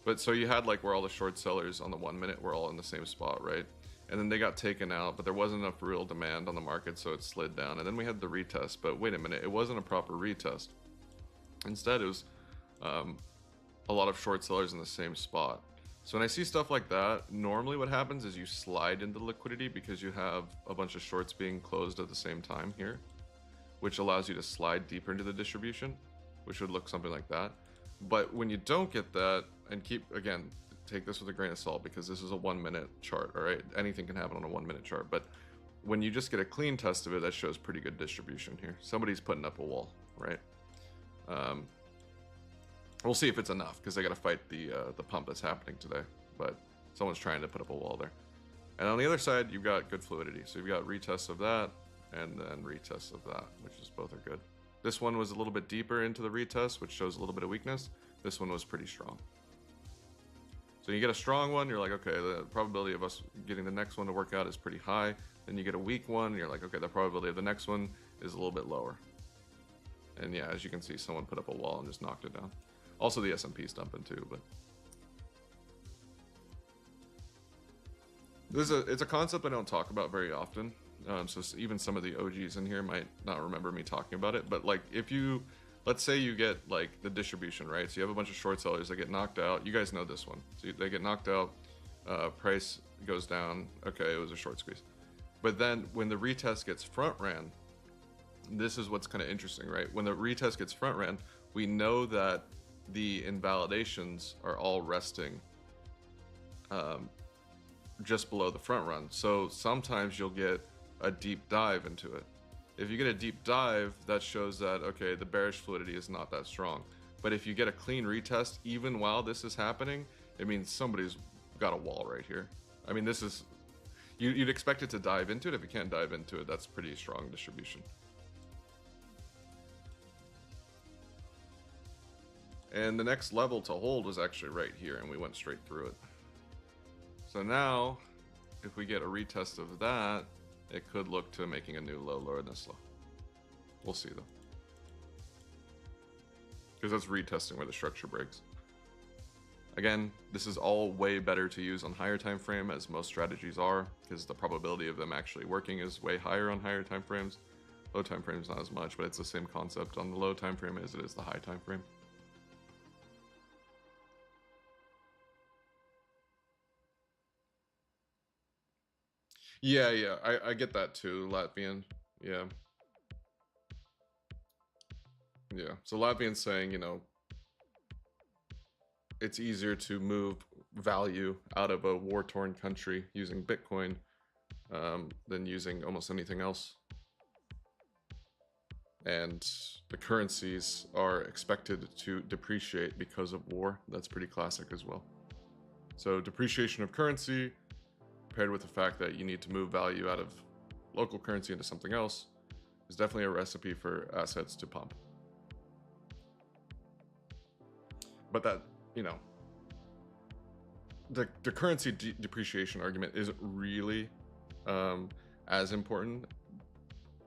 But so you had like where all the short sellers on the 1 minute were all in the same spot, right? And then they got taken out, but there wasn't enough real demand on the market, so it slid down. And then we had the retest, but wait a minute, it wasn't a proper retest. Instead, it was a lot of short sellers in the same spot. So when I see stuff like that, normally what happens is you slide into liquidity because you have a bunch of shorts being closed at the same time here, which allows you to slide deeper into the distribution, which would look something like that. But when you don't get that, and again, take this with a grain of salt, because this is a 1 minute chart, all right? Anything can happen on a 1 minute chart, but when you just get a clean test of it, that shows pretty good distribution here. Somebody's putting up a wall, right? We'll see if it's enough, because they got to fight the pump that's happening today. But someone's trying to put up a wall there. And on the other side, you've got good fluidity. So you've got retests of that, and then retests of that, which is both are good. This one was a little bit deeper into the retest, which shows a little bit of weakness. This one was pretty strong. So you get a strong one, you're like, okay, the probability of us getting the next one to work out is pretty high. Then you get a weak one, and you're like, okay, the probability of the next one is a little bit lower. And yeah, as you can see, someone put up a wall and just knocked it down. Also, the S&P's dumping too, but it's a concept I don't talk about very often. So even some of the OGs in here might not remember me talking about it. But like, if you, let's say you get like the distribution, right? So you have a bunch of short sellers that get knocked out. You guys know this one. So they get knocked out, price goes down. Okay, it was a short squeeze. But then when the retest gets front ran, this is what's kind of interesting, right? When the retest gets front ran, we know that the invalidations are all resting just below the front run. So sometimes you'll get a deep dive into it. If you get a deep dive, that shows that, okay, the bearish fluidity is not that strong. But if you get a clean retest, even while this is happening, it means somebody's got a wall right here. I mean, this is, you'd expect it to dive into it. If you can't dive into it, that's pretty strong distribution. And the next level to hold was actually right here, and we went straight through it. So now, if we get a retest of that, it could look to making a new low lower than this low. We'll see though. Because that's retesting where the structure breaks. Again, this is all way better to use on higher time frame, as most strategies are, because the probability of them actually working is way higher on higher time frames. Low time frames not as much, but it's the same concept on the low time frame as it is the high time frame. Yeah, I get that too, Latvian. Yeah. Yeah, so Latvian's saying, you know, it's easier to move value out of a war-torn country using Bitcoin than using almost anything else. And the currencies are expected to depreciate because of war. That's pretty classic as well. So depreciation of currency paired with the fact that you need to move value out of local currency into something else is definitely a recipe for assets to pump. But that, you know, the currency depreciation argument isn't really as important.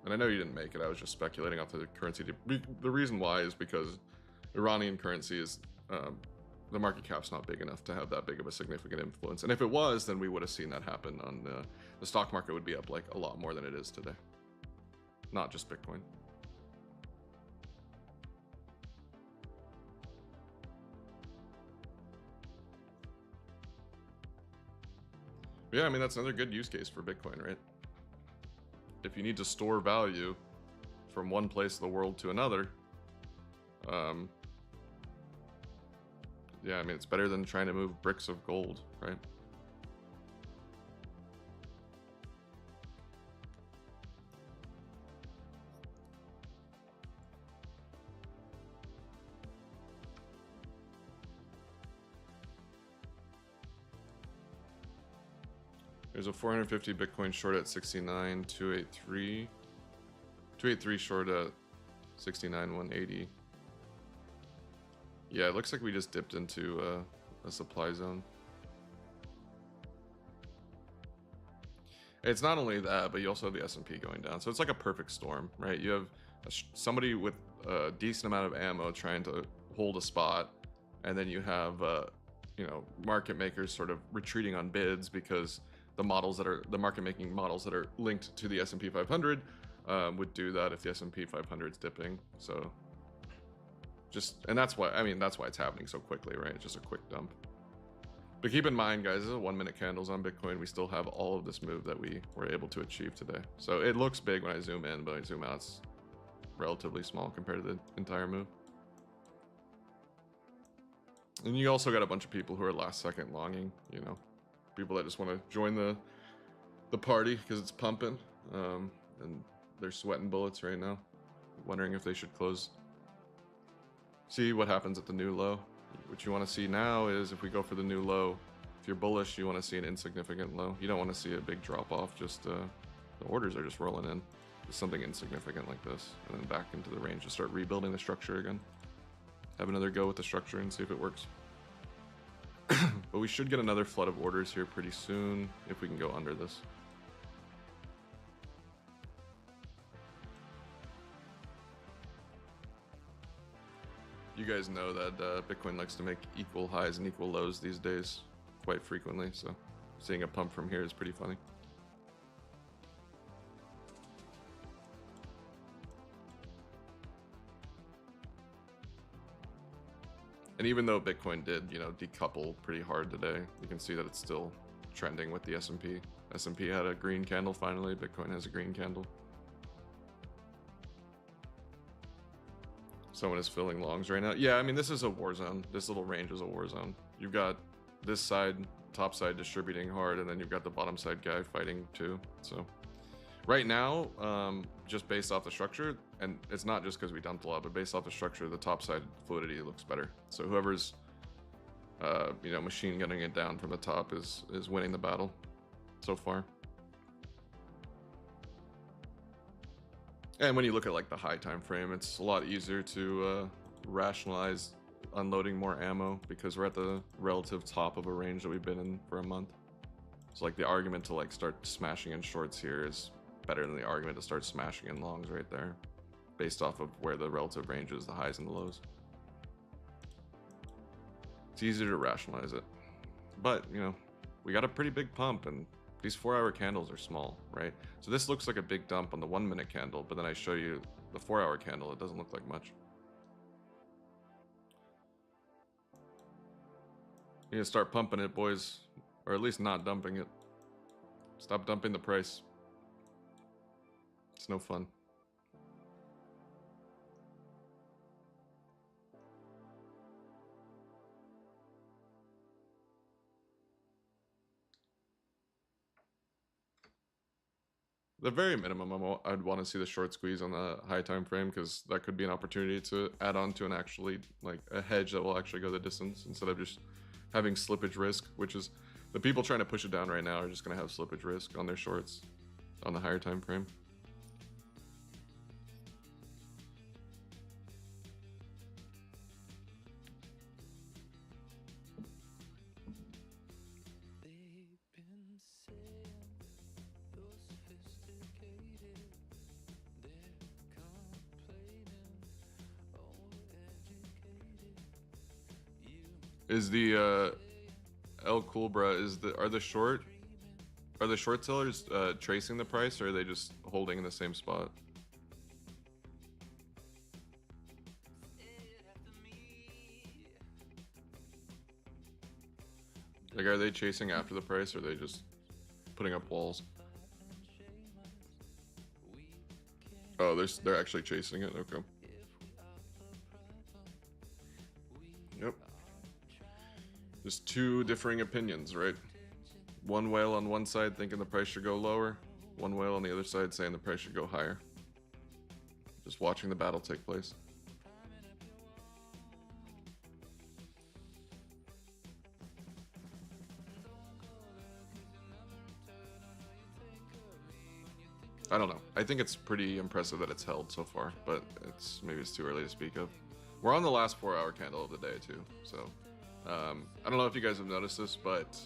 And I know you didn't make it. I was just speculating off the currency. The reason why is because Iranian currency is the market cap's not big enough to have that big of a significant influence. And if it was, then we would have seen that happen on the stock market would be up like a lot more than it is today. Not just Bitcoin. Yeah, I mean, that's another good use case for Bitcoin, right? If you need to store value from one place of the world to another, yeah, I mean, it's better than trying to move bricks of gold, right? There's a 450 Bitcoin short at 69, 283. 283 short at 69, 180. Yeah, it looks like we just dipped into a supply zone. It's not only that, but you also have the S&P going down. So it's like a perfect storm, right? You have somebody with a decent amount of ammo trying to hold a spot, and then you have, you know, market makers sort of retreating on bids because the models that are the market making models that are linked to the S&P 500 would do that if the S&P 500 is dipping. So just, and that's why, I mean, that's why it's happening so quickly, right? It's just a quick dump. But keep in mind, guys, this is 1 minute candles on Bitcoin. We still have all of this move that we were able to achieve today. So it looks big when I zoom in, but when I zoom out, it's relatively small compared to the entire move. And you also got a bunch of people who are last second longing, you know, people that just want to join the party because it's pumping, and they're sweating bullets right now, wondering if they should close. See what happens at the new low. What you want to see now is if we go for the new low, if you're bullish, you want to see an insignificant low. You don't want to see a big drop off. Just the orders are just rolling in. Just something insignificant like this, and then back into the range to start rebuilding the structure again. Have another go with the structure and see if it works. But we should get another flood of orders here pretty soon if we can go under this. You guys know that Bitcoin likes to make equal highs and equal lows these days quite frequently, so seeing a pump from here is pretty funny. And even though Bitcoin did, decouple pretty hard today, you can see that it's still trending with the S&P. S&P had a green candle finally, Bitcoin has a green candle. Someone is filling longs right now. Yeah, I mean, this is a war zone. This little range is a war zone. You've got this side, top side distributing hard, and then you've got the bottom side guy fighting too. So right now, just based off the structure, and it's not just because we dumped a lot, but based off the structure, the top side fluidity looks better. So whoever's, machine gunning it down from the top is winning the battle so far. And when you look at like the high time frame, it's a lot easier to rationalize unloading more ammo because we're at the relative top of a range that we've been in for a month. So like the argument to like start smashing in shorts here is better than the argument to start smashing in longs right there, based off of where the relative range is, the highs and the lows. It's easier to rationalize it. But, we got a pretty big pump, and these 4-hour candles are small, right? So this looks like a big dump on the 1-minute candle, but then I show you the 4-hour candle, it doesn't look like much. You need to start pumping it, boys, or at least not dumping it. Stop dumping the price. It's no fun. The very minimum, I'd want to see the short squeeze on the high time frame because that could be an opportunity to add on to a hedge that will actually go the distance instead of just having slippage risk, which is the people trying to push it down right now are just going to have slippage risk on their shorts on the higher time frame. Is the El Culbra are the short sellers tracing the price, or are they just holding in the same spot? Like, are they chasing after the price, or are they just putting up walls? Oh, they're actually chasing it. Okay. Yep. Just two differing opinions, right? One whale on one side thinking the price should go lower, one whale on the other side saying the price should go higher. Just watching the battle take place. I don't know. I think it's pretty impressive that it's held so far, but maybe it's too early to speak of. We're on the last 4-hour candle of the day too, so I don't know if you guys have noticed this, but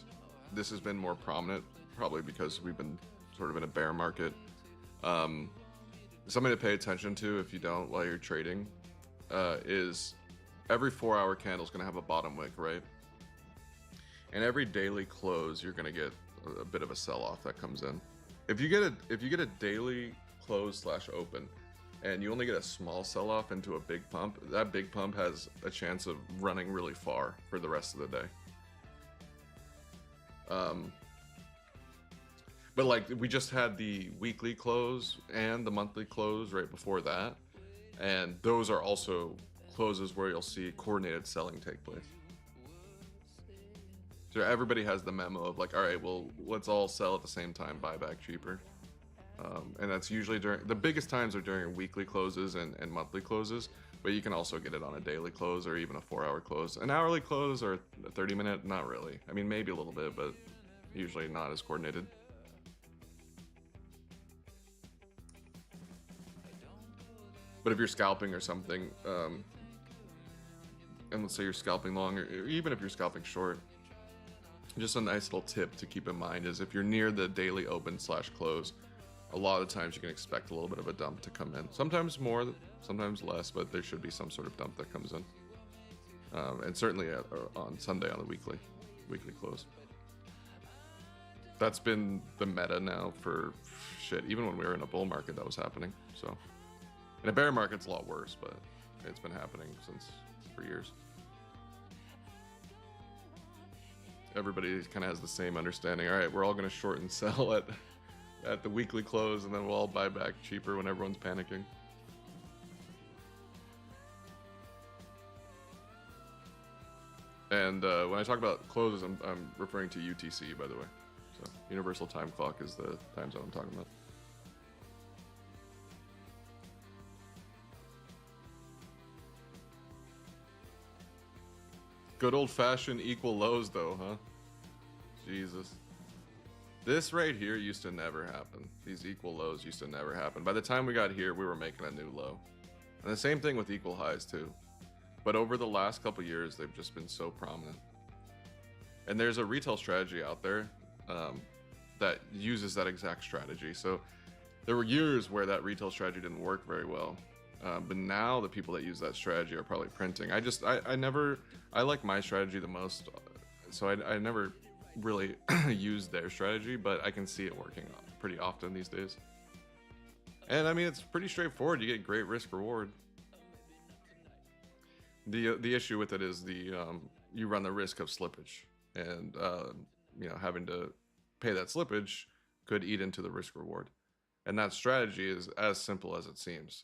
this has been more prominent, probably because we've been sort of in a bear market. Something to pay attention to if you don't while you're trading is every 4-hour candle is going to have a bottom wick, right? And every daily close, you're going to get a bit of a sell-off that comes in. If you get a daily close / open, and you only get a small sell-off into a big pump, that big pump has a chance of running really far for the rest of the day. But like, we just had the weekly close and the monthly close right before that, and those are also closes where you'll see coordinated selling take place. So everybody has the memo of like, all right, well, let's all sell at the same time, buy back cheaper. And that's usually during, the biggest times are during weekly closes and monthly closes, but you can also get it on a daily close or even a 4-hour close. An hourly close or a 30-minute, not really. I mean, maybe a little bit, but usually not as coordinated. But if you're scalping or something, and let's say you're scalping long, or even if you're scalping short, Just a nice little tip to keep in mind is if you're near the daily open / close, a lot of times you can expect a little bit of a dump to come in. Sometimes more, sometimes less, but there should be some sort of dump that comes in. And certainly on Sunday on the weekly close. That's been the meta now for shit. Even when we were in a bull market, that was happening. So in a bear market, it's a lot worse, but it's been happening for years. Everybody kind of has the same understanding. All right, we're all going to short and sell at the weekly close, and then we'll all buy back cheaper when everyone's panicking. And when I talk about closes, I'm referring to UTC, by the way. So Universal Time Clock is the time zone I'm talking about. Good old-fashioned equal lows, though, huh? Jesus. This right here used to never happen. These equal lows used to never happen. By the time we got here, we were making a new low. And the same thing with equal highs, too. But over the last couple years, they've just been so prominent. And there's a retail strategy out there that uses that exact strategy. So there were years where that retail strategy didn't work very well. But now the people that use that strategy are probably printing. I like my strategy the most. So I never really used their strategy, but I can see it working pretty often these days. And I mean, it's pretty straightforward. You get great risk reward. The issue with it is you run the risk of slippage, and having to pay that slippage could eat into the risk reward. And that strategy is as simple as it seems.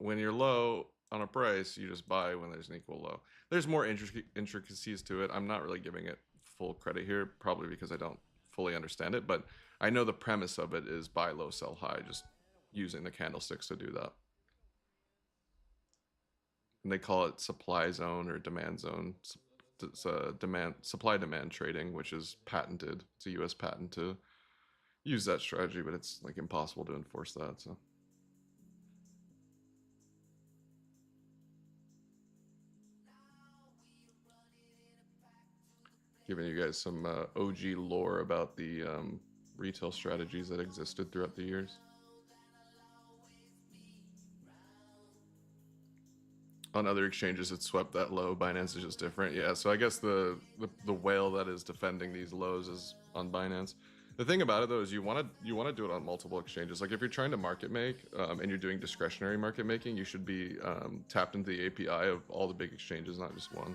When you're low on a price, you just buy when there's an equal low. There's more intricacies to it. I'm not really giving it full credit here, probably because I don't fully understand it, but I know the premise of it is buy low, sell high, just using the candlesticks to do that. And they call it supply zone or demand zone. It's a supply-demand trading, which is patented. It's a U.S. patent to use that strategy, but it's like impossible to enforce that. So. Giving you guys some OG lore about the retail strategies that existed throughout the years. On other exchanges, it swept that low. Binance is just different. Yeah, so I guess the whale that is defending these lows is on Binance. The thing about it though is you want to do it on multiple exchanges. Like if you're trying to market make and you're doing discretionary market making, you should be tapped into the API of all the big exchanges, not just one.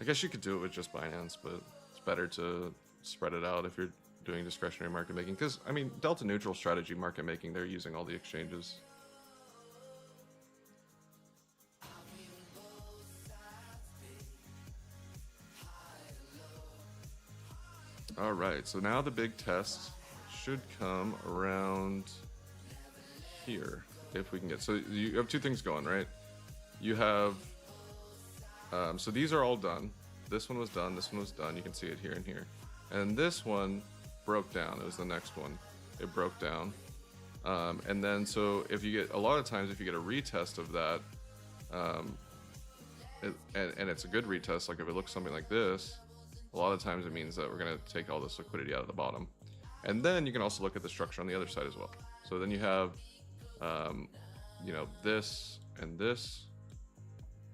I guess you could do it with just Binance, but it's better to spread it out if you're doing discretionary market making. Because I mean, delta neutral strategy market making, they're using all the exchanges. All right, so now the big test should come around here, if we can get. So you have two things going, right? You have, so these are all done. This one was done, this one was done. You can see it here and here. And this one broke down. It was the next one. It broke down. And then, so if you get, a lot of times, if you get a retest of that, and it's a good retest, like if it looks something like this, a lot of times it means that we're going to take all this liquidity out of the bottom. And then you can also look at the structure on the other side as well. So then you have, this and this.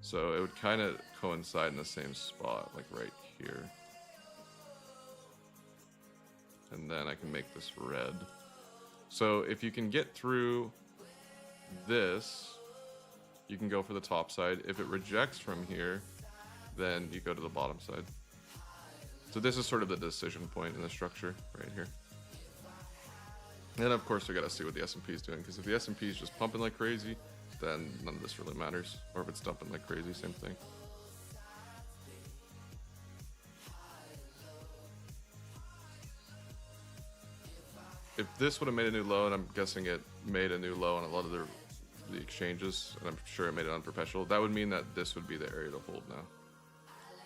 So it would kind of coincide in the same spot, like right here. And then I can make this red. So if you can get through this, you can go for the top side. If it rejects from here, then you go to the bottom side. So this is sort of the decision point in the structure right here. And of course we gotta see what the S&P is doing, because if the S&P is just pumping like crazy, then none of this really matters. Or if it's dumping like crazy, same thing. If this would have made a new low, and I'm guessing it made a new low on a lot of the exchanges, and I'm sure it made it on perpetual, that would mean that this would be the area to hold now.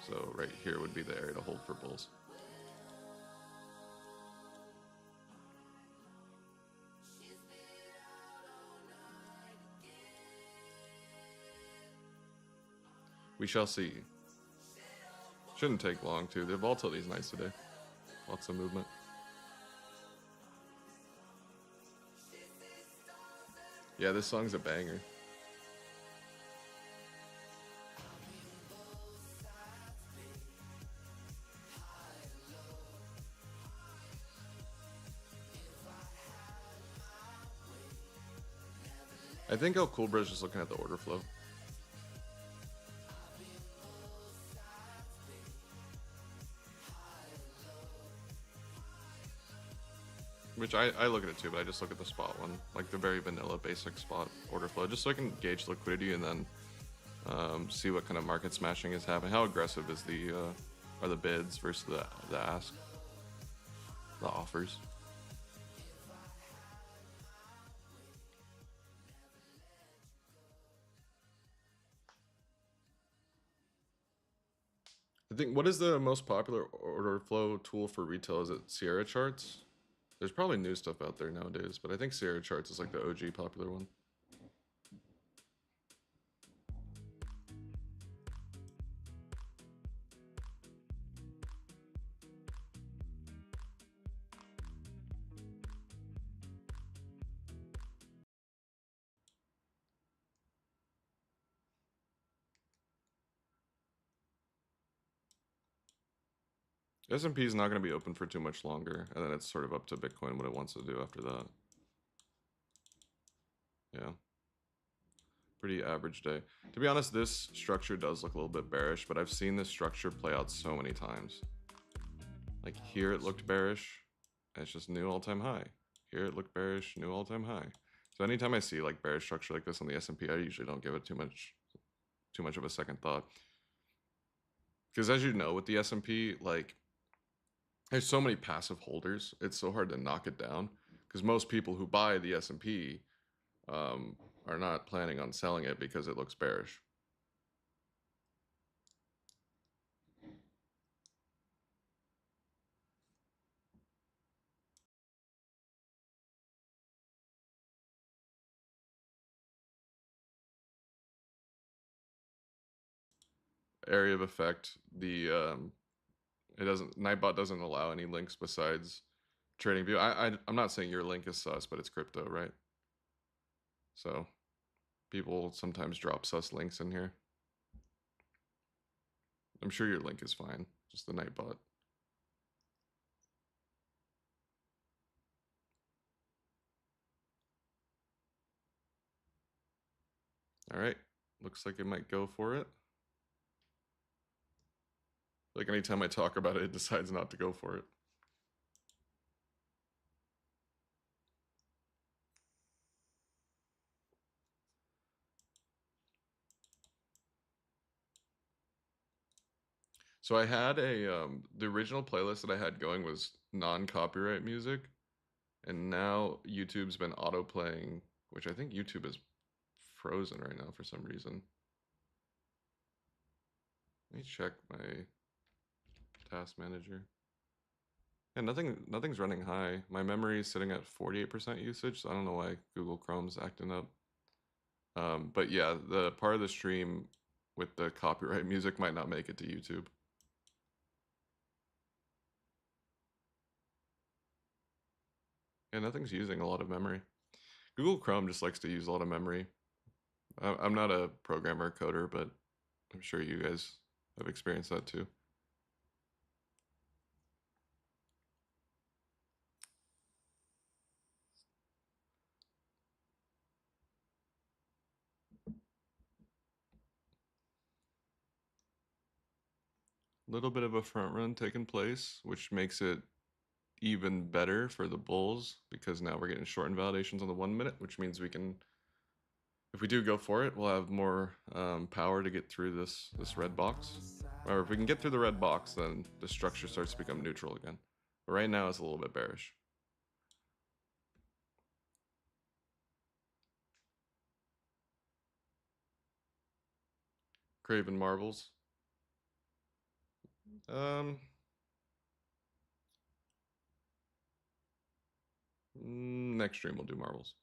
So right here would be the area to hold for bulls. We shall see. Shouldn't take long too. The volatility's nice today. Lots of movement. Yeah, this song's a banger. I think El Coolbra is just looking at the order flow. Which I look at it too, but I just look at the spot one, like the very vanilla basic spot order flow, just so I can gauge liquidity and then see what kind of market smashing is happening. How aggressive is are the bids versus the ask, the offers. I think, what is the most popular order flow tool for retail? Is it Sierra Charts? There's probably new stuff out there nowadays, but I think Sierra Charts is like the OG popular one. S&P is not going to be open for too much longer, and then it's sort of up to Bitcoin what it wants to do after that. Yeah. Pretty average day. To be honest, this structure does look a little bit bearish, but I've seen this structure play out so many times. Like here it looked bearish, and it's just new all-time high. Here it looked bearish, new all-time high. So anytime I see like bearish structure like this on the S&P, I usually don't give it too much of a second thought. Because as you know, with the S&P, like there's so many passive holders, it's so hard to knock it down. Because most people who buy the S&P are not planning on selling it because it looks bearish. Area of effect, Nightbot doesn't allow any links besides TradingView. I'm not saying your link is sus, but it's crypto, right? So people sometimes drop sus links in here. I'm sure your link is fine, just the Nightbot. All right, looks like it might go for it. Like anytime I talk about it, it decides not to go for it. So I had the original playlist that I had going was non-copyright music, and now YouTube's been auto-playing, which I think YouTube is frozen right now for some reason. Let me check my task manager. And nothing's running high. My memory is sitting at 48% usage, so I don't know why Google Chrome's acting up. But yeah, the part of the stream with the copyright music might not make it to YouTube. Yeah, nothing's using a lot of memory. Google Chrome just likes to use a lot of memory. I'm not a programmer coder, but I'm sure you guys have experienced that too. Little bit of a front run taking place, which makes it even better for the bulls because now we're getting short invalidations on the 1 minute, which means we can, if we do go for it, we'll have more power to get through this red box. Or if we can get through the red box, then the structure starts to become neutral again. But right now it's a little bit bearish. Craven Marvels. Next stream we'll do Marvels.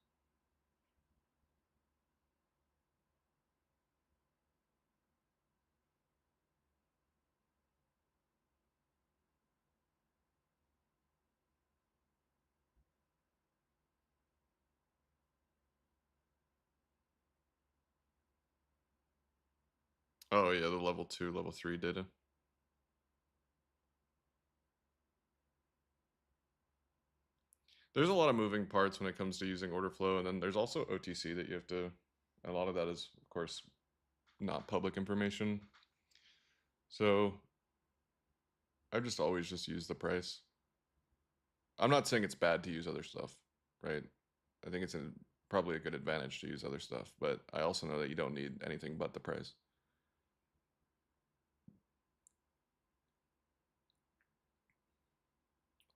Oh yeah, the level 2, level 3 data. There's a lot of moving parts when it comes to using order flow, and then there's also OTC that you have to. A lot of that is, of course, not public information. So I've just always just used the price. I'm not saying it's bad to use other stuff, right? I think it's probably a good advantage to use other stuff, but I also know that you don't need anything but the price.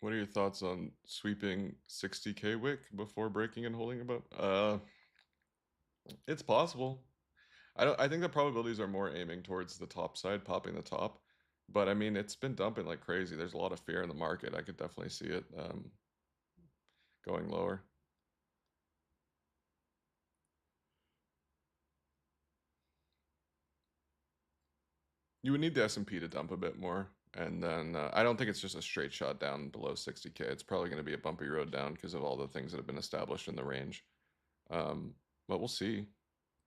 What are your thoughts on sweeping 60k wick before breaking and holding about? It's possible. I think the probabilities are more aiming towards the top side, popping the top. But I mean, it's been dumping like crazy. There's a lot of fear in the market. I could definitely see it going lower. You would need the S&P to dump a bit more, and then I don't think it's just a straight shot down below 60k. It's probably going to be a bumpy road down because of all the things that have been established in the range. But we'll see.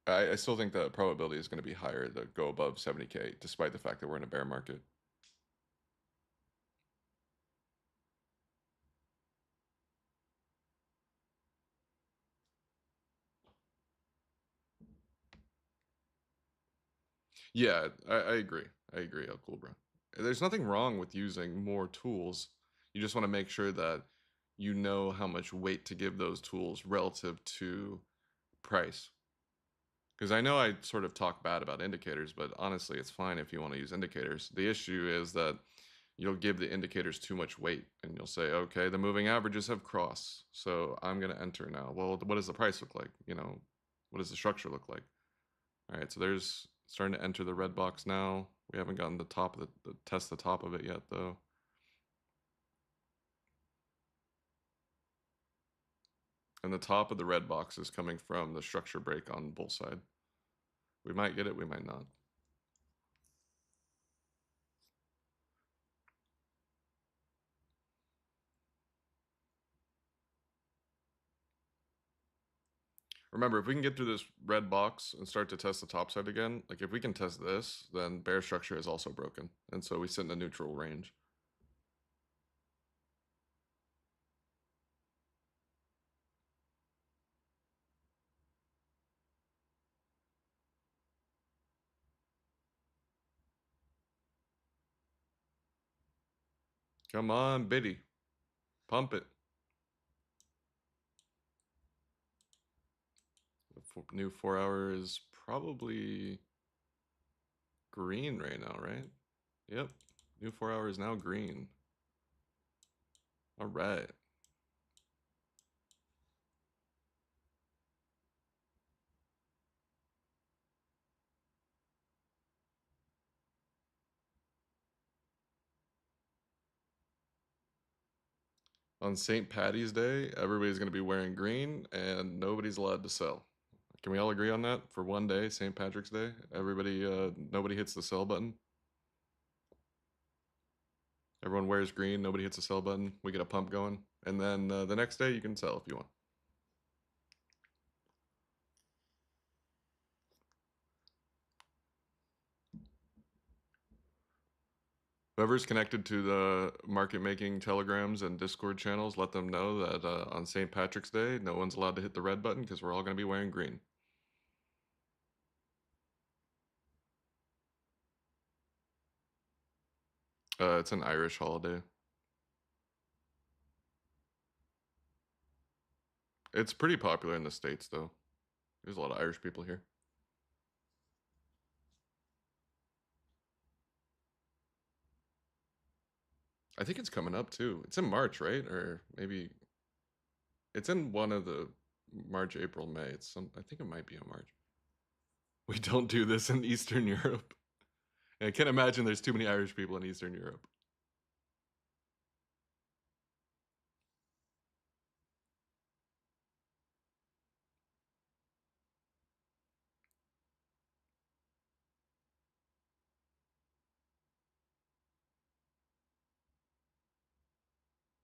I still think the probability is going to be higher to go above 70k, despite the fact that we're in a bear market. Yeah, I agree. I agree, El Culbra. There's nothing wrong with using more tools. You just want to make sure that you know how much weight to give those tools relative to price. Because I know I sort of talk bad about indicators, but honestly, it's fine if you want to use indicators. The issue is that you'll give the indicators too much weight and you'll say, okay, the moving averages have crossed, so I'm going to enter now. Well, what does the price look like? What does the structure look like? All right, so there's starting to enter the red box now. We haven't gotten the top of test the top of it yet, though. And the top of the red box is coming from the structure break on bull side. We might get it, we might not. Remember, if we can get through this red box and start to test the top side again, like if we can test this, then bear structure is also broken. And so we sit in a neutral range. Come on, Biddy. Pump it. The new 4 hour is probably green right now, right? Yep. New 4 hour is now green. All right. On St. Patty's Day, everybody's going to be wearing green and nobody's allowed to sell. Can we all agree on that for one day, St. Patrick's Day? Everybody, nobody hits the sell button. Everyone wears green, nobody hits the sell button. We get a pump going. And then the next day you can sell if you want. Whoever's connected to the market making telegrams and Discord channels, let them know that on St. Patrick's Day, no one's allowed to hit the red button because we're all going to be wearing green. It's an Irish holiday. It's pretty popular in the States, though. There's a lot of Irish people here. I think it's coming up too. It's in March, right? Or maybe it's in one of the March, April, May. I think it might be in March. We don't do this in Eastern Europe. And I can't imagine there's too many Irish people in Eastern Europe.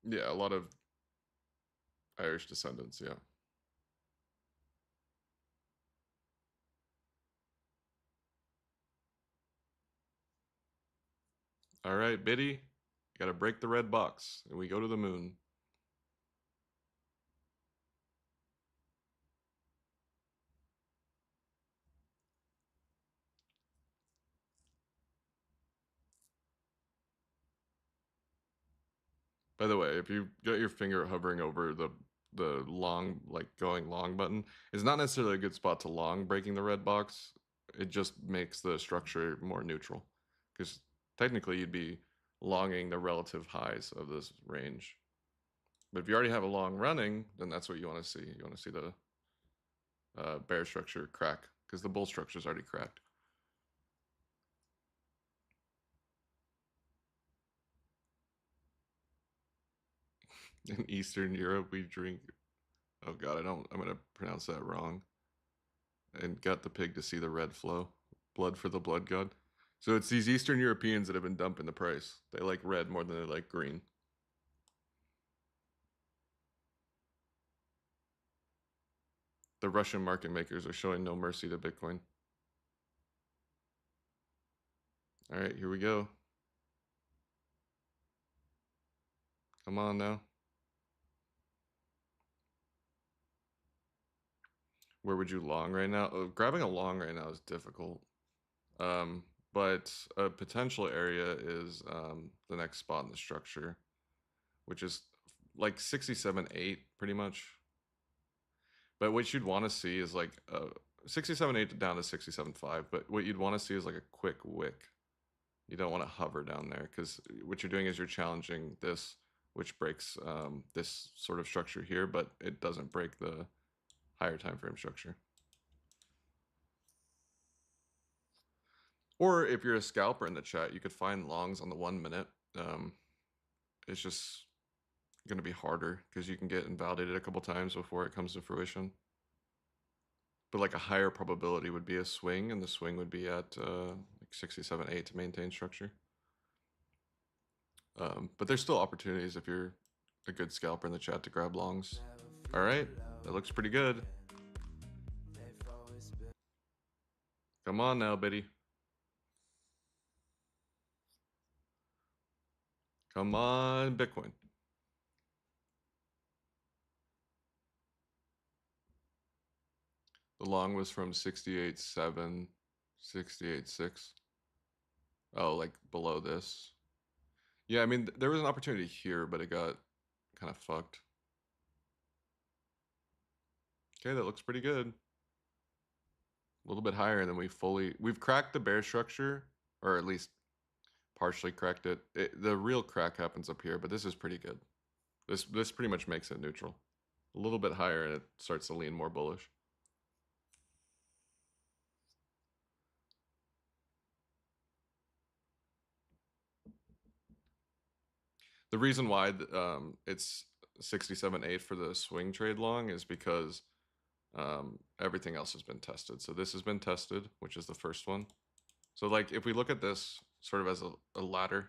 Yeah, a lot of Irish descendants, yeah. All right, Biddy, gotta break the red box, and we go to the moon. By the way, if you got your finger hovering over the long, like going long button, it's not necessarily a good spot to long breaking the red box. It just makes the structure more neutral, because technically you'd be longing the relative highs of this range. But if you already have a long running, then that's what you want to see. You want to see the bear structure crack, because the bull structure is already cracked. In Eastern Europe, we drink. Oh God, I'm gonna pronounce that wrong. And got the pig to see the red flow. Blood for the blood god. So it's these Eastern Europeans that have been dumping the price. They like red more than they like green. The Russian market makers are showing no mercy to Bitcoin. All right, here we go. Come on now. Where would you long right now? Grabbing a long right now is difficult. But a potential area is the next spot in the structure, which is like 67.8 pretty much. But what you'd want to see is like 67.8 down to 67.5. But what you'd want to see is like a quick wick. You don't want to hover down there, because what you're doing is you're challenging this, which breaks this sort of structure here, but it doesn't break the higher time frame structure. Or if you're a scalper in the chat, you could find longs on the 1 minute. It's just going to be harder because you can get invalidated a couple times before it comes to fruition. But like a higher probability would be a swing, and the swing would be at like 67.8 to maintain structure. But there's still opportunities if you're a good scalper in the chat to grab longs. All right, that looks pretty good. Come on now, Biddy. Come on, Bitcoin. The long was from 68.7, 68.6. Oh, like below this. Yeah, I mean, there was an opportunity here, but it got kind of fucked. Okay, that looks pretty good. A little bit higher than we've cracked the bear structure, or at least partially cracked it. The real crack happens up here, but this is pretty good. This pretty much makes it neutral. A little bit higher and it starts to lean more bullish. The reason why it's 67.8 for the swing trade long is because everything else has been tested. So this has been tested, which is the first one. So like if we look at this sort of as a ladder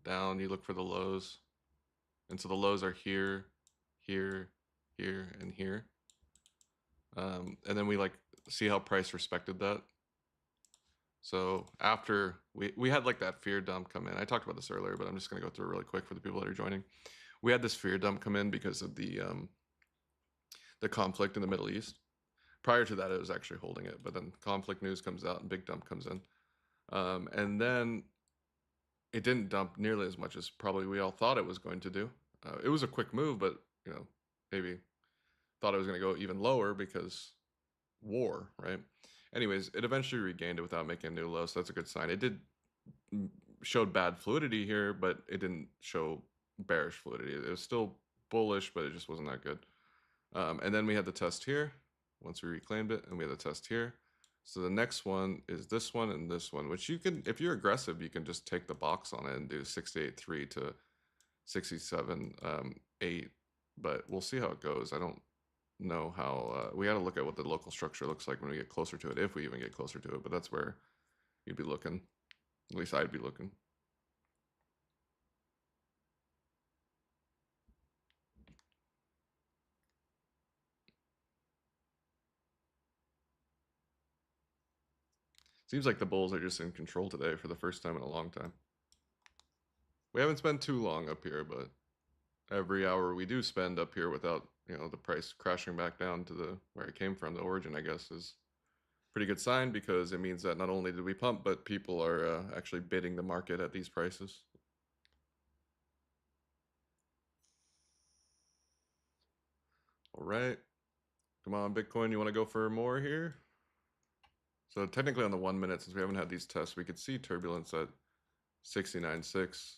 down, you look for the lows. And so the lows are here, here, here, and here. And then we like see how price respected that. So after we had like that fear dump come in. I talked about this earlier, but I'm just going to go through it really quick for the people that are joining. We had this fear dump come in because of the conflict in the Middle East. Prior to that, it was actually holding it, but then conflict news comes out and big dump comes in. And then it didn't dump nearly as much as probably we all thought it was going to do. It was a quick move, but you know, maybe thought it was going to go even lower because war, right? Anyways, it eventually regained it without making a new low, so that's a good sign. It did showed bad fluidity here, but it didn't show bearish fluidity. It was still bullish, but it just wasn't that good. And then we had the test here once we reclaimed it, and we had the test here. So the next one is this one and this one, which you can, if you're aggressive, you can just take the box on it and do 68.3 to 67.8. But we'll see how it goes. I don't know how. We got to look at what the local structure looks like when we get closer to it, if we even get closer to it. But that's where you'd be looking. At least I'd be looking. Seems like the Bulls are just in control today for the first time in a long time. We haven't spent too long up here, but every hour we do spend up here without, the price crashing back down to the where it came from, the origin, I guess, is pretty good sign because it means that not only did we pump, but people are actually bidding the market at these prices. All right. Come on, Bitcoin, you want to go for more here? So technically on the 1 minute, since we haven't had these tests, we could see turbulence at 69.6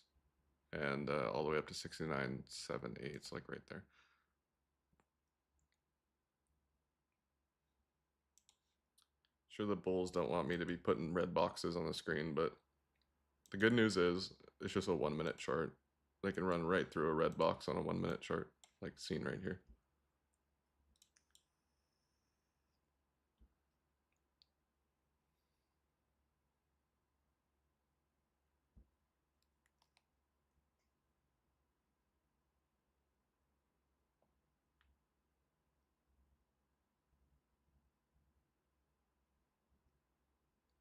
and all the way up to 69.78. It's like right there. Sure, the bulls don't want me to be putting red boxes on the screen, but the good news is it's just a 1 minute chart. They can run right through a red box on a 1 minute chart, like seen right here.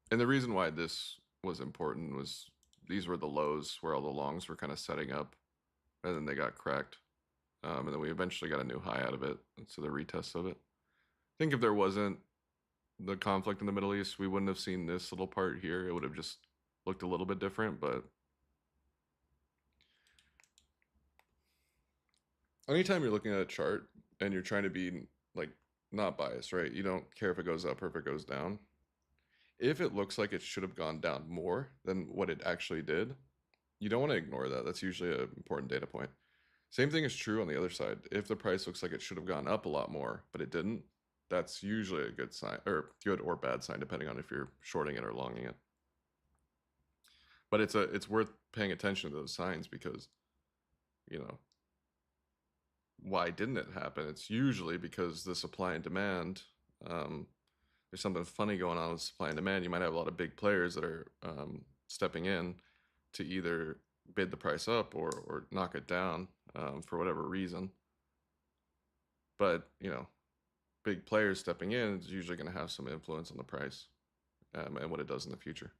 And the reason why this was important was these were the lows where all the longs were kind of setting up, and then they got cracked. And then we eventually got a new high out of it. And so the retests of it. I think if there wasn't the conflict in the Middle East, we wouldn't have seen this little part here. It would have just looked a little bit different, but anytime you're looking at a chart and you're trying to be like not biased, right? You don't care if it goes up or if it goes down. If it looks like it should have gone down more than what it actually did, you don't want to ignore that. That's usually an important data point. Same thing is true on the other side. If the price looks like it should have gone up a lot more, but it didn't, that's usually a good sign, or good or bad sign, depending on if you're shorting it or longing it. But it's worth paying attention to those signs because, why didn't it happen? It's usually because the supply and demand, there's something funny going on with supply and demand. You might have a lot of big players that are stepping in to either bid the price up or knock it down for whatever reason. But, big players stepping in is usually going to have some influence on the price and what it does in the future.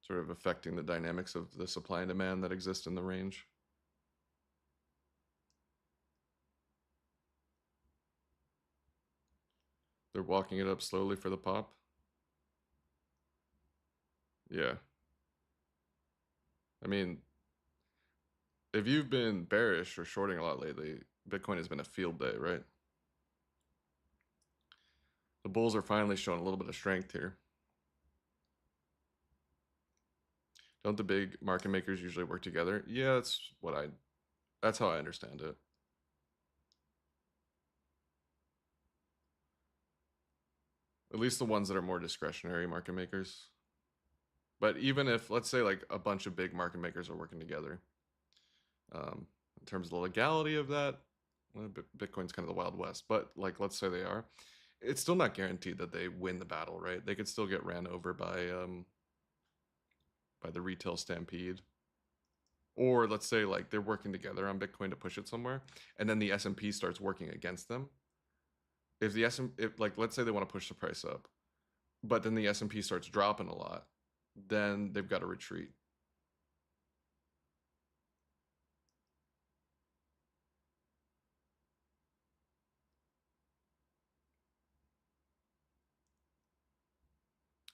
Sort of affecting the dynamics of the supply and demand that exist in the range. They're walking it up slowly for the pop. Yeah. I mean, if you've been bearish or shorting a lot lately, Bitcoin has been a field day, right? The bulls are finally showing a little bit of strength here. Don't the big market makers usually work together? Yeah, that's how I understand it. At least the ones that are more discretionary market makers. But even if, let's say, like a bunch of big market makers are working together, in terms of the legality of that, well, Bitcoin's kind of the Wild West. But like, let's say they are, it's still not guaranteed that they win the battle, right? They could still get ran over by the retail stampede. Or let's say like they're working together on Bitcoin to push it somewhere, and then the S&P starts working against them. If the if like let's say they want to push the price up, but then the S&P starts dropping a lot, then they've got to retreat.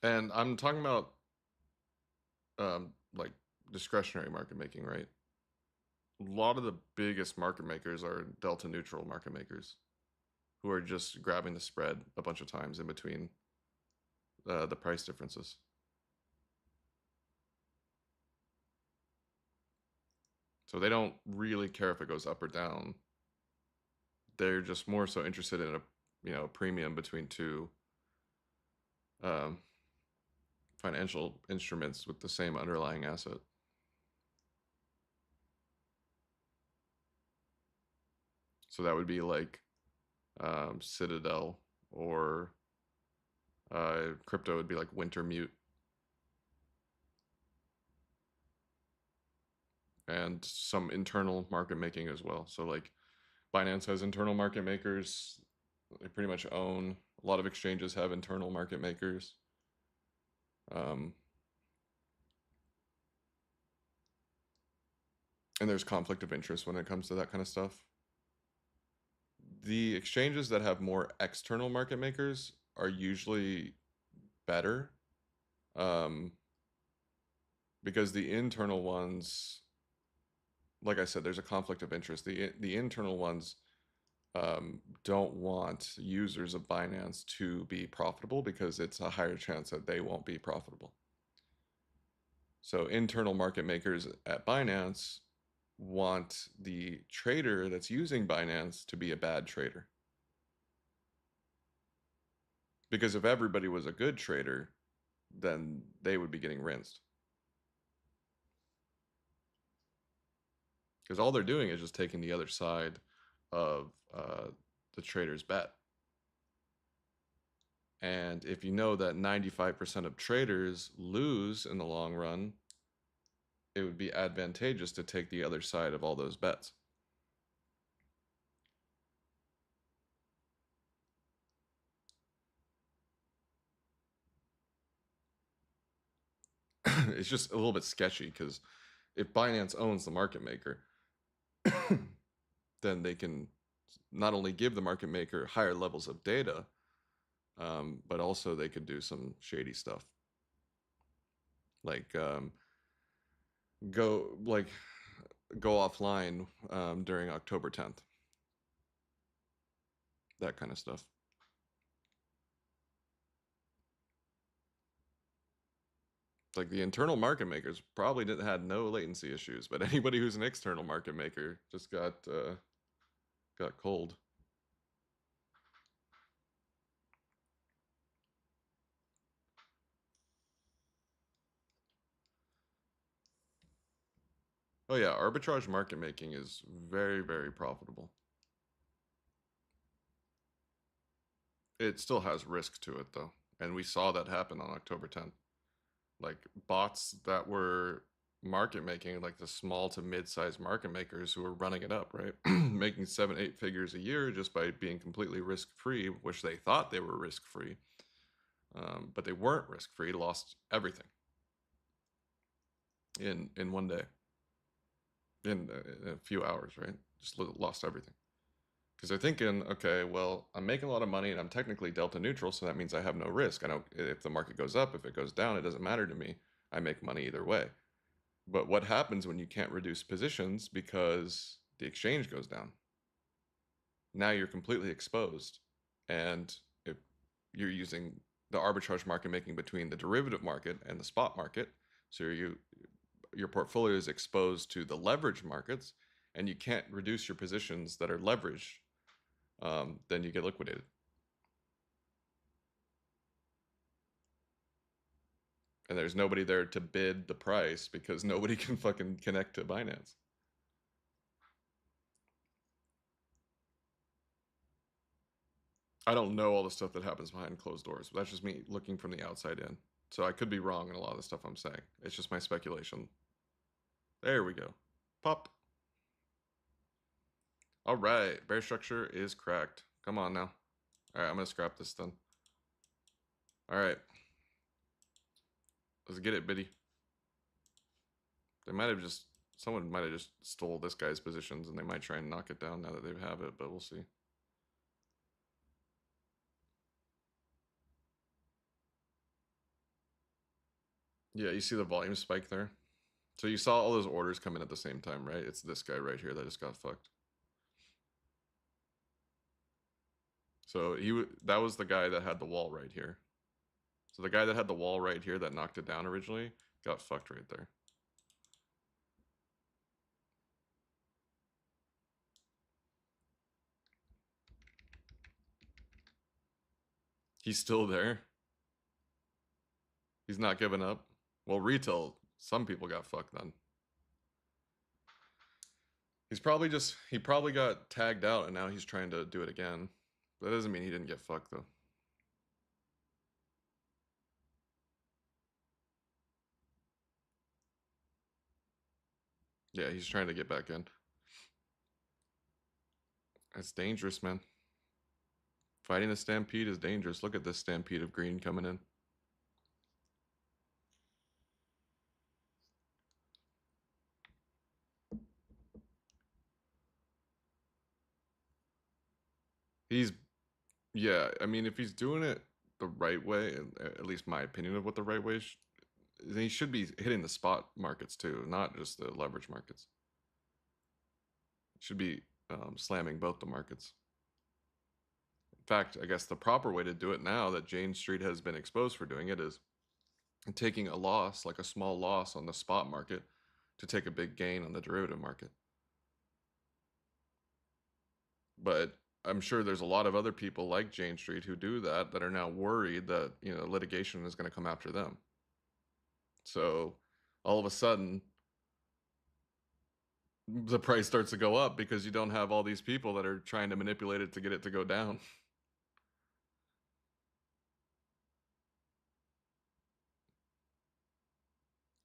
And I'm talking about like discretionary market making, right? A lot of the biggest market makers are delta neutral market makers who are just grabbing the spread a bunch of times in between the price differences. So they don't really care if it goes up or down. They're just more so interested in a premium between two um, financial instruments with the same underlying asset. So that would be like Citadel, or crypto would be like Wintermute. And some internal market making as well. So like Binance has internal market makers. They pretty much own A lot of exchanges have internal market makers. And there's conflict of interest when it comes to that kind of stuff. The exchanges that have more external market makers are usually better, um, because the internal ones, like I said, there's a conflict of interest. The internal ones don't want users of Binance to be profitable because it's a higher chance that they won't be profitable. So internal market makers at Binance want the trader that's using Binance to be a bad trader. Because if everybody was a good trader, then they would be getting rinsed. Because all they're doing is just taking the other side of the trader's bet. And if you know that 95% of traders lose in the long run, it would be advantageous to take the other side of all those bets. It's just a little bit sketchy because if Binance owns the market maker, then they can not only give the market maker higher levels of data, but also they could do some shady stuff, like go like go offline during October 10th, that kind of stuff. Like the internal market makers probably didn't had no latency issues, but anybody who's an external market maker just got cold. Oh yeah, arbitrage market making is very, very profitable. It still has risk to it though, and we saw that happen on October 10th. Like bots that were market making, like the small to mid-sized market makers who were running it up, right? Making 7, 8 figures a year just by being completely risk-free, which they thought they were risk-free, but they weren't risk-free, lost everything in one day, in a few hours, right? Just lost everything. Because they're thinking, okay, well, I'm making a lot of money and I'm technically delta neutral, so that means I have no risk. I don't, if the market goes up, if it goes down, it doesn't matter to me. I make money either way. But what happens when you can't reduce positions because the exchange goes down? Now you're completely exposed. And if you're using the arbitrage market making between the derivative market and the spot market, so your portfolio is exposed to the leverage markets and you can't reduce your positions that are leveraged, then you get liquidated. And there's nobody there to bid the price because nobody can fucking connect to Binance. I don't know all the stuff that happens behind closed doors, but that's just me looking from the outside in. So I could be wrong in a lot of the stuff I'm saying. It's just my speculation. There we go. Pop. All right, bear structure is cracked. Come on now. All right, I'm gonna scrap this then. All right, let's get it, Biddy. They might have just, someone might have just stole this guy's positions and they might try and knock it down now that they have it, but we'll see. Yeah, you see the volume spike there? So you saw all those orders come in at the same time, right? It's this guy right here that just got fucked. So that was the guy that had the wall right here. So the guy that had the wall right here that knocked it down originally got fucked right there. He's still there. He's not giving up. Well, retail, some people got fucked then. He probably got tagged out and now he's trying to do it again. That doesn't mean he didn't get fucked though. Yeah, he's trying to get back in. That's dangerous, man. Fighting a stampede is dangerous. Look at this stampede of green coming in. He's, yeah, I mean, if he's doing it the right way, at least my opinion of what the right way is, then he should be hitting the spot markets too, not just the leverage markets. Should be slamming both the markets. In fact, I guess the proper way to do it now that Jane Street has been exposed for doing it is taking a loss, like a small loss on the spot market, to take a big gain on the derivative market. But I'm sure there's a lot of other people like Jane Street who do that are now worried that, you know, litigation is going to come after them. So all of a sudden, the price starts to go up because you don't have all these people that are trying to manipulate it to get it to go down.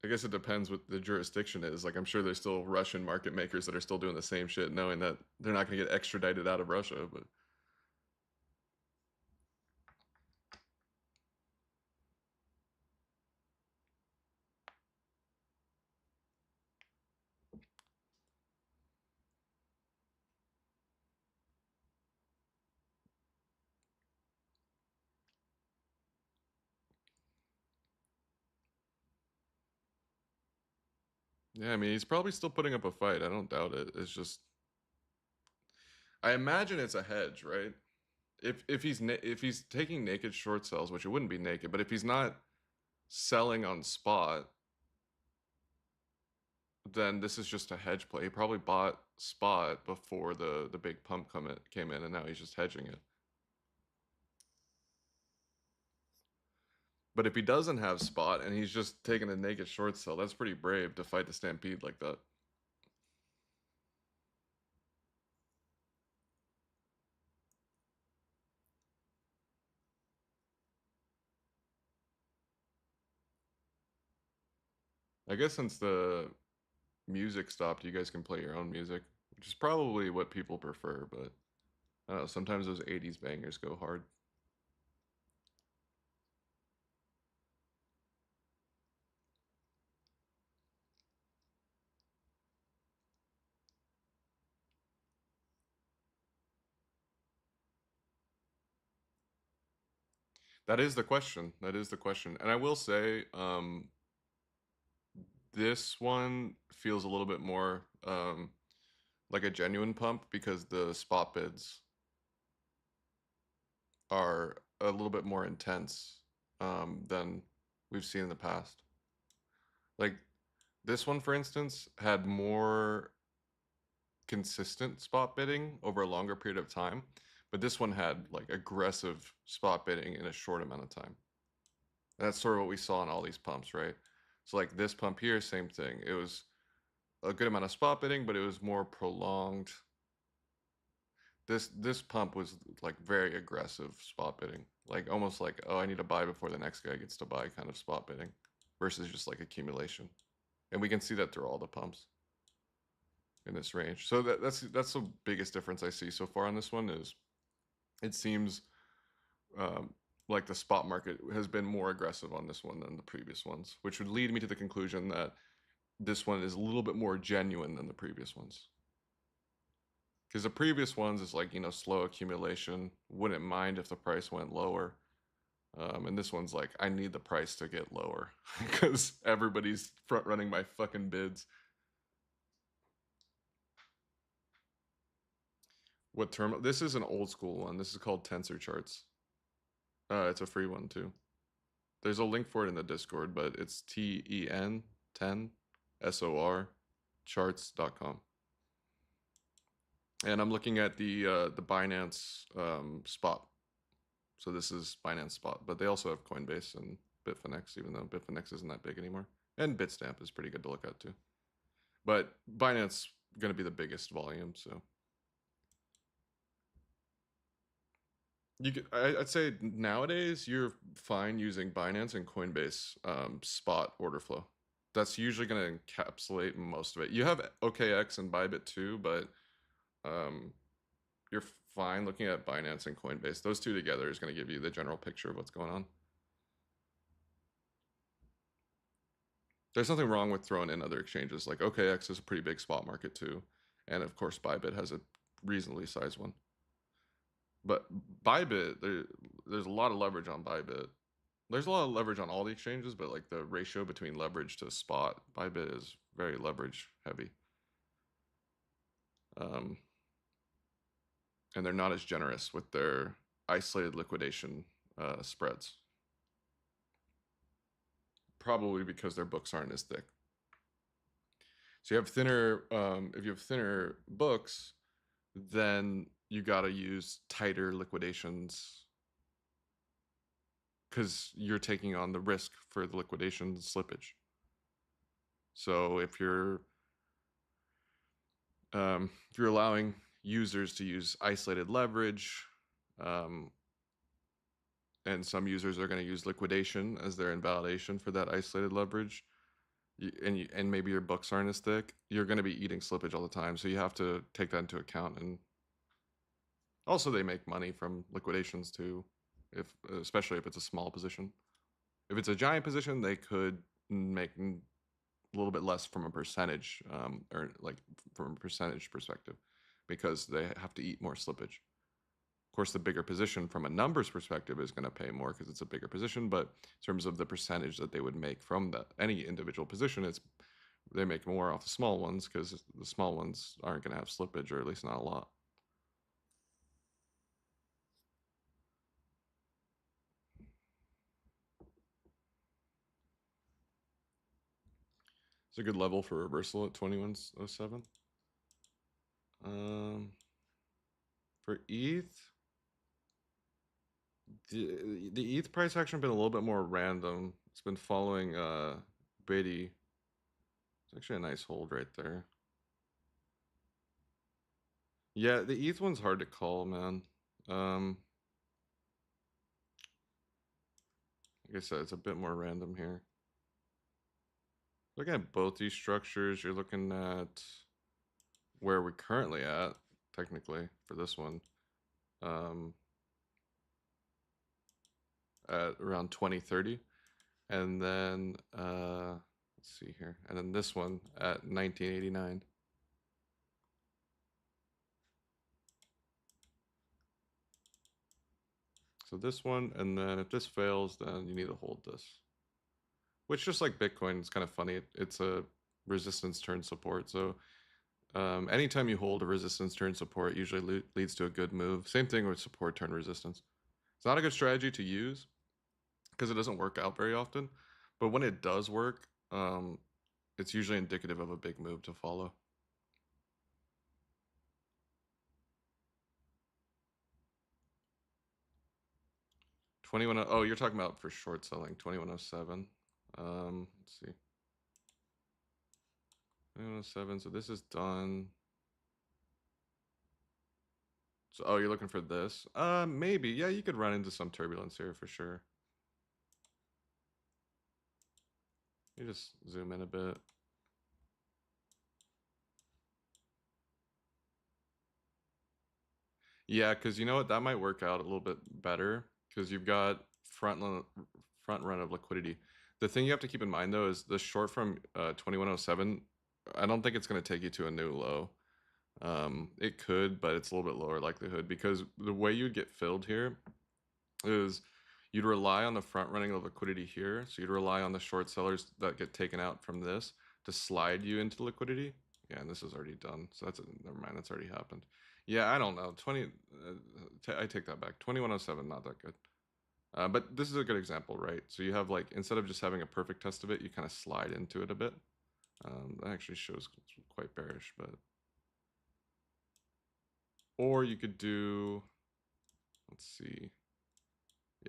I guess it depends what the jurisdiction is. Like, I'm sure there's still Russian market makers that are still doing the same shit, knowing that they're not going to get extradited out of Russia. But yeah, I mean, he's probably still putting up a fight. I don't doubt it. It's just, I imagine it's a hedge, right? If he's taking naked short sells, which it wouldn't be naked, but if he's not selling on spot, then this is just a hedge play. He probably bought spot before the big pump came in, and now he's just hedging it. But if he doesn't have spot and he's just taking a naked short sell, that's pretty brave to fight the stampede like that. I guess since the music stopped, you guys can play your own music, which is probably what people prefer, but I don't know, sometimes those 80s bangers go hard. That is the question. That is the question. And I will say, this one feels a little bit more like a genuine pump because the spot bids are a little bit more intense than we've seen in the past. Like this one, for instance, had more consistent spot bidding over a longer period of time, but this one had like aggressive spot bidding in a short amount of time. And that's sort of what we saw in all these pumps, right? So like this pump here, same thing. It was a good amount of spot bidding, but it was more prolonged. This pump was like very aggressive spot bidding, like almost like, oh, I need to buy before the next guy gets to buy kind of spot bidding, versus just like accumulation. And we can see that through all the pumps in this range. So that's the biggest difference I see so far on this one is it seems um, like the spot market has been more aggressive on this one than the previous ones, which would lead me to the conclusion that this one is a little bit more genuine than the previous ones. Because the previous ones is like, you know, slow accumulation, wouldn't mind if the price went lower. And this one's like, I need the price to get lower because everybody's front running my fucking bids. What term? This is an old school one. This is called Tensor Charts. It's a free one too. There's a link for it in the Discord, but it's TEN 10 SOR charts.com. And I'm looking at the Binance spot. So this is Binance spot, but they also have Coinbase and Bitfinex, even though Bitfinex isn't that big anymore. And Bitstamp is pretty good to look at too. But Binance going to be the biggest volume, so you could, I'd say nowadays you're fine using Binance and Coinbase spot order flow. That's usually going to encapsulate most of it. You have OKX and Bybit too, but you're fine. Looking at Binance and Coinbase, those two together is going to give you the general picture of what's going on. There's nothing wrong with throwing in other exchanges. Like OKX is a pretty big spot market too. And of course, Bybit has a reasonably sized one. But Bybit, there's a lot of leverage on Bybit. There's a lot of leverage on all the exchanges, but like the ratio between leverage to spot, Bybit is very leverage heavy. And they're not as generous with their isolated liquidation spreads. Probably because their books aren't as thick. So you have thinner, if you have thinner books, then you got to use tighter liquidations because you're taking on the risk for the liquidation slippage. So if you're allowing users to use isolated leverage, and some users are going to use liquidation as their invalidation for that isolated leverage, and maybe your books aren't as thick, you're going to be eating slippage all the time. So you have to take that into account. And also they make money from liquidations too, especially if it's a small position. If it's a giant position, they could make a little bit less from a percentage, or like from a percentage perspective, because they have to eat more slippage. Of course, the bigger position from a numbers perspective is going to pay more because it's a bigger position, but in terms of the percentage that they would make from any individual position, they make more off the small ones because the small ones aren't going to have slippage, or at least not a lot. It's a good level for reversal at 2107. For ETH, the ETH price action been a little bit more random. It's been following Biddy. It's actually a nice hold right there. Yeah, the ETH one's hard to call, man. Like I said, it's a bit more random here. Looking at both these structures, you're looking at where we're currently at, technically, for this one. At around 2030. And then, let's see here. And then this one at 1989. So this one, and then if this fails, then you need to hold this. Which, just like Bitcoin, it's kind of funny. It's a resistance turn support. So anytime you hold a resistance turn support, it usually leads to a good move. Same thing with support turn resistance. It's not a good strategy to use because it doesn't work out very often. But when it does work, it's usually indicative of a big move to follow. Oh, you're talking about for short selling, 2107. Let's see. 2107, so this is done. So, oh, you're looking for this? Maybe. Yeah, you could run into some turbulence here for sure. You just zoom in a bit. Yeah, because you know what? That might work out a little bit better because you've got front run of liquidity. The thing you have to keep in mind though is the short from 2107. I don't think it's going to take you to a new low. It could, but it's a little bit lower likelihood because the way you'd get filled here is you'd rely on the front running of liquidity here. So you'd rely on the short sellers that get taken out from this to slide you into liquidity. Yeah, and this is already done. So never mind, that's already happened. Yeah, I don't know. I take that back. 2107, not that good. But this is a good example, right? So you have like, instead of just having a perfect test of it, you kind of slide into it a bit. That actually shows quite bearish, but. Or you could do, let's see.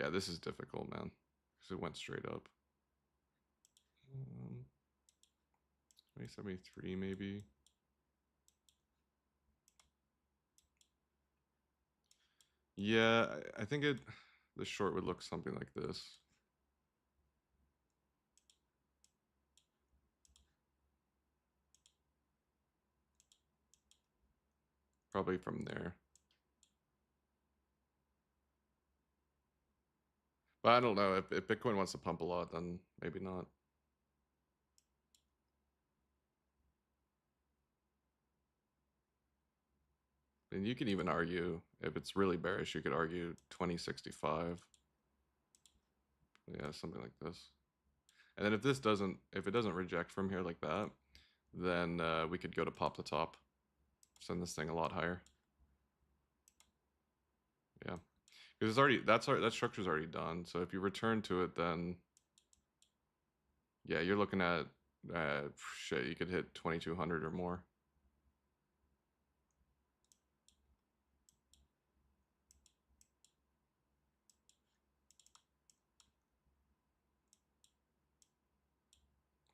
Yeah, this is difficult, man, because it went straight up. 2073 maybe. Yeah, I think the short would look something like this. Probably from there. But I don't know if Bitcoin wants to pump a lot, then maybe not. And you can even argue, if it's really bearish, you could argue 2065. Yeah, something like this. And then if it doesn't reject from here like that, then we could go to pop the top, send this thing a lot higher. Yeah, because it's already that structure's already done. So if you return to it, then yeah, you're looking at shit. You could hit 2200 or more.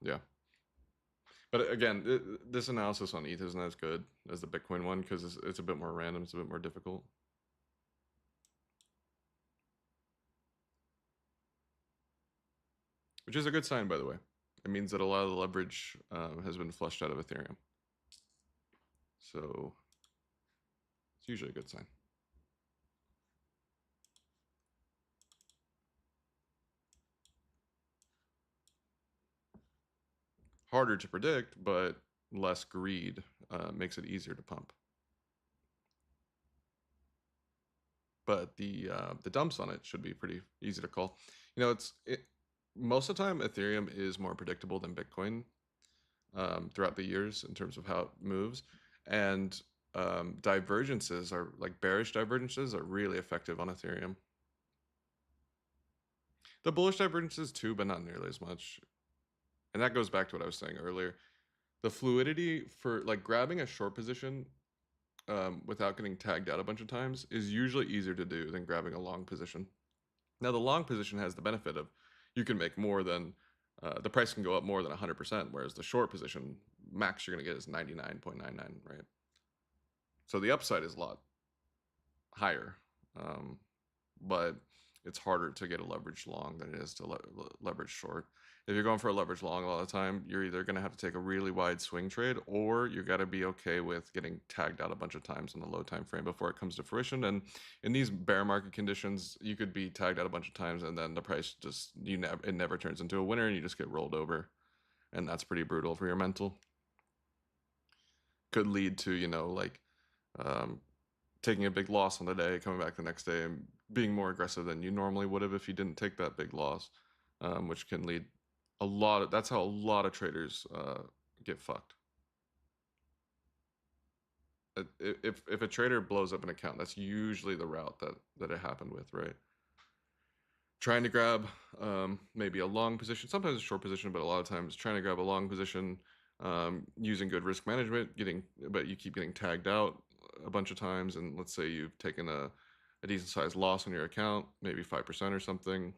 Yeah. But again, this analysis on ETH isn't as good as the Bitcoin one because it's a bit more random. It's a bit more difficult. Which is a good sign, by the way. It means that a lot of the leverage has been flushed out of Ethereum. So it's usually a good sign. Harder to predict, but less greed makes it easier to pump. But the dumps on it should be pretty easy to call. You know, most of the time Ethereum is more predictable than Bitcoin throughout the years in terms of how it moves, and divergences are like bearish divergences are really effective on Ethereum. The bullish divergences too, but not nearly as much. And that goes back to what I was saying earlier. The fluidity for like grabbing a short position without getting tagged out a bunch of times is usually easier to do than grabbing a long position. Now, the long position has the benefit of you can make more than the price can go up more than 100%, whereas the short position max you're going to get is 99.99, right? So the upside is a lot higher, but it's harder to get a leverage long than it is to leverage short. If you're going for a leverage long a lot of the time, you're either going to have to take a really wide swing trade, or you got to be okay with getting tagged out a bunch of times in the low time frame before it comes to fruition. And in these bear market conditions, you could be tagged out a bunch of times, and then the price just it never turns into a winner, and you just get rolled over, and that's pretty brutal for your mental. Could lead to like um, taking a big loss on the day, coming back the next day, and being more aggressive than you normally would have if you didn't take that big loss, which can lead that's how a lot of traders get fucked. If a trader blows up an account, that's usually the route that it happened with, right? Trying to grab maybe a long position, sometimes a short position, but a lot of times trying to grab a long position, using good risk management, but you keep getting tagged out a bunch of times, and let's say you've taken a decent sized loss on your account, maybe 5% or something,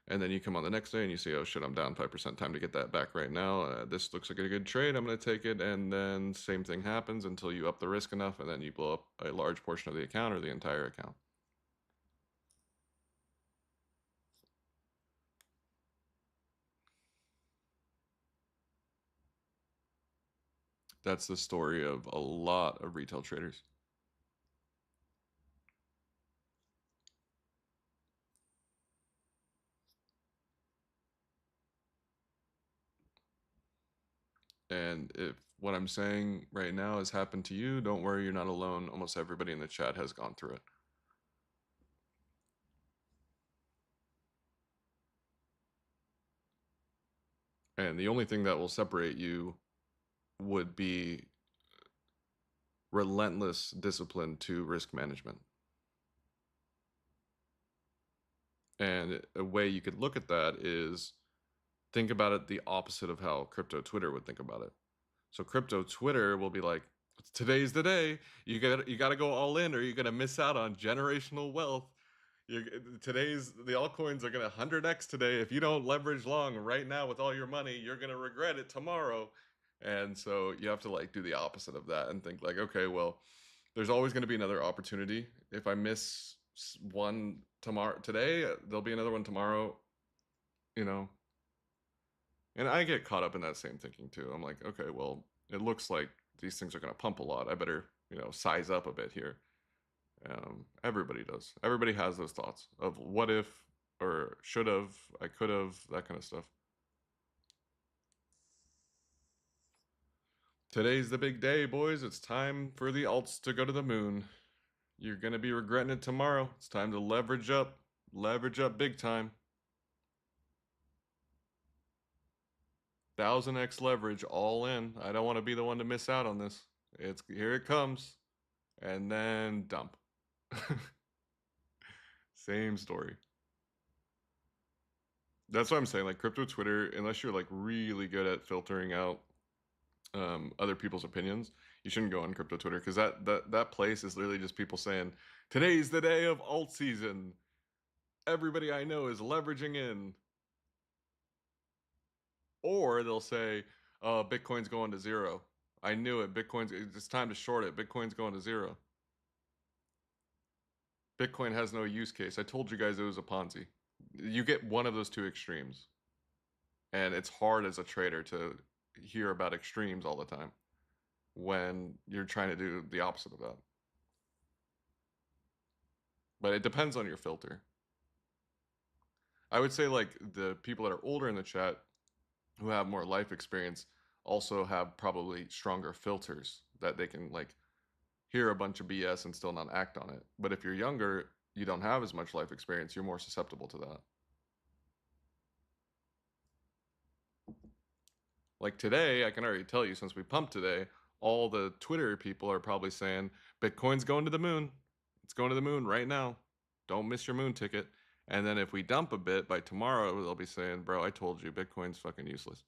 and then you come on the next day and you see, oh shit, I'm down 5%, time to get that back right now. This looks like a good trade, I'm going to take it, and then same thing happens until you up the risk enough, and then you blow up a large portion of the account or the entire account. That's the story of a lot of retail traders. And if what I'm saying right now has happened to you, don't worry, you're not alone. Almost everybody in the chat has gone through it. And the only thing that will separate you would be relentless discipline to risk management. And a way you could look at that is think about it the opposite of how crypto Twitter would think about it. So crypto Twitter will be like, today's the day. You got to go all in, or you're gonna miss out on generational wealth. The altcoins are gonna 100x today. If you don't leverage long right now with all your money, you're gonna regret it tomorrow. And so you have to like do the opposite of that and think like, okay, well, there's always going to be another opportunity. If I miss one today, there'll be another one tomorrow, you know. And I get caught up in that same thinking too. I'm like, okay, well, it looks like these things are going to pump a lot. I better, size up a bit here. Everybody does. Everybody has those thoughts of what if or should have, I could have, that kind of stuff. Today's the big day, boys. It's time for the alts to go to the moon. You're gonna be regretting it tomorrow. It's time to leverage up. Leverage up big time. 1000x leverage all in. I don't want to be the one to miss out on this. It's here it comes. And then dump. Same story. That's what I'm saying. Like crypto Twitter, unless you're like really good at filtering out other people's opinions, you shouldn't go on crypto Twitter because that place is literally just people saying, "Today's the day of alt season. Everybody I know is leveraging in," or they'll say, "Oh, Bitcoin's going to zero. I knew it. It's time to short it. Bitcoin's going to zero. Bitcoin has no use case. I told you guys it was a Ponzi." You get one of those two extremes, and it's hard as a trader to hear about extremes all the time when you're trying to do the opposite of that. But it depends on your filter. I would say like the people that are older in the chat who have more life experience also have probably stronger filters that they can like hear a bunch of BS and still not act on it. But if you're younger, you don't have as much life experience, you're more susceptible to that. Like today, I can already tell you since we pumped today, all the Twitter people are probably saying Bitcoin's going to the moon. It's going to the moon right now. Don't miss your moon ticket. And then if we dump a bit by tomorrow, they'll be saying, "Bro, I told you Bitcoin's fucking useless."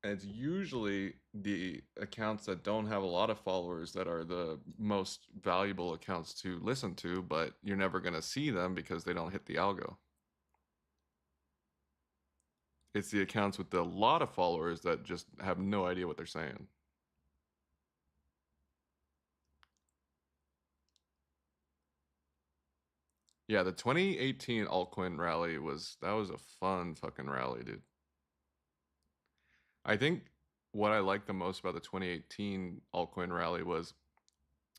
And it's usually the accounts that don't have a lot of followers that are the most valuable accounts to listen to, but you're never going to see them because they don't hit the algo. It's the accounts with a lot of followers that just have no idea what they're saying. Yeah, the 2018 altcoin rally was a fun fucking rally, dude. I think what I liked the most about the 2018 altcoin rally was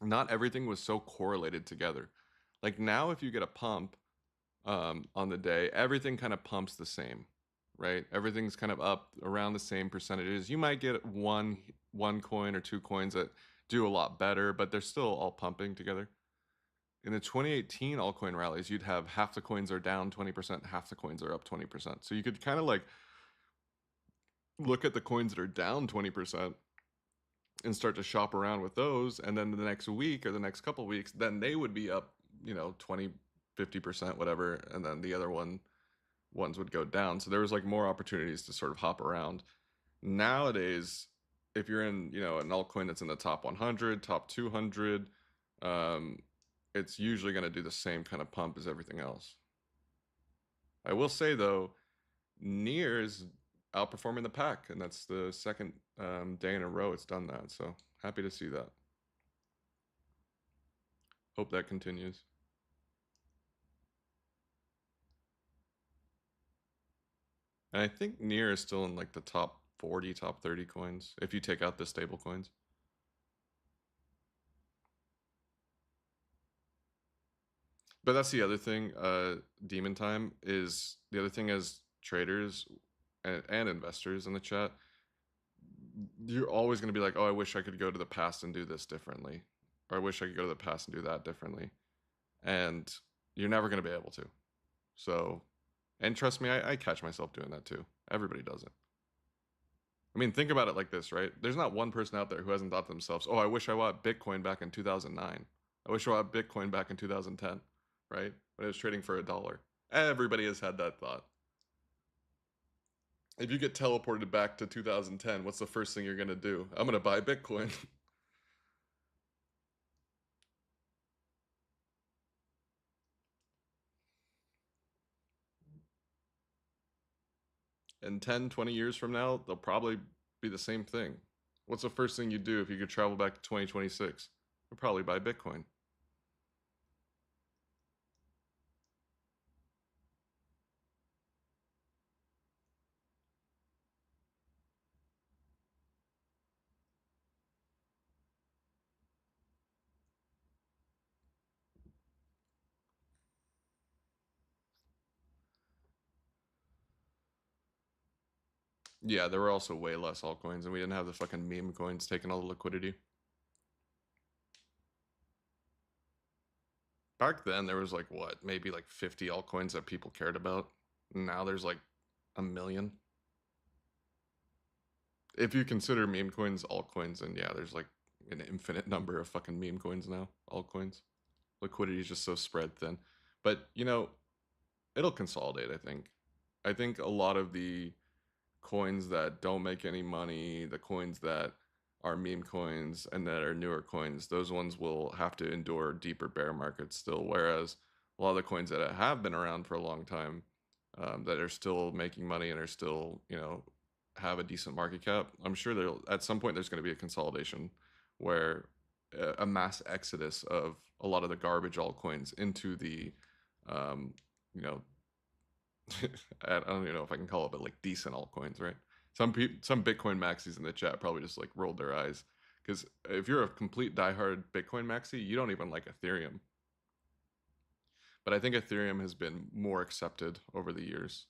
not everything was so correlated together. Like now, if you get a pump on the day, everything kind of pumps the same, right? Everything's kind of up around the same percentages. You might get one coin or two coins that do a lot better, but they're still all pumping together. In the 2018 altcoin rallies, you'd have half the coins are down 20%, half the coins are up 20%. So you could kind of like look at the coins that are down 20% and start to shop around with those. And then the next week or the next couple weeks, then they would be up, 20, 50%, whatever. And then the other ones would go down. So there was like more opportunities to sort of hop around. Nowadays, if you're in, an altcoin that's in the top 100, top 200, um, it's usually going to do the same kind of pump as everything else. I will say though, Near is outperforming the pack, and that's the second day in a row it's done that. So happy to see that. Hope that continues. And I think Near is still in like the top 40, top 30 coins if you take out the stable coins. But that's the other thing. Demon Time is the other thing as traders and investors in the chat. You're always going to be like, "Oh, I wish I could go to the past and do this differently," or "I wish I could go to the past and do that differently," and you're never going to be able to. So, and trust me, I catch myself doing that too. Everybody does it. I mean, think about it like this, right? There's not one person out there who hasn't thought to themselves, "Oh, I wish I bought Bitcoin back in 2009. I wish I bought Bitcoin back in 2010," right? When it was trading for $1. Everybody has had that thought. If you get teleported back to 2010, what's the first thing you're going to do? I'm going to buy Bitcoin. And 10, 20 years from now, they'll probably be the same thing. What's the first thing you do if you could travel back to 2026? You'll probably buy Bitcoin. Yeah, there were also way less altcoins, and we didn't have the fucking meme coins taking all the liquidity. Back then, there was like what, maybe like 50 altcoins that people cared about. Now there's like a million. If you consider meme coins altcoins, then yeah, there's like an infinite number of fucking meme coins now, altcoins. Liquidity is just so spread thin. But, it'll consolidate, I think. I think a lot of the coins that don't make any money, the coins that are meme coins and that are newer coins, those ones will have to endure deeper bear markets still. Whereas a lot of the coins that have been around for a long time, that are still making money and are still, have a decent market cap, I'm sure there at some point there's going to be a consolidation where a mass exodus of a lot of the garbage altcoins into the, you know, I don't even know if I can call it, but like decent altcoins, right? Some Bitcoin maxis in the chat probably just like rolled their eyes because if you're a complete diehard Bitcoin maxi, you don't even like Ethereum. But I think Ethereum has been more accepted over the years.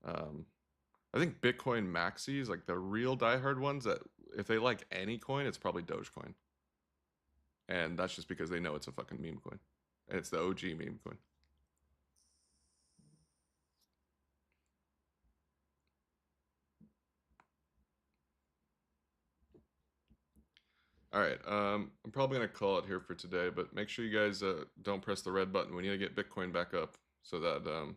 Um, I think Bitcoin maxis, like the real diehard ones, that if they like any coin, it's probably Dogecoin, and that's just because they know it's a fucking meme coin, and it's the OG meme coin. All right, I'm probably gonna call it here for today, but make sure you guys don't press the red button. We need to get Bitcoin back up so that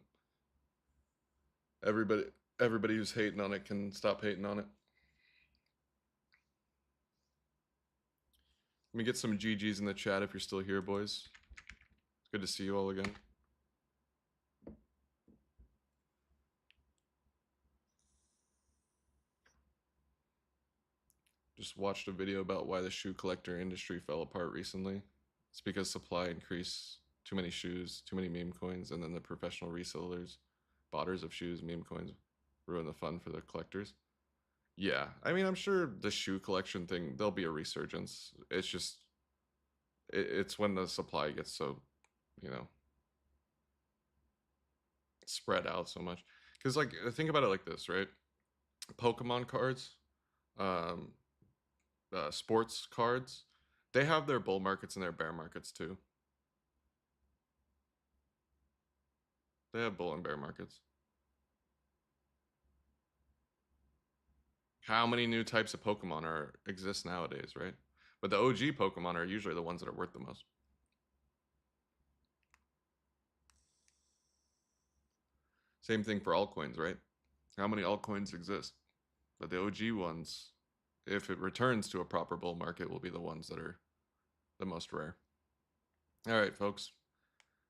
everybody everybody who's hating on it can stop hating on it. Let me get some GGs in the chat if you're still here, boys. It's good to see you all again. Just watched a video about why the shoe collector industry fell apart recently. It's because supply increased, too many shoes, too many meme coins, and then the professional resellers, botters of shoes, meme coins, ruin the fun for the collectors. Yeah, I mean, I'm sure the shoe collection thing, there'll be a resurgence. It's just, it's when the supply gets so, you know, spread out so much. Because, like, think about it like this, right? Pokemon cards, um, sports cards, they have their bull markets and their bear markets too. They have bull and bear markets. How many new types of Pokemon exist nowadays, right? But the OG Pokemon are usually the ones that are worth the most. Same thing for altcoins, right? How many altcoins exist? But the OG ones, if it returns to a proper bull market, will be the ones that are the most rare. All right, folks.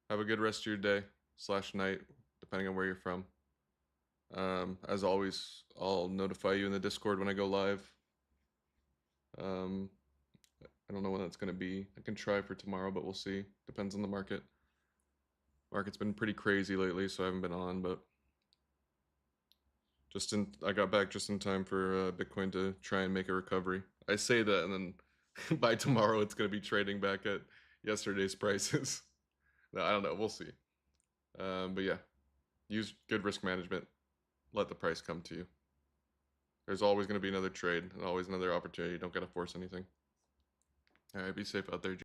Have a good rest of your day / night, depending on where you're from. As always, I'll notify you in the Discord when I go live. I don't know when that's going to be. I can try for tomorrow, but we'll see. Depends on the market. Market's been pretty crazy lately, so I haven't been on, but I got back just in time for Bitcoin to try and make a recovery. I say that, and then by tomorrow it's going to be trading back at yesterday's prices. No, I don't know. We'll see. But yeah, use good risk management. Let the price come to you. There's always going to be another trade and always another opportunity. Don't got to force anything. All right, be safe out there.